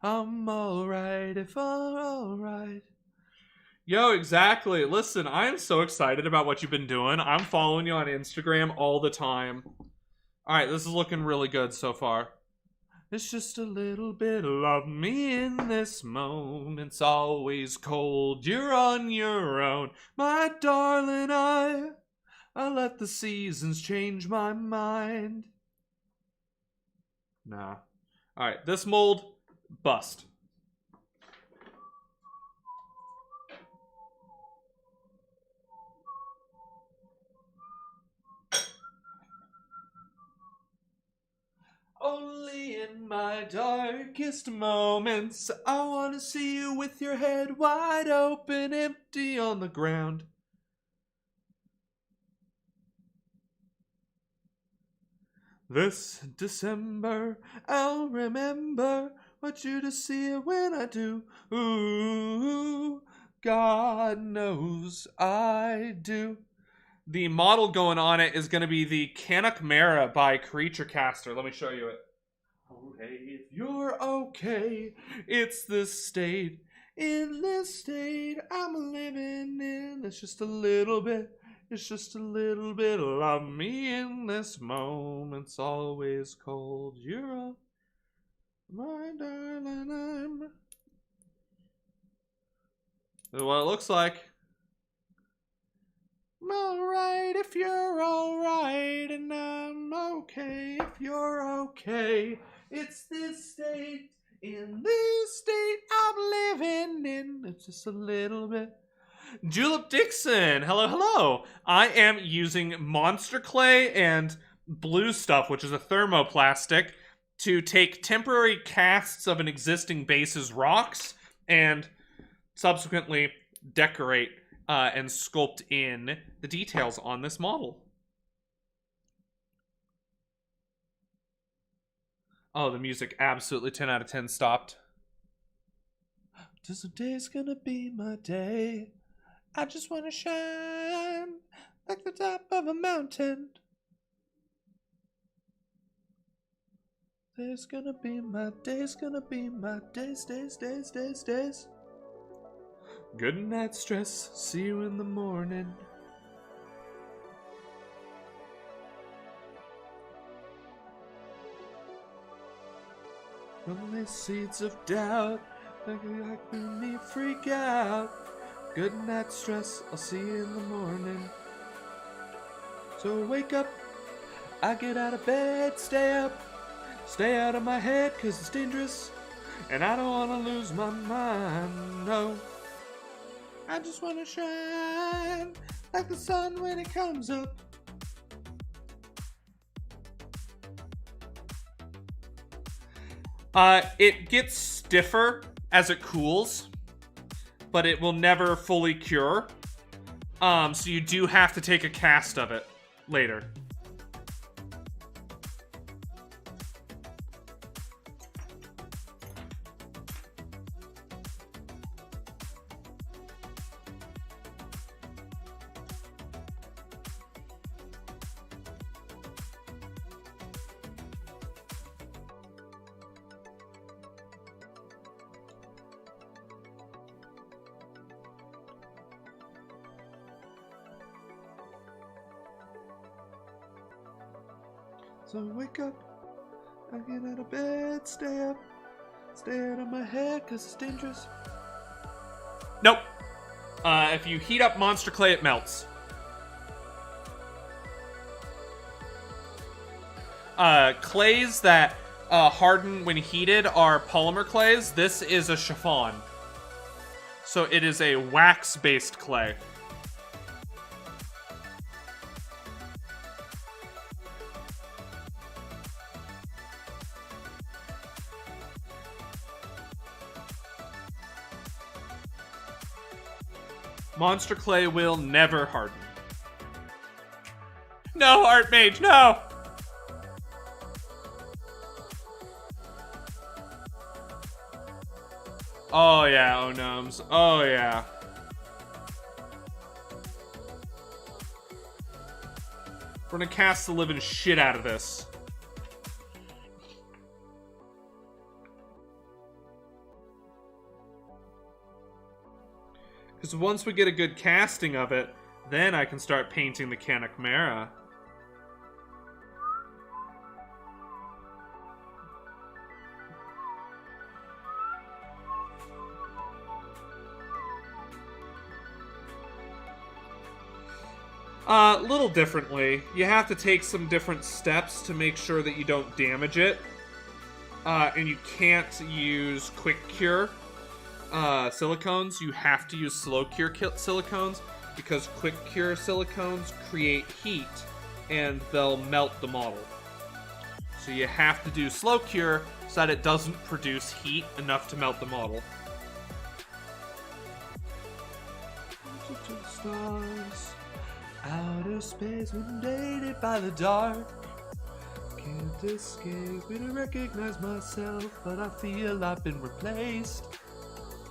Speaker 4: I'm alright if I'm alright. Yo, exactly. Listen, I am so excited about what you've been doing. I'm following you on Instagram all the time. Alright, this is looking really good so far. It's just a little bit of me in this moment's always cold. You're on your own, my darling. I let the seasons change my mind. Nah. Alright, this mold, bust. Only in my darkest moments, I want to see you with your head wide open, empty on the ground. This December, I'll remember, want you to see it when I do. Ooh, God knows I do. The model going on it is going to be the Canuck Mara by Creature Caster. Let me show you it. Oh, hey, if you're okay, it's this state. In this state I'm living in. It's just a little bit. It's just a little bit of me in this moment's always cold. You're all my darling. I'm. This is what it looks like. I'm alright if you're alright, and I'm okay if you're okay. It's this state, in this state I'm living in. It's just a little bit. Julep Dixon, hello, hello. I am using Monster Clay and blue stuff, which is a thermoplastic, to take temporary casts of an existing base's rocks and subsequently decorate and sculpt in the details on this model. Oh, the music absolutely 10 out of 10 stopped. Today's gonna be my day. I just wanna shine like the top of a mountain. Today's gonna be my days, gonna be my days. Good night, stress. See you in the morning. Only seeds of doubt make me freak out. Good night, stress. I'll see you in the morning. So wake up. I get out of bed, stay up. Stay out of my head, 'cause it's dangerous. And I don't want to lose my mind, no. I just want to shine like the sun when it comes up. It gets stiffer as it cools, but it will never fully cure. So you do have to take a cast of it later. So wake up, I get out of bed, stay up, stay out of my head, 'cause it's dangerous. Nope. If you heat up Monster Clay, it melts. Clays that harden when heated are polymer clays. This is a chiffon. So it is a wax-based clay. Monster Clay will never harden. No, Archmage, no! Oh yeah, oh gnomes. Oh yeah. We're gonna cast the living shit out of this. Because once we get a good casting of it, then I can start painting the Canuck Mara. Little differently. You have to take some different steps to make sure that you don't damage it. And you can't use quick cure silicones. You have to use slow cure silicones, because quick cure silicones create heat and they'll melt the model. So you have to do slow cure so that it doesn't produce heat enough to melt the model. To the stars, outer space inundated by the dark. Can't escape it, I recognize myself, but I feel I've been replaced.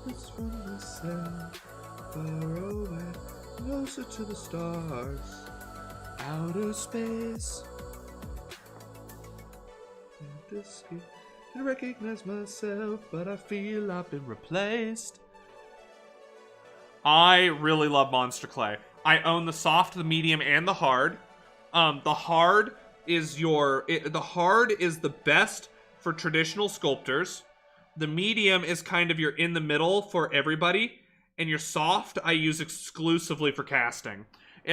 Speaker 4: It's from myself, far away, closer to the stars, outer space. Can't escape it, I recognize myself, but I feel I've been replaced. I really love Monster Clay. I own the soft, the medium, and the hard. The hard is the best for traditional sculptors. The medium is kind of your in the middle for everybody, and your soft I use exclusively for casting.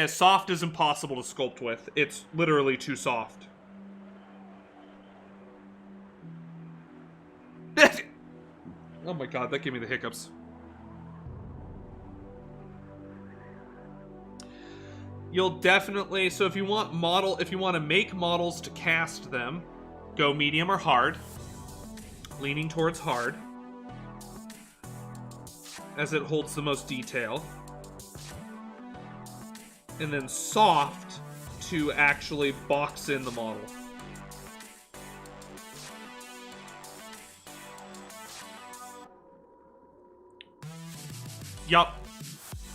Speaker 4: Soft is impossible to sculpt with. It's literally too soft. Oh my god, that gave me the hiccups. You'll definitely, so if you want to make models to cast them, go medium or hard. Leaning towards hard, as it holds the most detail. And then soft to actually box in the model. Yup.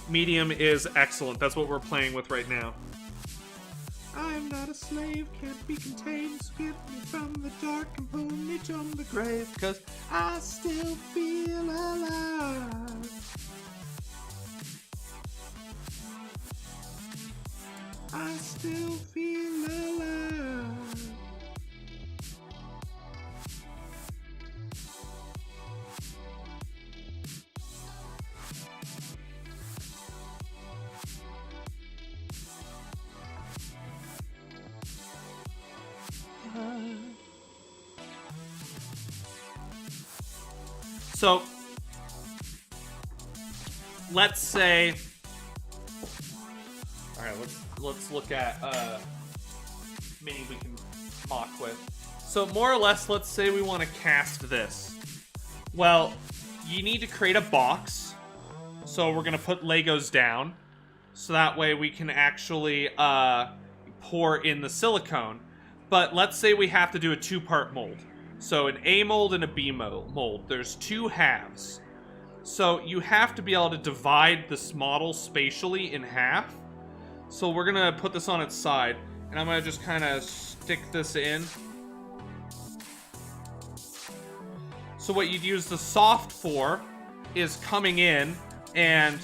Speaker 4: Medium is excellent. That's what we're playing with right now. I'm not a slave, can't be contained, so get me from the dark and pull me from the grave, 'cause I still feel alive. I still feel alive. So, let's say, all right, let's look at mini we can mock with. So more or less, let's say we want to cast this. Well, you need to create a box. So we're gonna put Legos down, so that way we can actually pour in the silicone. But let's say we have to do a two-part mold. So an A mold and a B mold. There's two halves. So you have to be able to divide this model spatially in half. So we're gonna put this on its side, and I'm gonna just kind of stick this in. So what you'd use the soft for is coming in and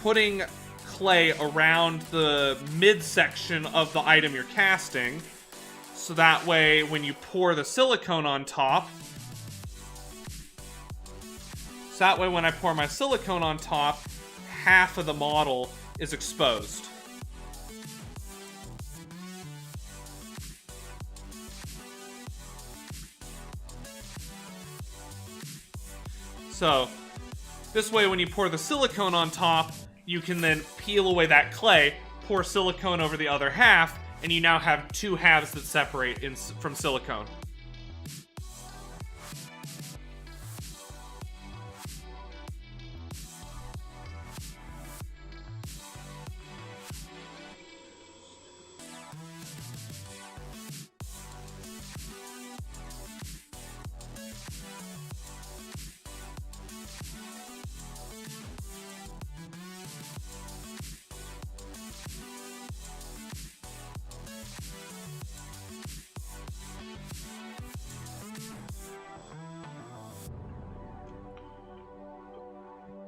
Speaker 4: putting clay around the midsection of the item you're casting. So that way, when you pour the silicone on top, when I pour my silicone on top, half of the model is exposed. So, this way when you pour the silicone on top, you can then peel away that clay, pour silicone over the other half, and you now have two halves that separate from silicone.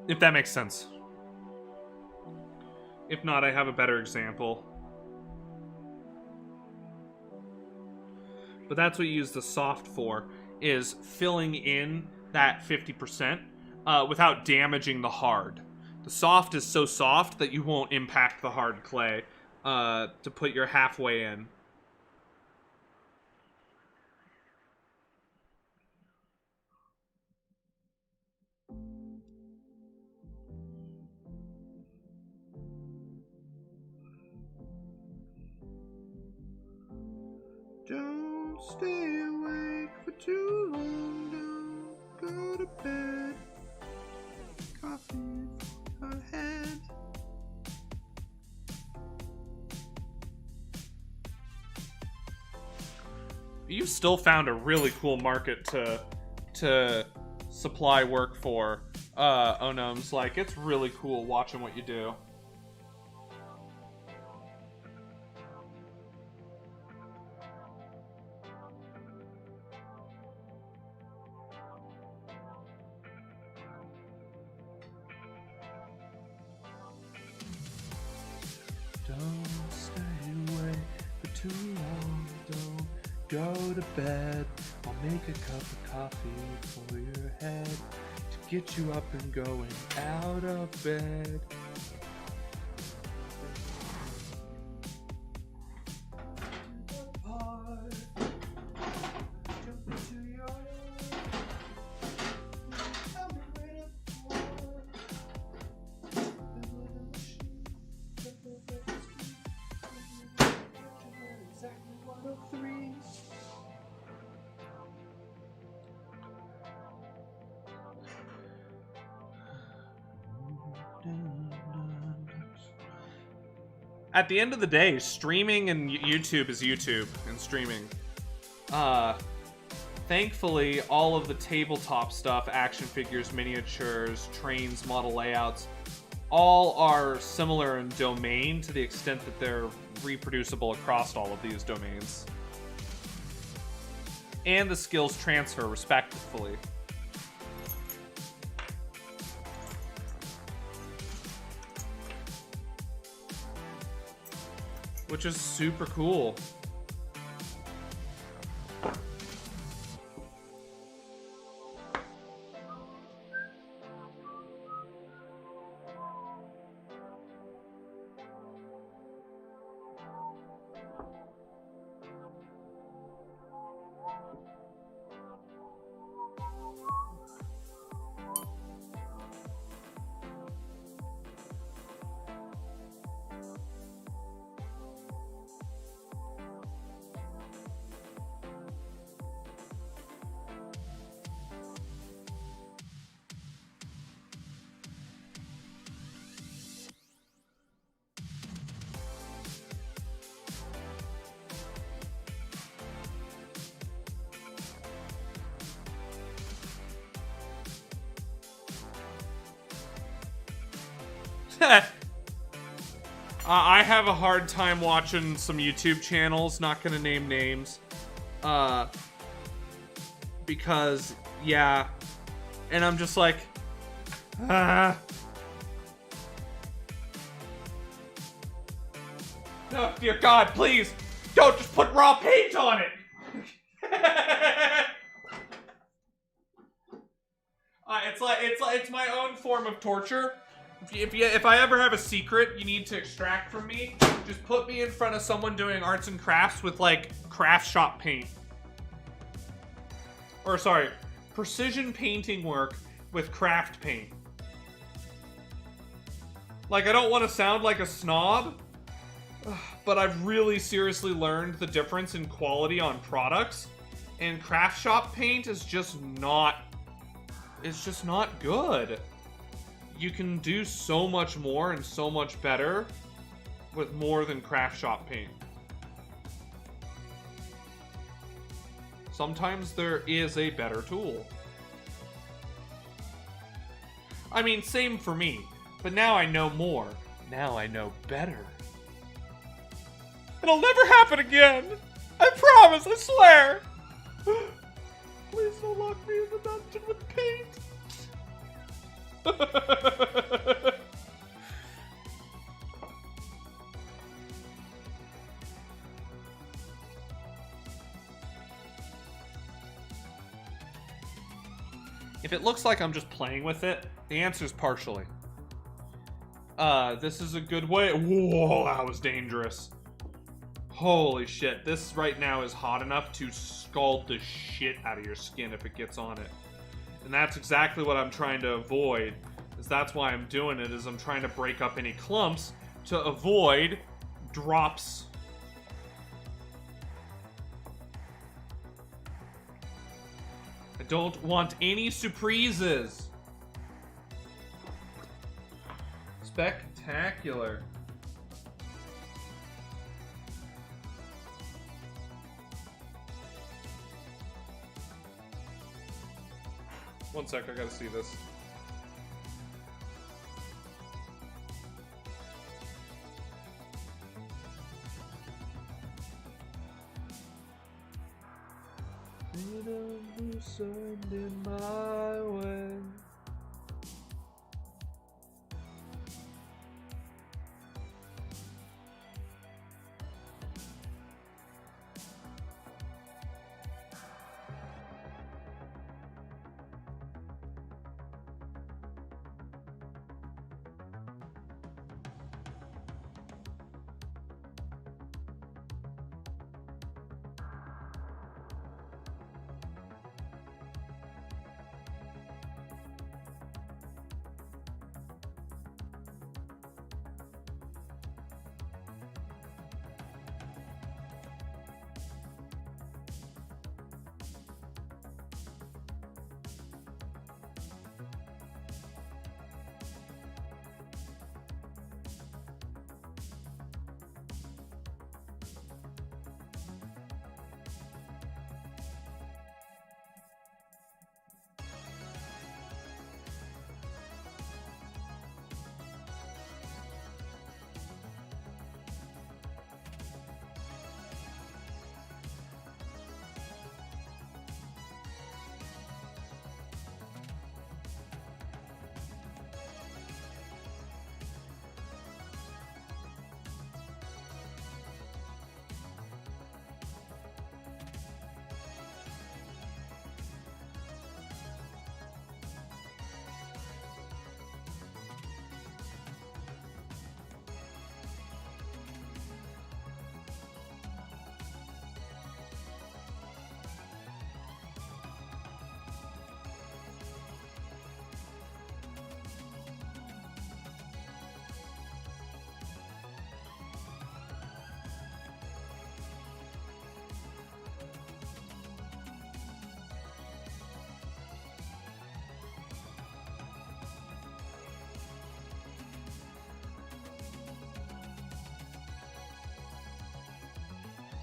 Speaker 4: If that makes sense. If not, I have a better example. But that's what you use the soft for, is filling in that 50% without damaging the hard. The soft is so soft that you won't impact the hard clay to put your halfway in. Don't stay awake for too long. Don't go to bed. Coffee for your head. You've still found a really cool market to supply work for, Onums. Like, it's really cool watching what you do. Don't stay away for too long. Don't go to bed. I'll make a cup of coffee for your head to get you up and going out of bed. At the end of the day, streaming and YouTube is YouTube and streaming. Thankfully, all of the tabletop stuff, action figures, miniatures, trains, model layouts, all are similar in domain to the extent that they're reproducible across all of these domains. And the skills transfer respectively. Which is super cool. I have a hard time watching some YouTube channels, not gonna name names. Because, yeah. And I'm just like, oh, dear God, please, don't just put raw paint on it! It's my own form of torture. If I ever have a secret you need to extract from me, just put me in front of someone doing arts and crafts with, like, craft shop paint. Or, sorry, precision painting work with craft paint. Like, I don't want to sound like a snob, but I've really seriously learned the difference in quality on products, and craft shop paint is just not... It's just not good. You can do so much more and so much better with more than craft shop paint. Sometimes there is a better tool. I mean, same for me, but now I know more. Now I know better. It'll never happen again! I promise, I swear! Please don't lock me in the dungeon with paint! If it looks like I'm just playing with it, the answer's partially. This is a good way. Whoa, that was dangerous. Holy shit, this right now is hot enough to scald the shit out of your skin if it gets on it. And that's exactly what I'm trying to avoid. That's why I'm doing it, is I'm trying to break up any clumps to avoid drops. I don't want any surprises. Spectacular. One sec, I gotta see this. In my way.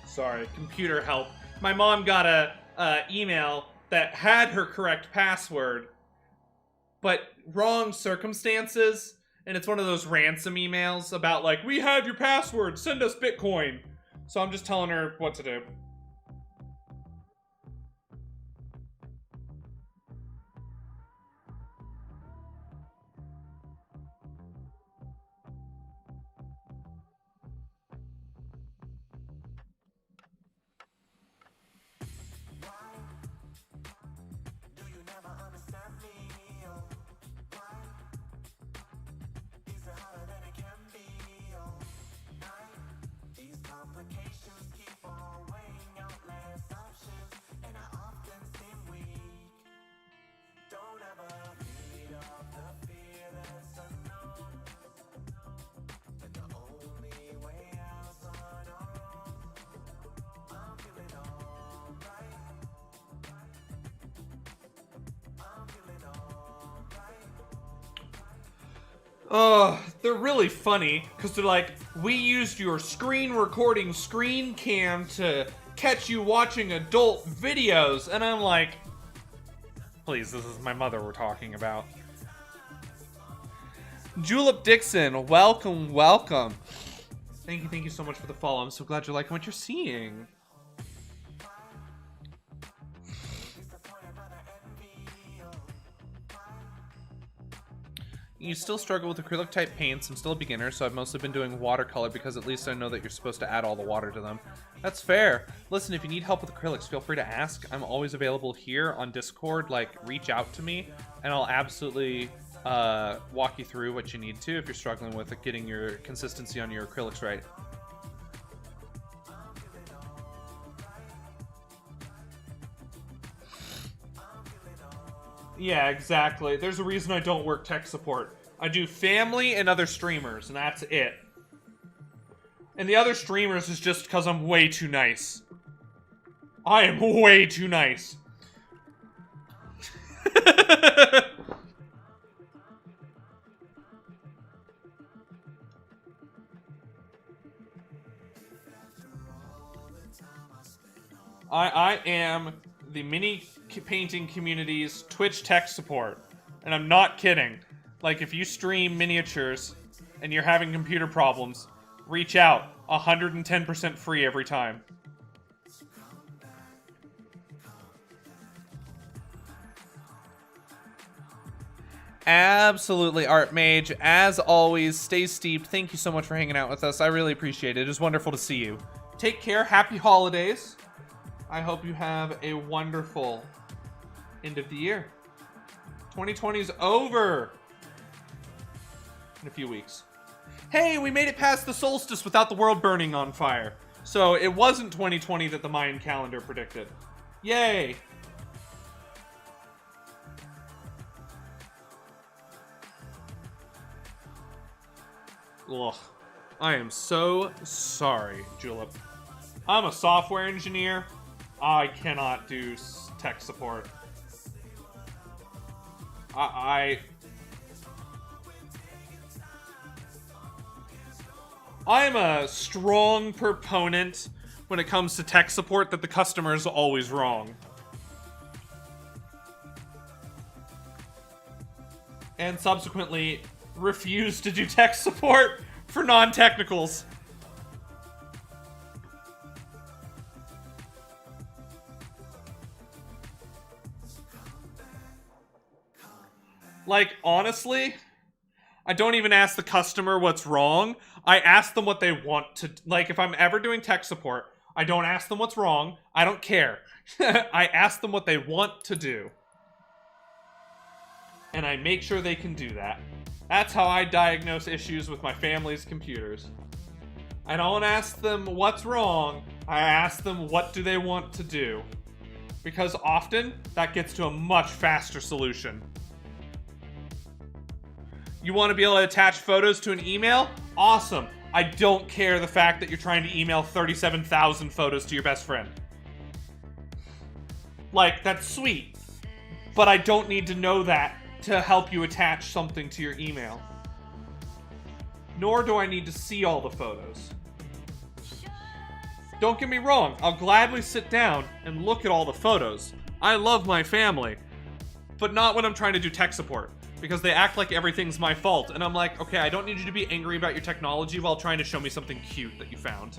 Speaker 4: Sorry, computer help. My mom got a email that had her correct password, but wrong circumstances, and it's one of those ransom emails about like, we have your password, send us Bitcoin. So I'm just telling her what to do.
Speaker 5: Do you never understand me? Oh, why is it harder than it can be? Oh, night, these complications keep on weighing out less options, and I often seem weak. Don't ever feed off the fear that's unknown, and the only way out's on our own. I'm feeling alright.
Speaker 4: Oh, they're really funny because they're like, we used your screen recording screen cam to catch you watching adult videos. And I'm like, please, this is my mother we're talking about. Julep Dixon, welcome, welcome. Thank you so much for the follow. I'm so glad you're liking what you're seeing. You still struggle with acrylic type paints. I'm still a beginner, so I've mostly been doing watercolor because at least I know that you're supposed to add all the water to them. That's fair. Listen, if you need help with acrylics, feel free to ask. I'm always available here on Discord. Like, reach out to me, and I'll absolutely walk you through what you need to if you're struggling with getting your consistency on your acrylics right. Yeah, exactly. There's a reason I don't work tech support. I do family and other streamers, and that's it. And the other streamers is just because I'm way too nice. I am way too nice. I am the mini painting community's Twitch tech support. And I'm not kidding. Like, if you stream miniatures and you're having computer problems, reach out. 110% free every time. Absolutely, Art Mage. As always, stay steeped. Thank you so much for hanging out with us. I really appreciate it. It was wonderful to see you. Take care. Happy holidays. I hope you have a wonderful end of the year. 2020 is over in a few weeks. Hey, we made it past the solstice without the world burning on fire. So it wasn't 2020 that the Mayan calendar predicted. Yay! Ugh. I am so sorry, Julep. I'm a software engineer. I cannot do tech support. I am a strong proponent when it comes to tech support that the customer is always wrong. And subsequently refuse to do tech support for non-technicals. Like, honestly, I don't even ask the customer what's wrong. I ask them what they want to... Like, if I'm ever doing tech support, I don't ask them what's wrong. I don't care. I ask them what they want to do. And I make sure they can do that. That's how I diagnose issues with my family's computers. I don't ask them what's wrong. I ask them what do they want to do. Because often, that gets to a much faster solution. You want to be able to attach photos to an email? Awesome. I don't care the fact that you're trying to email 37,000 photos to your best friend. Like, that's sweet. But I don't need to know that to help you attach something to your email. Nor do I need to see all the photos. Don't get me wrong, I'll gladly sit down and look at all the photos. I love my family. But not when I'm trying to do tech support. Because they act like everything's my fault. And I'm like, okay, I don't need you to be angry about your technology while trying to show me something cute that you found.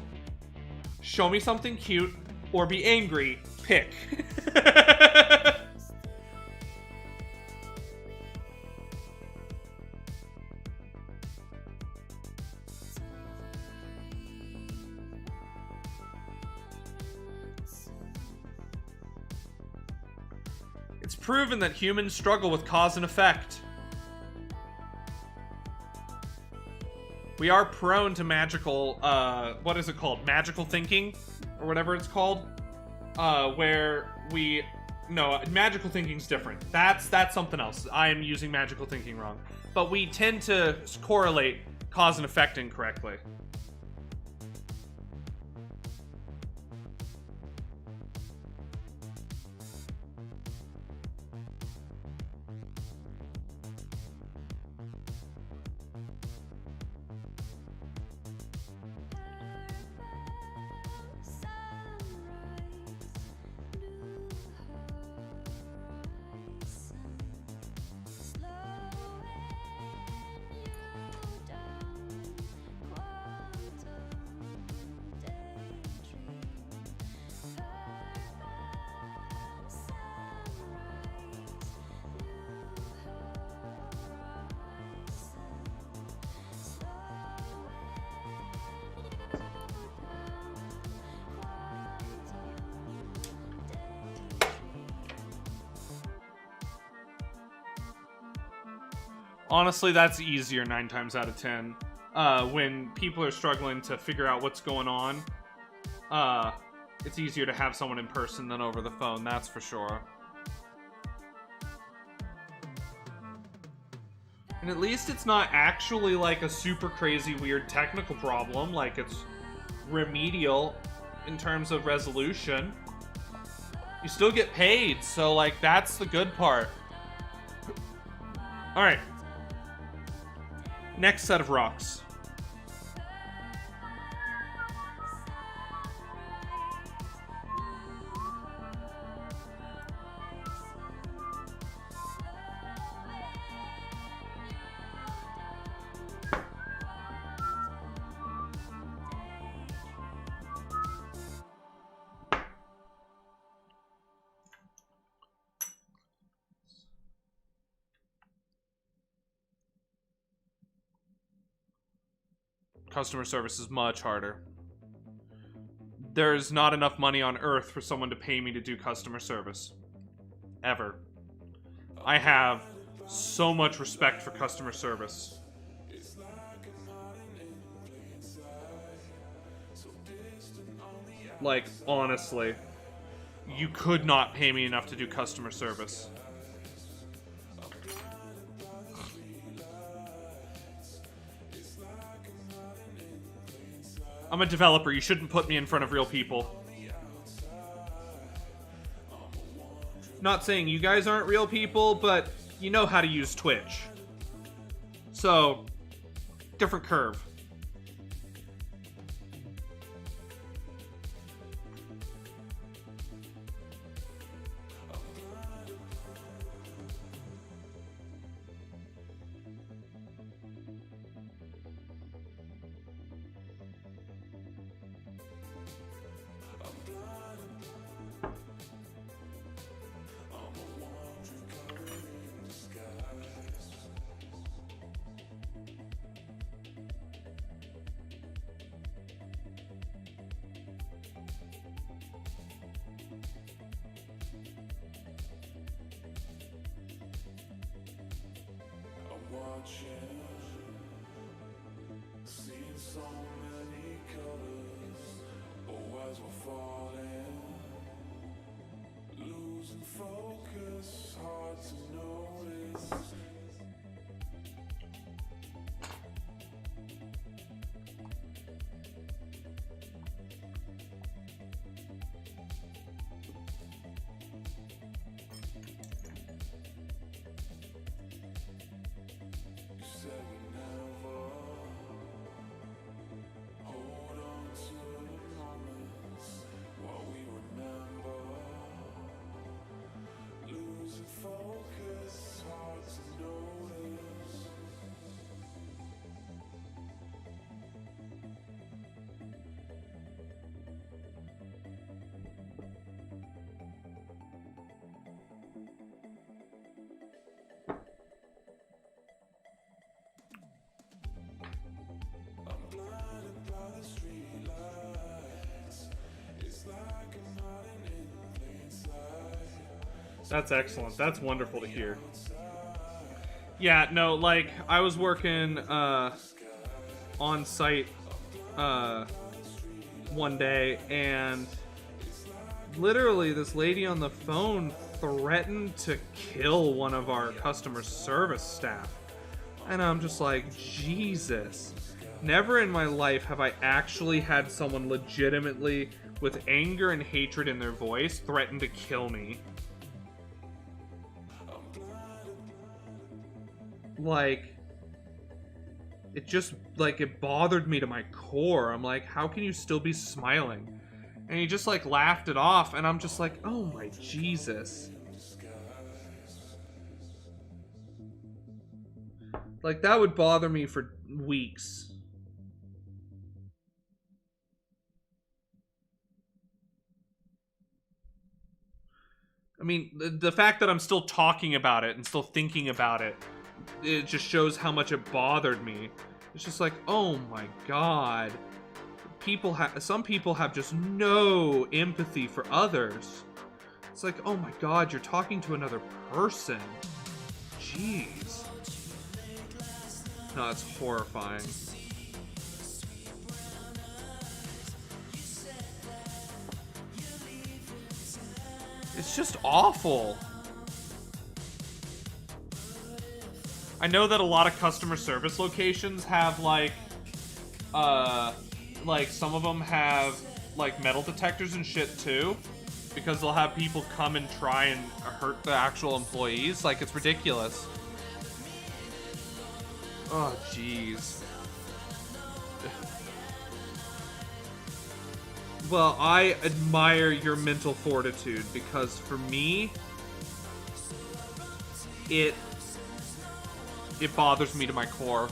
Speaker 4: Show me something cute, or be angry. Pick. It's proven that humans struggle with cause and effect. We are prone to magical, what is it called? Magical thinking? Or whatever it's called? No, magical thinking's different. That's something else. I am using magical thinking wrong. But we tend to correlate cause and effect incorrectly. Honestly, that's easier 9 times out of 10. When people are struggling to figure out what's going on, it's easier to have someone in person than over the phone, that's for sure. And at least it's not actually like a super crazy weird technical problem, like it's remedial in terms of resolution. You still get paid, so like that's the good part. Alright. Next set of rocks. Customer service is much harder. There's not enough money on Earth for someone to pay me to do customer service. Ever. I have so much respect for customer service. Like, honestly, you could not pay me enough to do customer service. I'm a developer. You shouldn't put me in front of real people. Not saying you guys aren't real people, but you know how to use Twitch. So, different curve.
Speaker 5: Seeing so many colors, oh, as we're falling, losing focus, hard to notice. You said we never hold on to the moments, what we remember. Losing focus, hard to notice. I'm blinded by the street lights. It's like I'm hiding in plain sight.
Speaker 4: That's excellent. That's wonderful to hear. Yeah, no, like, I was working on site one day, and literally this lady on the phone threatened to kill one of our customer service staff. And I'm just like, Jesus. Never in my life have I actually had someone legitimately, with anger and hatred in their voice, threaten to kill me. Like, it just, like, it bothered me to my core. I'm like, how can you still be smiling? And he just, like, laughed it off, and I'm just like, oh my Jesus. Like, that would bother me for weeks. I mean, the fact that I'm still talking about it and still thinking about it, it just shows how much it bothered me. It's just like, oh my God. Some people have just no empathy for others. It's like, oh my God, you're talking to another person. Jeez. No, it's horrifying. It's just awful. I know that a lot of customer service locations have like some of them have like metal detectors and shit too, because they'll have people come and try and hurt the actual employees. Like, it's ridiculous. Oh, jeez. Well, I admire your mental fortitude because for me, it bothers me to my core.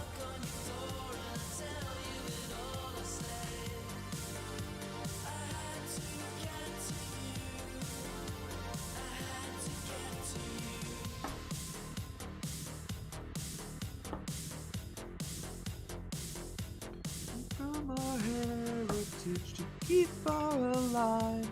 Speaker 4: From our heritage to keep our alive.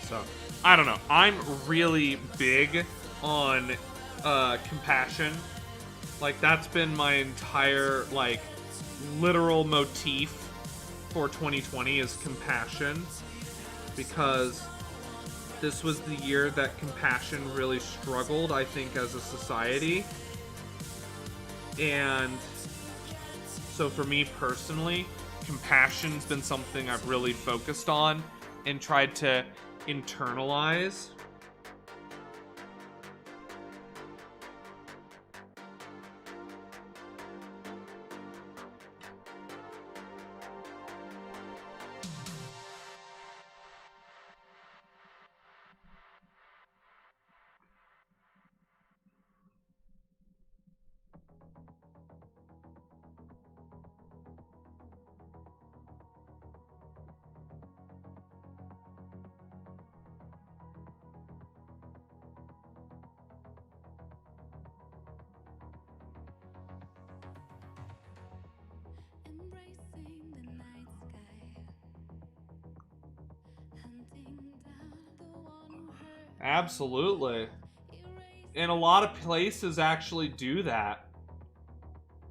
Speaker 4: So, I don't know. I'm really big on compassion. Like, that's been my entire, like, literal motif for 2020 is compassion. Because this was the year that compassion really struggled, I think, as a society. And so for me personally, compassion's been something I've really focused on and tried to internalize.
Speaker 2: Embracing the night sky, hunting down the one who hurt.
Speaker 4: Absolutely. And a lot of places actually do that.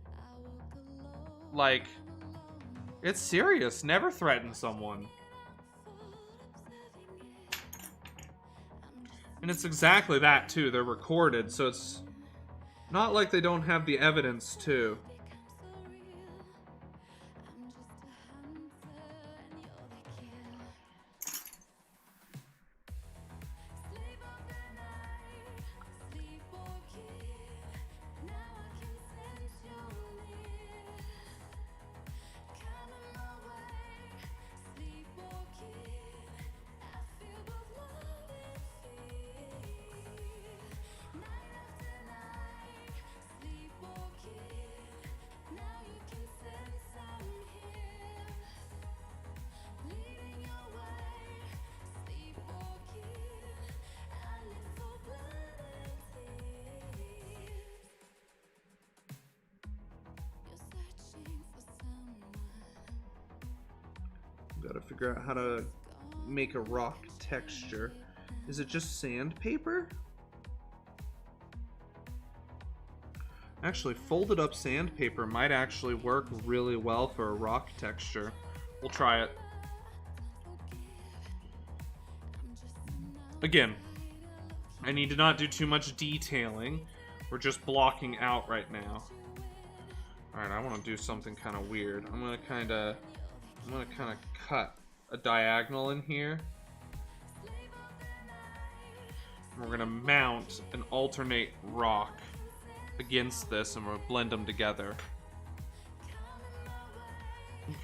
Speaker 2: I walk alone,
Speaker 4: Like, it's serious. Never threaten someone. And it's exactly that, too. They're recorded, so it's not like they don't have the evidence, too. Gotta figure out how to make a rock texture. Is it just sandpaper? Actually, folded up sandpaper might actually work really well for a rock texture. We'll try it. Again, I need to not do too much detailing. We're just blocking out right now. Alright, I want to do something kind of weird. I'm gonna kind of cut a diagonal in here. And we're gonna mount an alternate rock against this, and we'll blend them together.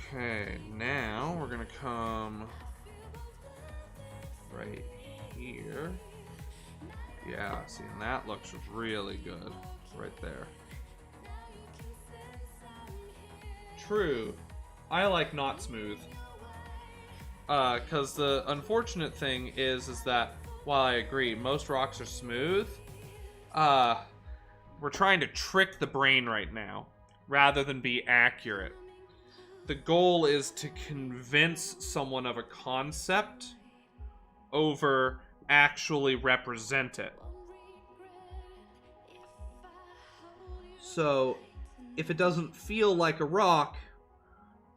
Speaker 4: Okay, now we're gonna come right here. Yeah, see, and that looks really good right there. True. I like not smooth. Cause the unfortunate thing is that while I agree, most rocks are smooth, we're trying to trick the brain right now, rather than be accurate. The goal is to convince someone of a concept over actually represent it. So, if it doesn't feel like a rock,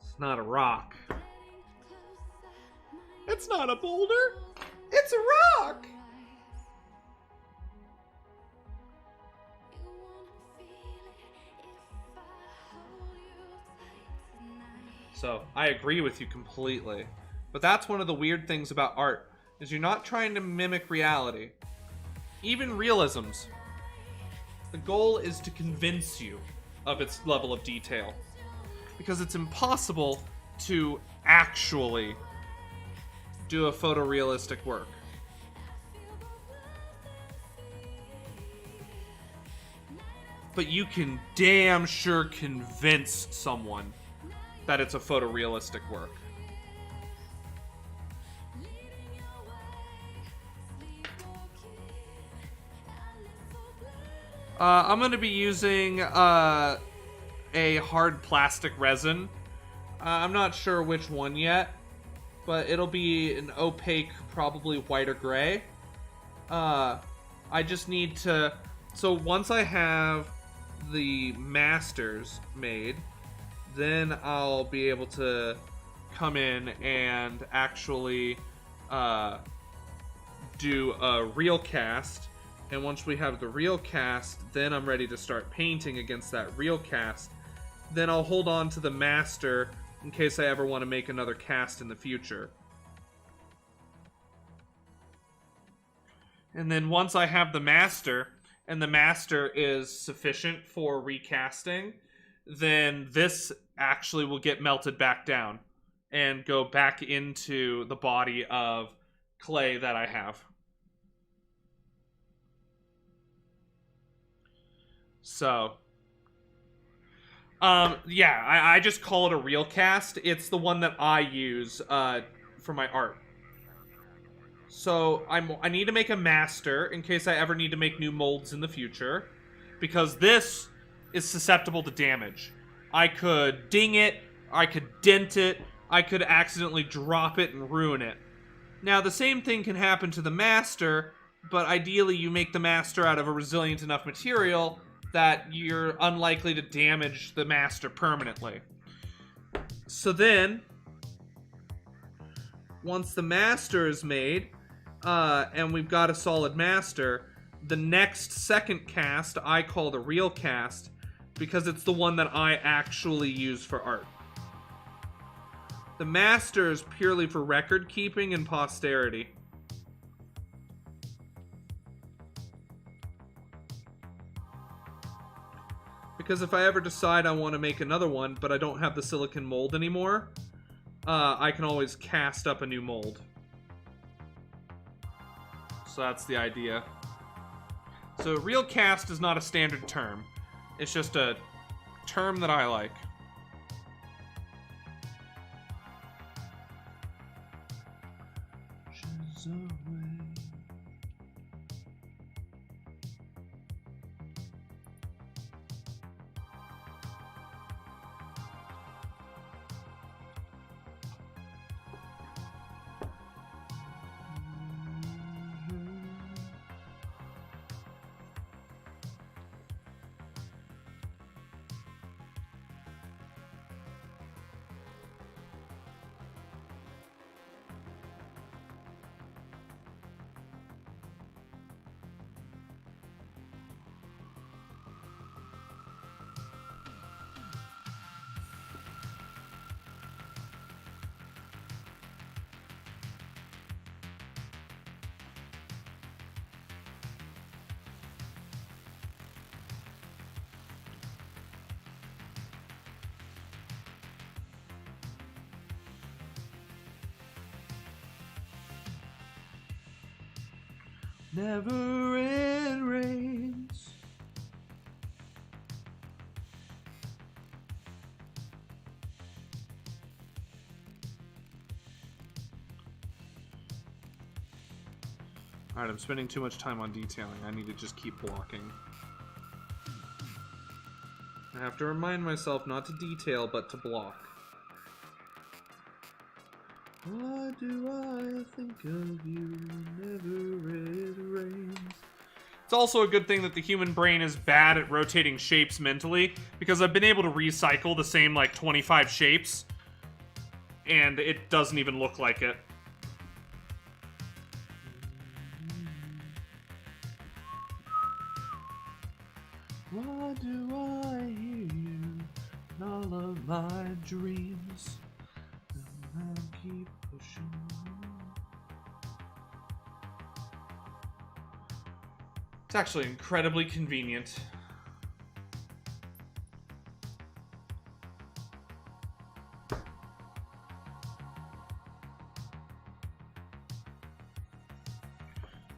Speaker 4: it's not a rock. It's not a boulder, it's a rock! So I agree with you completely. But that's one of the weird things about art, is you're not trying to mimic reality. Even realisms. The goal is to convince you of its level of detail. Because it's impossible to actually do a photorealistic work. But you can damn sure convince someone that it's a photorealistic work. I'm going to be using a hard plastic resin. I'm not sure which one yet, but it'll be an opaque, probably white or gray. I just need to... So once I have the masters made, then I'll be able to come in and actually do a real cast. And once we have the real cast, then I'm ready to start painting against that real cast. Then I'll hold on to the master in case I ever want to make another cast in the future. And then once I have the master, and the master is sufficient for recasting, then this actually will get melted back down and go back into the body of clay that I have. So, yeah, I just call it a real cast. It's the one that I use for my art. So I need to make a master in case I ever need to make new molds in the future, because this is susceptible to damage. I could ding it, I could dent it, I could accidentally drop it and ruin it. Now the same thing can happen to the master, but ideally you make the master out of a resilient enough material that you're unlikely to damage the master permanently. So then, once the master is made, and we've got a solid master, the next second cast I call the real cast, because it's the one that I actually use for art. The master is purely for record keeping and posterity. Because if I ever decide I want to make another one, but I don't have the silicon mold anymore, I can always cast up a new mold. So that's the idea. So real cast is not a standard term. It's just a term that I like. Never it rains. Alright, I'm spending too much time on detailing. I need to just keep blocking. I have to remind myself not to detail, but to block. Why do I think of you whenever it rains? It's also a good thing that the human brain is bad at rotating shapes mentally, because I've been able to recycle the same, like, 25 shapes, and it doesn't even look like it. Why do I hear you in all of my dreams? Keep pushing on. It's actually incredibly convenient.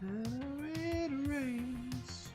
Speaker 4: And it rains.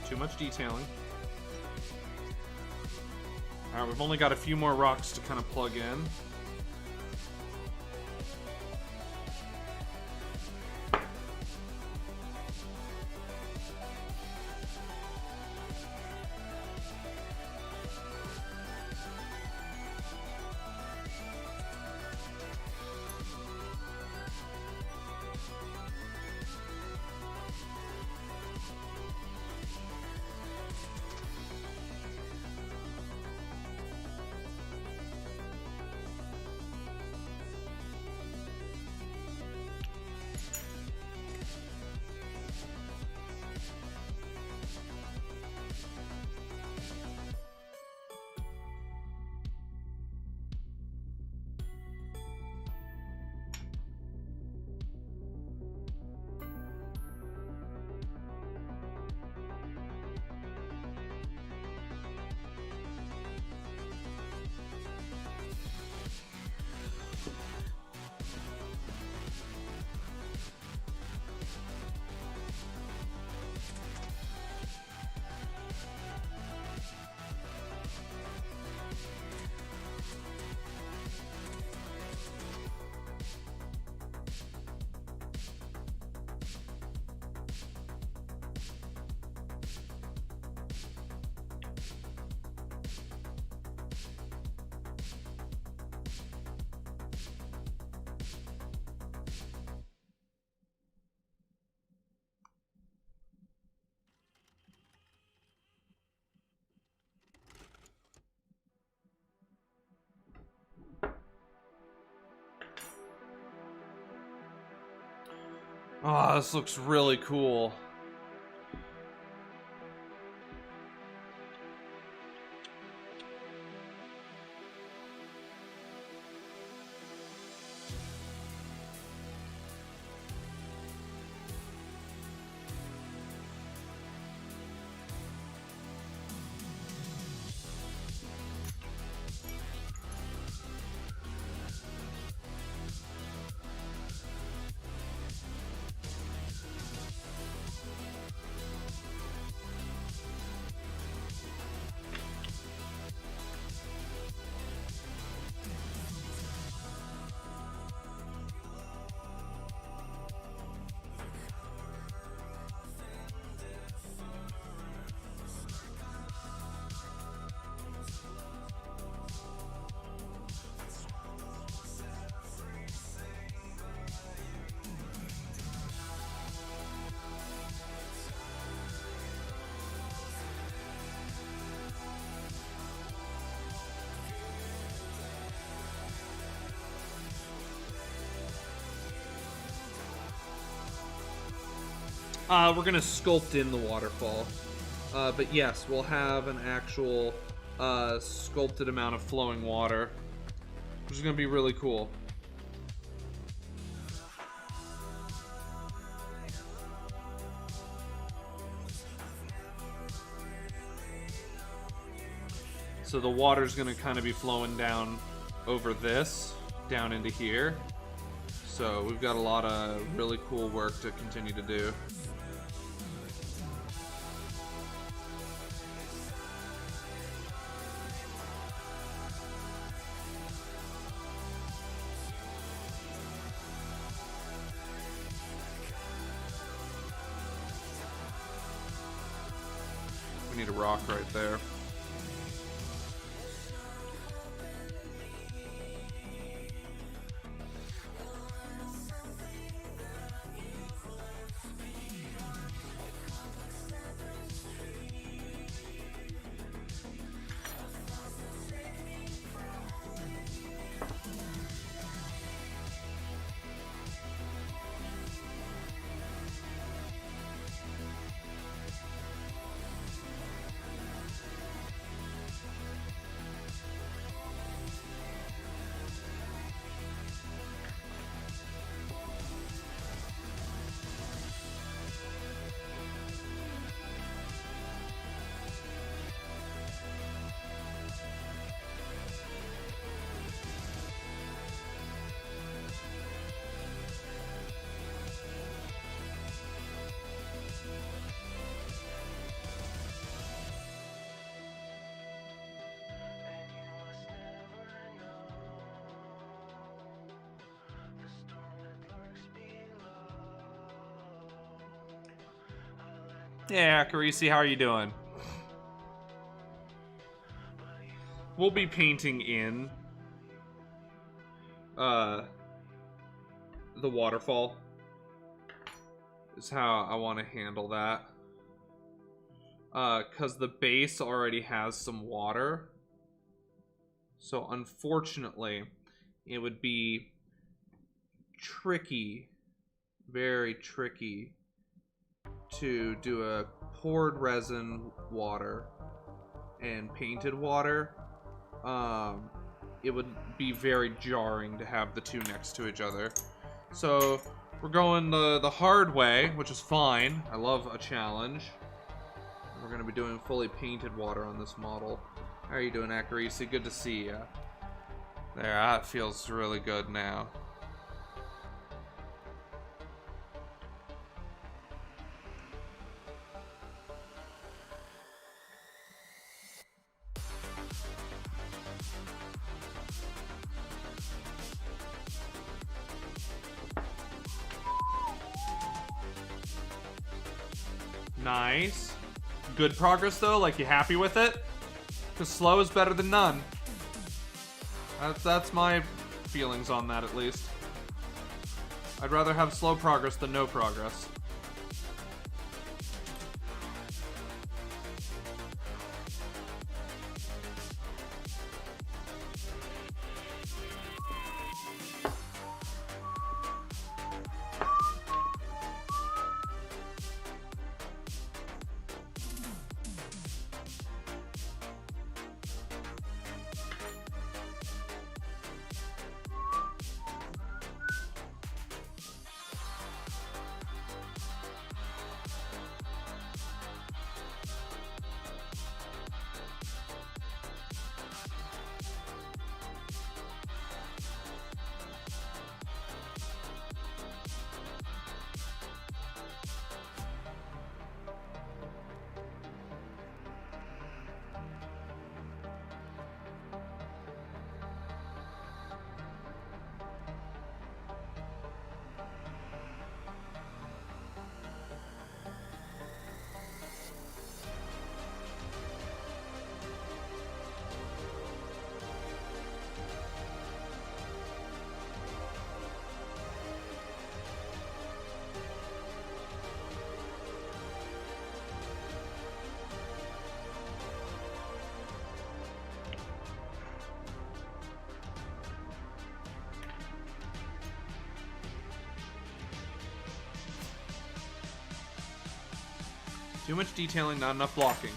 Speaker 4: Too much detailing. Alright, we've only got a few more rocks to kind of plug in. Oh, this looks really cool. We're gonna sculpt in the waterfall. But yes, we'll have an actual sculpted amount of flowing water, which is gonna be really cool. So the water's gonna kind of be flowing down over this, down into here. So we've got a lot of really cool work to continue to do. We need a rock right there. Yeah, Carisi, how are you doing? We'll be painting in the waterfall is how I want to handle that. Because the base already has some water. So unfortunately, it would be tricky, very tricky, to do a poured resin water and painted water. It would be very jarring to have the two next to each other. So we're going the hard way, which is fine. I love a challenge. We're going to be doing fully painted water on this model. How are you doing, Acarisi? Good to see you. There, that feels really good now. Nice. Good progress though, like you happy with it? Because slow is better than none. That's my feelings on that, at least. I'd rather have slow progress than no progress. Too much detailing, not enough blocking.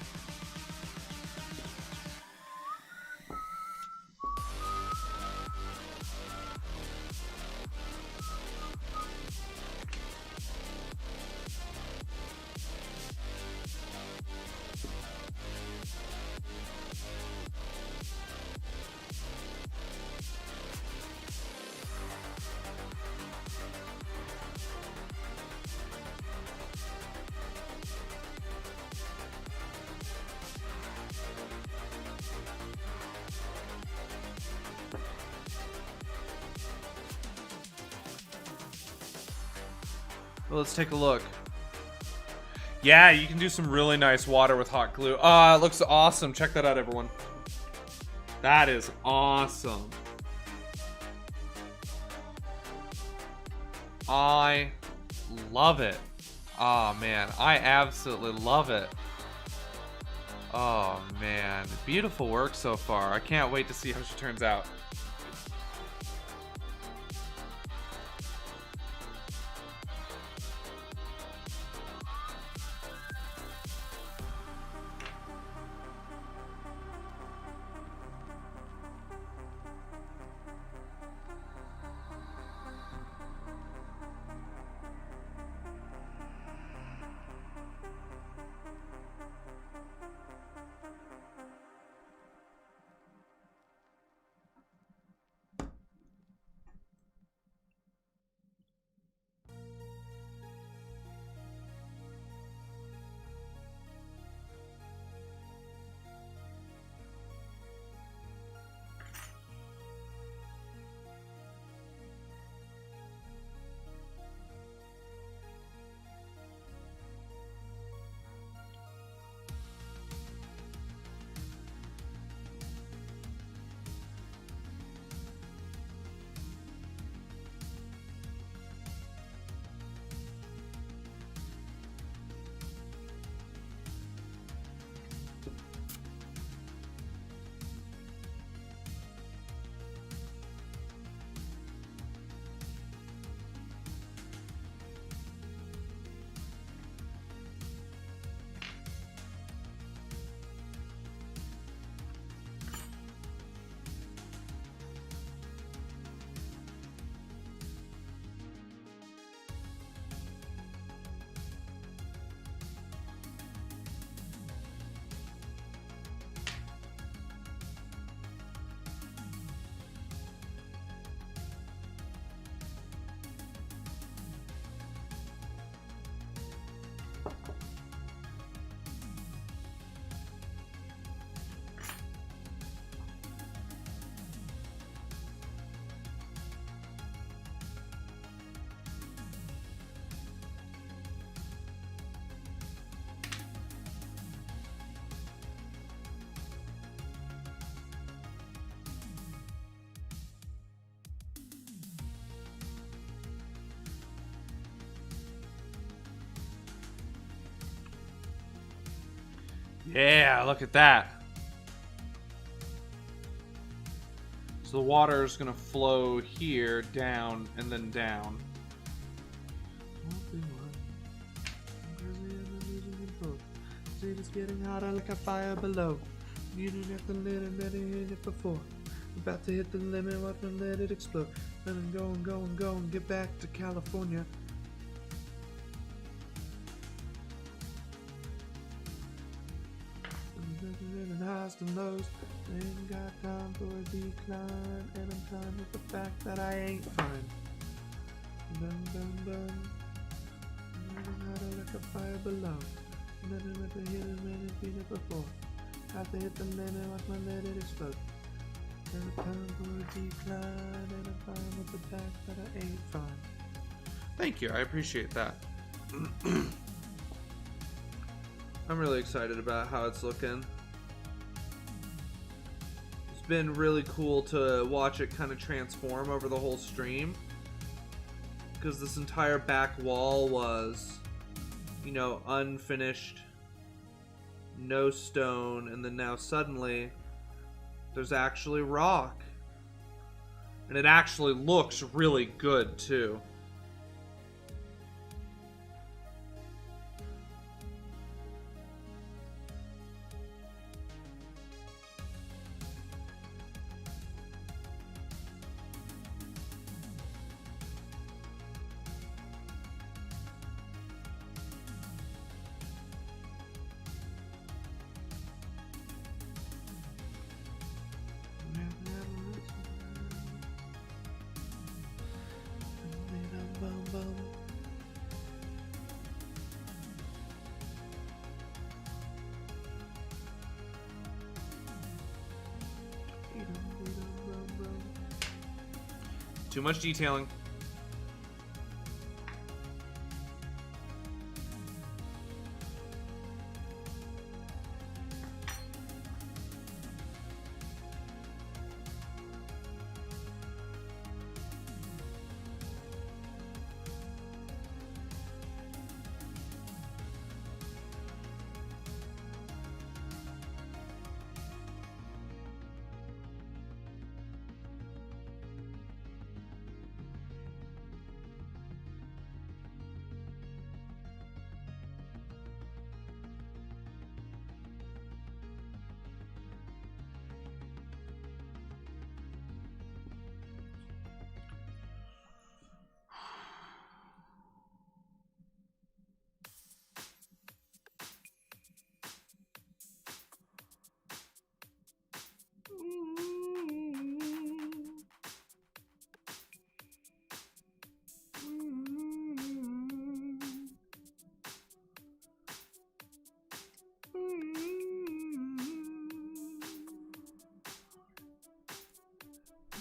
Speaker 4: Well, let's take a look. Yeah, you can do some really nice water with hot glue. Ah, it looks awesome. Check that out, everyone. That is awesome. I love it. Oh, man. I absolutely love it. Oh, man. Beautiful work so far. I can't wait to see how she turns out. Yeah, look at that. So the water is going to flow here, down, and then down. It's getting hotter like a fire below. You didn't have to let it hit it before. About to hit the limit, watch me let it explode. Let it go and go and go and get back to California. Highs and lows, ain't got time for a decline, and I'm fine with the fact that I ain't fine. Dun dun dun, hotter like a fire below. Nothing with the hit as many feet it before. Have to hit the limit, watch my let it explode. And time for a decline, and I'm fine with the fact that I ain't fine. Thank you, I appreciate that. I'm really excited about how it's looking. It's been really cool to watch it kind of transform over the whole stream, because this entire back wall was, you know, unfinished, no stone, and then now suddenly there's actually rock, and it actually looks really good too. Too much detailing.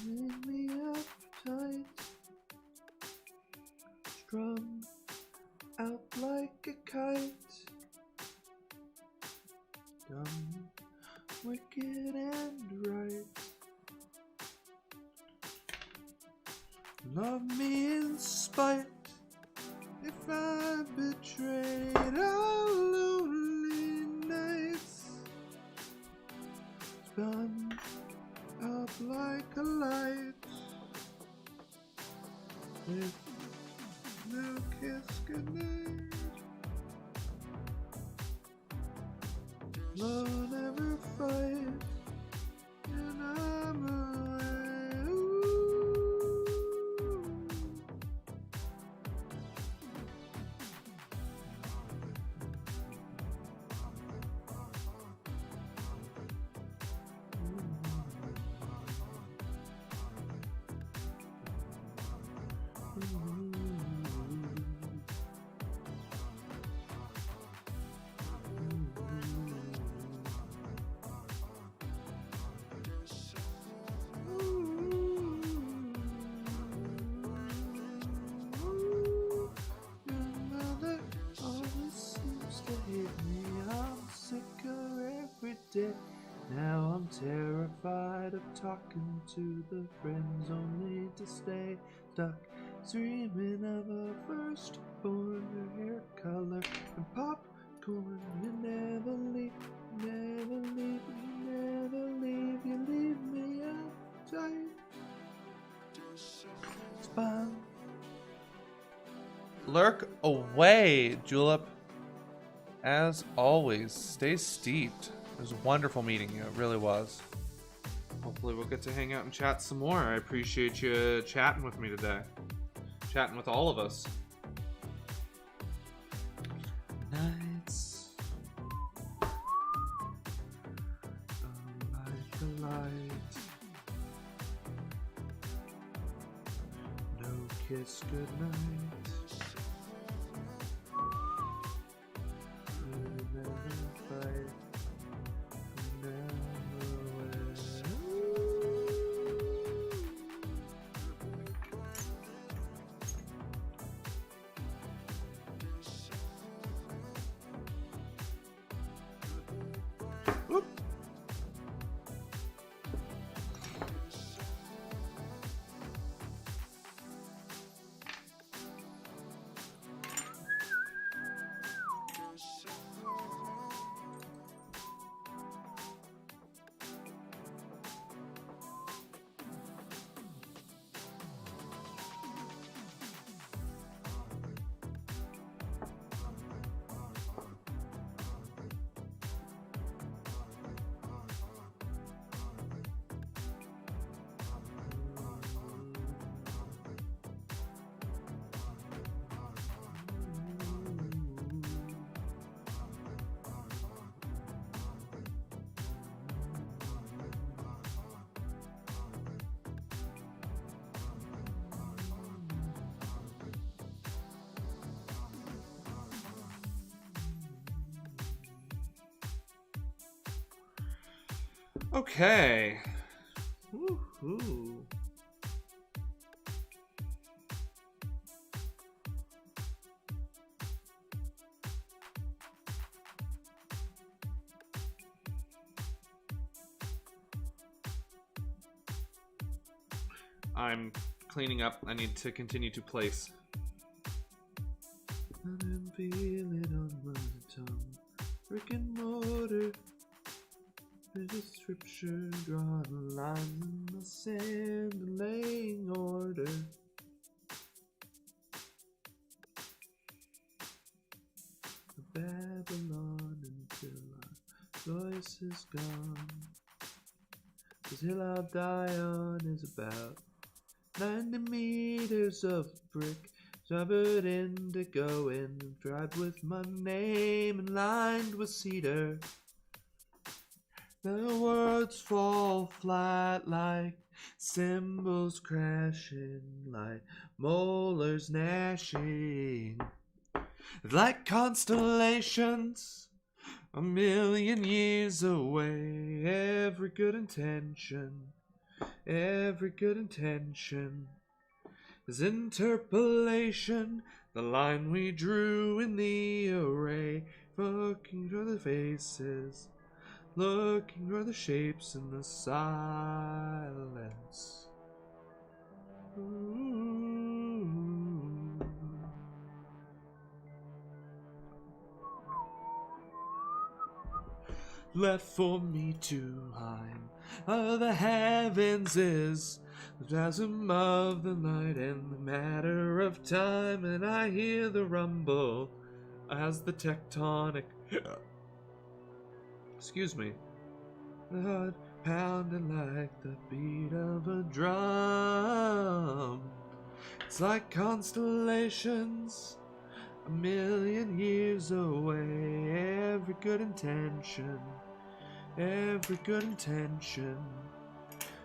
Speaker 6: Make me uptight, strung out like a kite, dumb, wicked and right. Love me in spite if I betrayed our lonely nights, spun up like a light with no kiss goodnight. Love never fight, and I'm away. Ooh. Your mother always seems to hate me. I'm sicker every day. Now I'm terrified of talking to the friends only to stay stuck, dreaming of a firstborn, her hair color and popcorn. You never leave, never leave, you never leave, you leave me uptight. Spun.
Speaker 4: Lurk away, Julep. As always, stay steeped. It was wonderful meeting you. It really was. Hopefully we'll get to hang out and chat some more. I appreciate you chatting with me today. Chatting with all of us.
Speaker 6: Nights like a light. No kiss goodnight. We never fight. Never
Speaker 4: Whoop. Okay. Woohoo. I'm cleaning up. I need to continue to place.
Speaker 6: I can feel it on my tongue. Brick and mortar. There's a scripture drawing lines in the sand and laying order. Babylon until our voice is gone. This hill I'll die on is about 90 meters of brick, covered indigo and dried with my name and lined with cedar. The words fall flat like cymbals crashing, like molars gnashing. Like constellations, a million years away. Every good intention is interpolation. The line we drew in the array, looking for the faces, looking for the shapes in the silence. Ooh. Left for me to climb the heavens is the chasm of the night and the matter of time, and I hear the rumble as the tectonic excuse me, the heart pounding like the beat of a drum. It's like constellations a million years away. Every good intention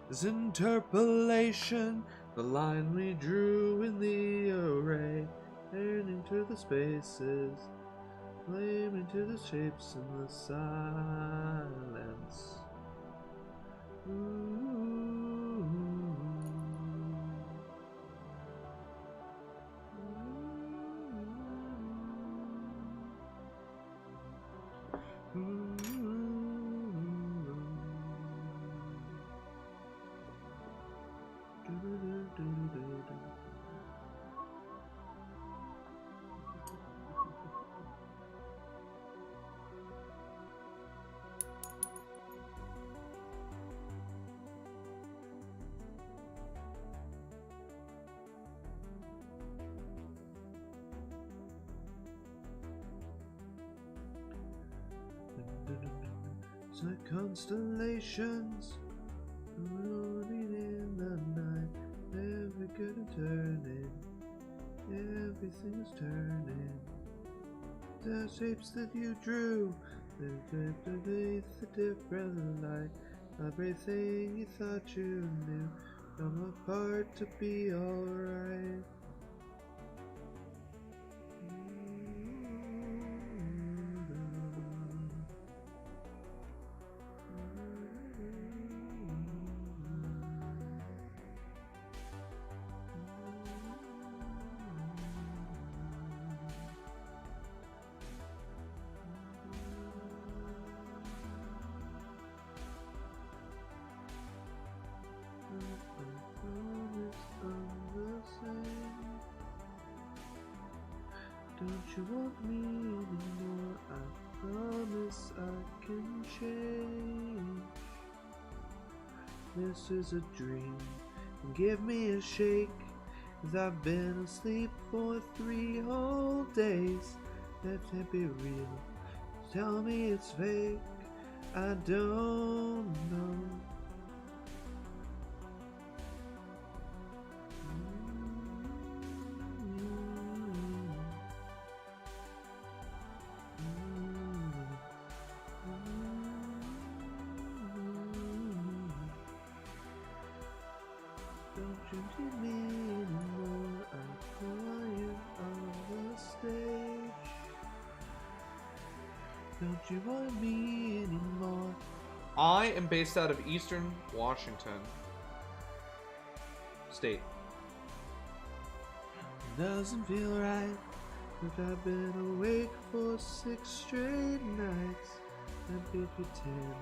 Speaker 6: is interpolation. The line we drew in the array, turning to the spaces, flaming to the shapes in the silence. Ooh. It's like constellations rolling in the night. Every good and turning, everything is turning. The shapes that you drew, they're draped beneath a different light. Everything you thought you knew come apart to be alright. Don't you want me anymore? I promise I can change. This is a dream, give me a shake, 'cause I've been asleep for 3 whole days. That can't be real, tell me it's fake, I don't know. Don't you need me anymore? I'm crying on the stage. Don't you want me anymore?
Speaker 4: I am based out of Eastern Washington State.
Speaker 6: Doesn't feel right, like I've been awake for 6 straight nights. I could pretend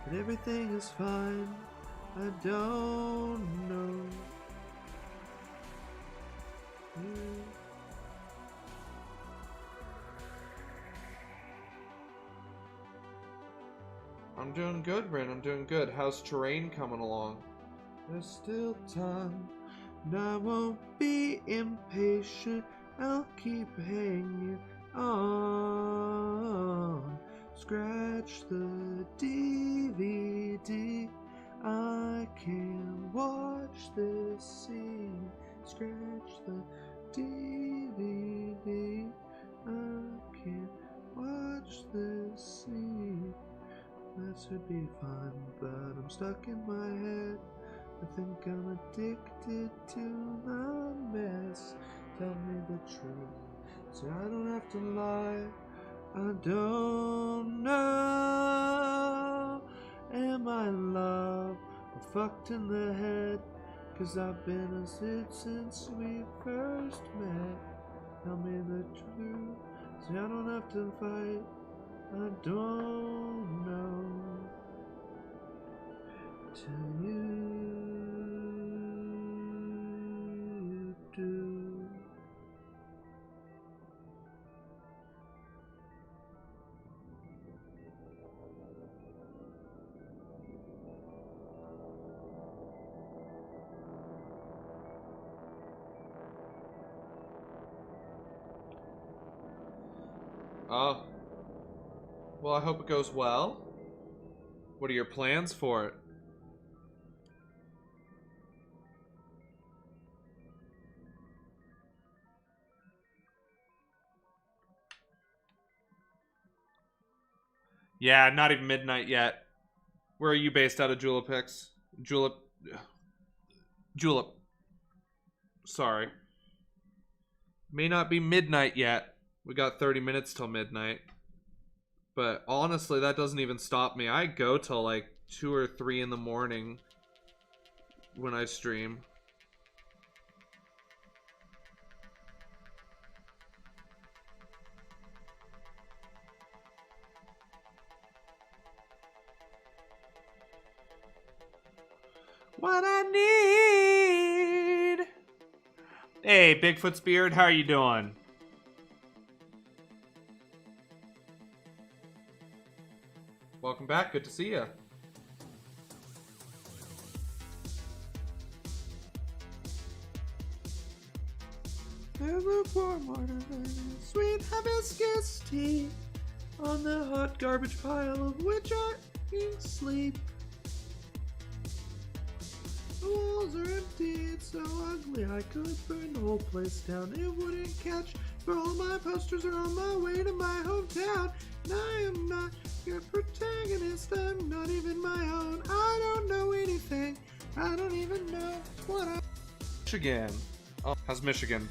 Speaker 6: that everything is fine. I don't know. I'm doing good, Rin. I'm doing good. How's terrain coming along? There's still time, and I won't be impatient. I'll keep hanging on. Scratch the DVD. I can watch this scene. Scratch the DVD. I can watch this scene. That should be fun, but I'm stuck in my head. I think I'm addicted to the mess. Tell me the truth, so I don't have to lie. I don't know. Am I in love or fucked in the head? 'Cause I've been a sit since we first met. Tell me the truth, so I don't have to fight. I don't know till you do. Oh. Well, I hope it goes well. What are your plans for it? Yeah, not even midnight yet. Where are you based out of, Julipix? Julep. Sorry. May not be midnight yet. We got 30 minutes till midnight. But honestly, that doesn't even stop me. I go till like 2 or 3 in the morning when I stream. What I need. Hey, Bigfoot's beard, how are you doing? Welcome back. Good to see you. Sweet hibiscus tea on the hot garbage pile of which I sleep. The walls are empty, it's so ugly I could burn the whole place down. It wouldn't catch, for all my posters are on my way to my hometown. And I am not your protagonist, I'm not even my own. I don't know anything, I don't even know what I... Michigan. Oh, how's Michigan?